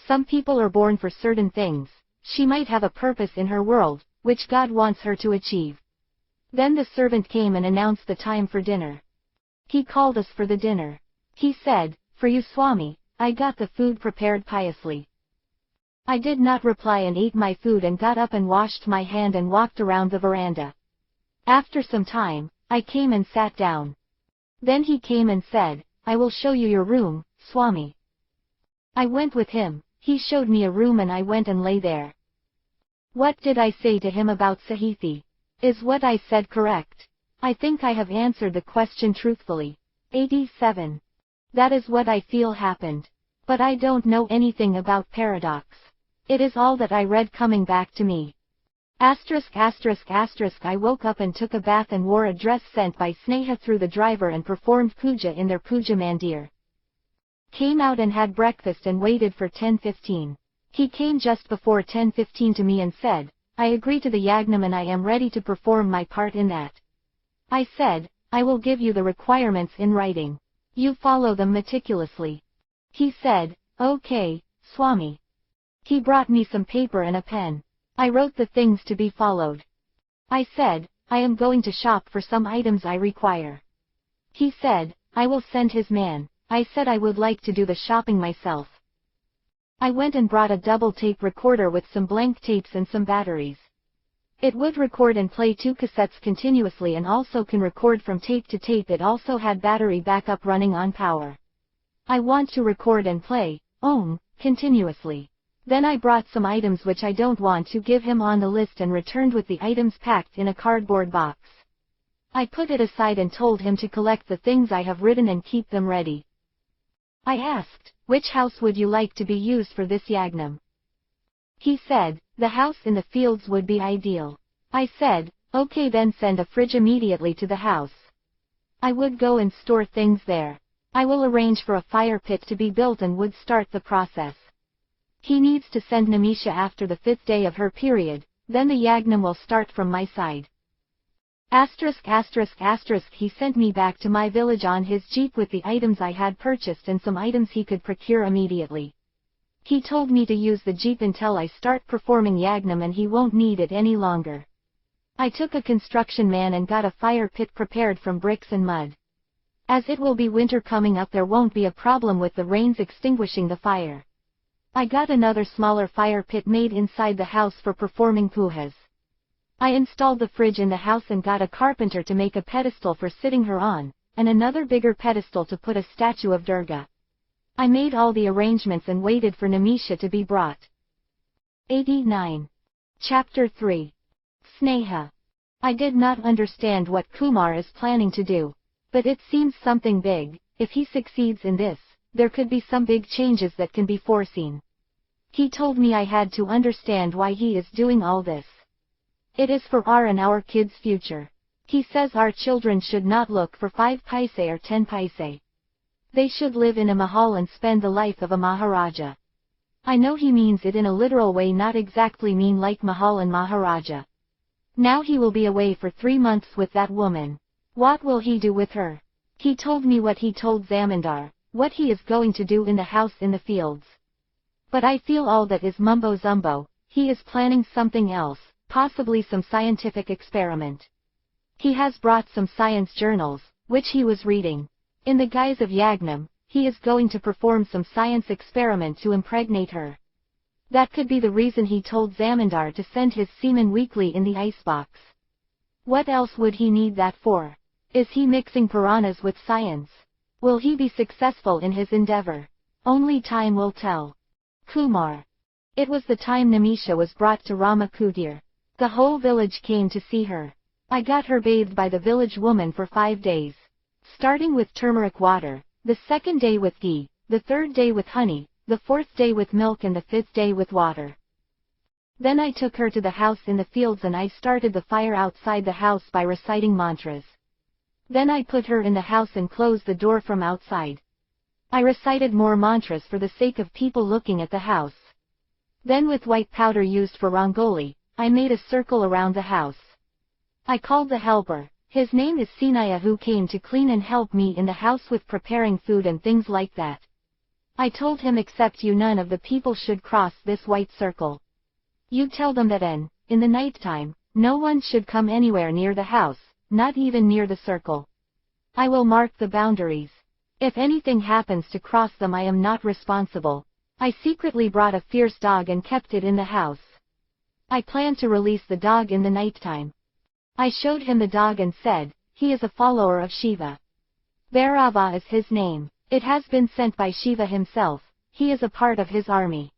[SPEAKER 1] Some people are born for certain things. She might have a purpose in her world, which God wants her to achieve. Then the servant came and announced the time for dinner. He called us for the dinner. He said, for you Swami, I got the food prepared piously. I did not reply and ate my food and got up and washed my hand and walked around the veranda. After some time, I came and sat down. Then he came and said, I will show you your room, Swami. I went with him, he showed me a room and I went and lay there. What did I say to him about Sahithi? Is what I said correct? I think I have answered the question truthfully. 87. That is what I feel happened. But I don't know anything about paradox. It is all that I read coming back to me. I woke up and took a bath and wore a dress sent by Sneha through the driver and performed puja in their puja mandir. Came out and had breakfast and waited for 10:15. He came just before 10:15 to me and said, I agree to the yagnam and I am ready to perform my part in that. I said, I will give you the requirements in writing. You follow them meticulously. He said, okay, Swami. He brought me some paper and a pen. I wrote the things to be followed. I said, I am going to shop for some items I require. He said, I will send his man. I said I would like to do the shopping myself. I went and brought a double tape recorder with some blank tapes and some batteries. It would record and play 2 cassettes continuously and also can record from tape to tape. It also had battery backup running on power. I want to record and play, continuously. Then I brought some items which I don't want to give him on the list and returned with the items packed in a cardboard box. I put it aside and told him to collect the things I have written and keep them ready. I asked, which house would you like to be used for this yagnam? He said, the house in the fields would be ideal. I said, okay, then send a fridge immediately to the house. I would go and store things there. I will arrange for a fire pit to be built and would start the process. He needs to send Nimisha after the 5th day of her period, then the yagnam will start from my side. He sent me back to my village on his jeep with the items I had purchased and some items he could procure immediately. He told me to use the jeep until I start performing yagnam and he won't need it any longer. I took a construction man and got a fire pit prepared from bricks and mud. As it will be winter coming up, there won't be a problem with the rains extinguishing the fire. I got another smaller fire pit made inside the house for performing pujas. I installed the fridge in the house and got a carpenter to make a pedestal for sitting her on, and another bigger pedestal to put a statue of Durga. I made all the arrangements and waited for Nimisha to be brought. 89. Chapter 3. Sneha. I did not understand what Kumar is planning to do, but it seems something big. If he succeeds in this, there could be some big changes that can be foreseen. He told me I had to understand why he is doing all this. It is for our and our kids' future. He says our children should not look for 5 paise or 10 paise. They should live in a mahal and spend the life of a maharaja. I know he means it in a literal way, not exactly mean like mahal and maharaja. Now he will be away for 3 months with that woman. What will he do with her? He told me what he told Zamindar, what he is going to do in the house in the fields. But I feel all that is mumbo-jumbo. He is planning something else, possibly some scientific experiment. He has brought some science journals, which he was reading. In the guise of yagnam, he is going to perform some science experiment to impregnate her. That could be the reason he told Zamindar to send his semen weekly in the icebox. What else would he need that for? Is he mixing Puranas with science? Will he be successful in his endeavor? Only time will tell. Kumar. It was the time Nimisha was brought to Rama Kutir. The whole village came to see her. I got her bathed by the village woman for 5 days. Starting with turmeric water, the 2nd day with ghee, the 3rd day with honey, the 4th day with milk and the 5th day with water. Then I took her to the house in the fields and I started the fire outside the house by reciting mantras. Then I put her in the house and closed the door from outside. I recited more mantras for the sake of people looking at the house. Then with white powder used for rangoli, I made a circle around the house. I called the helper, his name is Sinaya, who came to clean and help me in the house with preparing food and things like that. I told him, except you, none of the people should cross this white circle. You tell them that in the night time, no one should come anywhere near the house, not even near the circle. I will mark the boundaries. If anything happens to cross them, I am not responsible. I secretly brought a fierce dog and kept it in the house. I planned to release the dog in the nighttime. I showed him the dog and said, he is a follower of Shiva. Bhairava is his name. It has been sent by Shiva himself. He is a part of his army.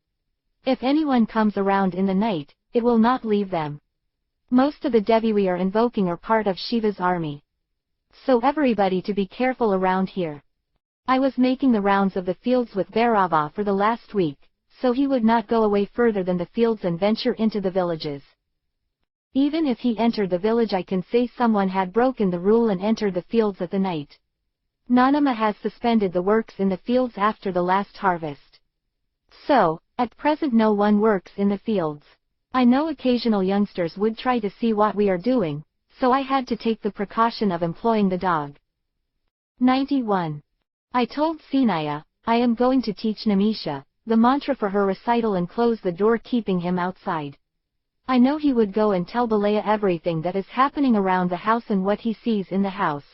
[SPEAKER 1] If anyone comes around in the night, it will not leave them. Most of the Devi we are invoking are part of Shiva's army. So everybody to be careful around here. I was making the rounds of the fields with Bhairava for the last week, so he would not go away further than the fields and venture into the villages. Even if he entered the village, I can say someone had broken the rule and entered the fields at the night. Nanama has suspended the works in the fields after the last harvest. So, at present no one works in the fields. I know occasional youngsters would try to see what we are doing, so I had to take the precaution of employing the dog. 91. I told Sinaya, I am going to teach Namisha the mantra for her recital and close the door, keeping him outside. I know he would go and tell Balaya everything that is happening around the house and what he sees in the house.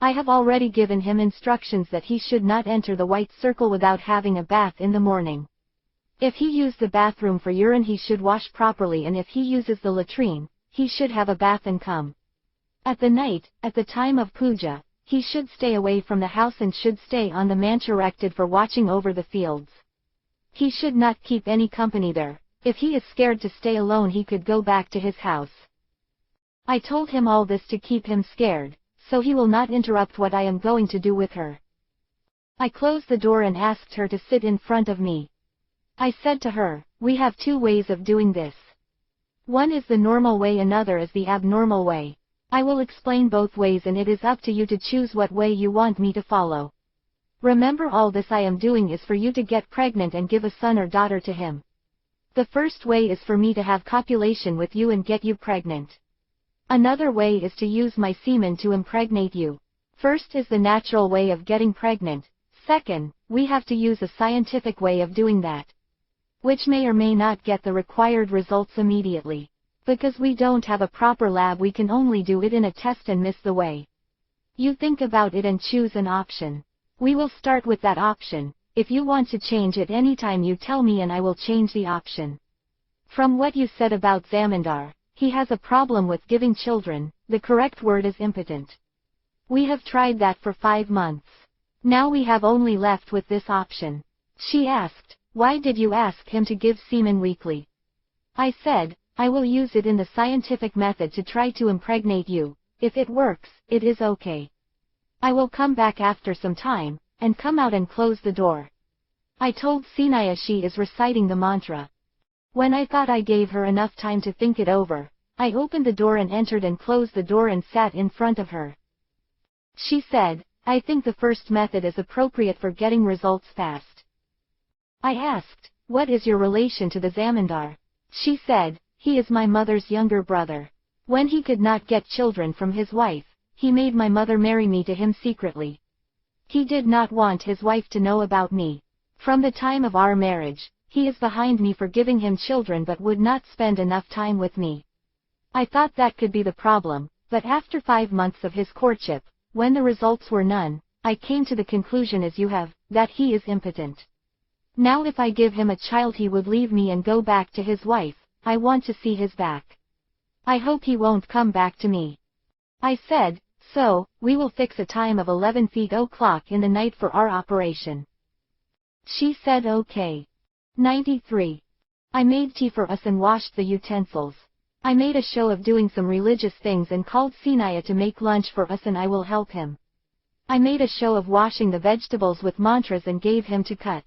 [SPEAKER 1] I have already given him instructions that he should not enter the white circle without having a bath in the morning. If he used the bathroom for urine, he should wash properly, and if he uses the latrine, he should have a bath and come. At the night, at the time of puja, he should stay away from the house and should stay on the manch erected for watching over the fields. He should not keep any company there. If he is scared to stay alone, he could go back to his house. I told him all this to keep him scared, so he will not interrupt what I am going to do with her. I closed the door and asked her to sit in front of me. I said to her, we have two ways of doing this. One is the normal way, another is the abnormal way. I will explain both ways and it is up to you to choose what way you want me to follow. Remember, all this I am doing is for you to get pregnant and give a son or daughter to him. The first way is for me to have copulation with you and get you pregnant. Another way is to use my semen to impregnate you. First is the natural way of getting pregnant. Second, we have to use a scientific way of doing that, which may or may not get the required results immediately. Because we don't have a proper lab, we can only do it in a test and miss the way. You think about it and choose an option. We will start with that option. If you want to change it anytime, you tell me and I will change the option. From what you said about Zamindar, he has a problem with giving children. The correct word is impotent. We have tried that for 5 months. Now we have only left with this option. She asked, why did you ask him to give semen weekly? I said, I will use it in the scientific method to try to impregnate you. If it works, it is okay. I will come back after some time, and come out and close the door. I told Sinaya she is reciting the mantra. When I thought I gave her enough time to think it over, I opened the door and entered and closed the door and sat in front of her. She said, I think the first method is appropriate for getting results fast. I asked, what is your relation to the Zamindar? She said, he is my mother's younger brother. When he could not get children from his wife, he made my mother marry me to him secretly. He did not want his wife to know about me. From the time of our marriage, he is behind me for giving him children but would not spend enough time with me. I thought that could be the problem, but after 5 months of his courtship, when the results were none, I came to the conclusion as you have, that he is impotent. Now if I give him a child, he would leave me and go back to his wife. I want to see his back. I hope he won't come back to me. I said, so, we will fix a time of 11 o'clock in the night for our operation. She said okay. 93. I made tea for us and washed the utensils. I made a show of doing some religious things and called Sinaya to make lunch for us and I will help him. I made a show of washing the vegetables with mantras and gave him to cut.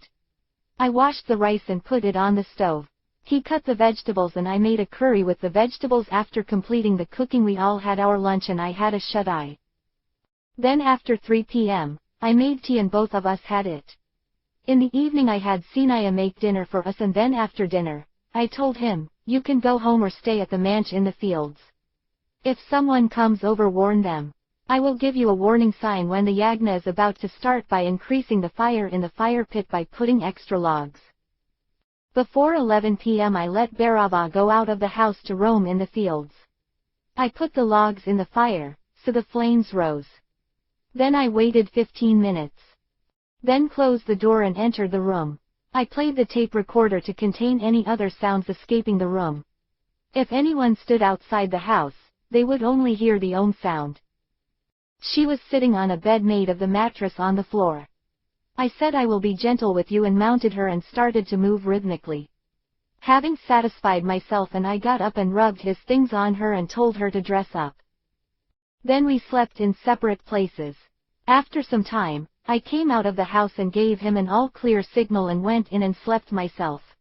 [SPEAKER 1] I washed the rice and put it on the stove. He cut the vegetables and I made a curry with the vegetables. After completing the cooking, we all had our lunch and I had a shut-eye. Then after 3 p.m., I made tea and both of us had it. In the evening I had Sinaya make dinner for us and then after dinner, I told him, you can go home or stay at the manch in the fields. If someone comes over, warn them. I will give you a warning sign when the yagna is about to start by increasing the fire in the fire pit by putting extra logs. Before 11 p.m. I let Bhairava go out of the house to roam in the fields. I put the logs in the fire, so the flames rose. Then I waited 15 minutes. Then closed the door and entered the room. I played the tape recorder to contain any other sounds escaping the room. If anyone stood outside the house, they would only hear the om sound. She was sitting on a bed made of the mattress on the floor. I said I will be gentle with you and mounted her and started to move rhythmically. Having satisfied myself, and I got up and rubbed his things on her and told her to dress up. Then we slept in separate places. After some time, I came out of the house and gave him an all-clear signal and went in and slept myself. ********.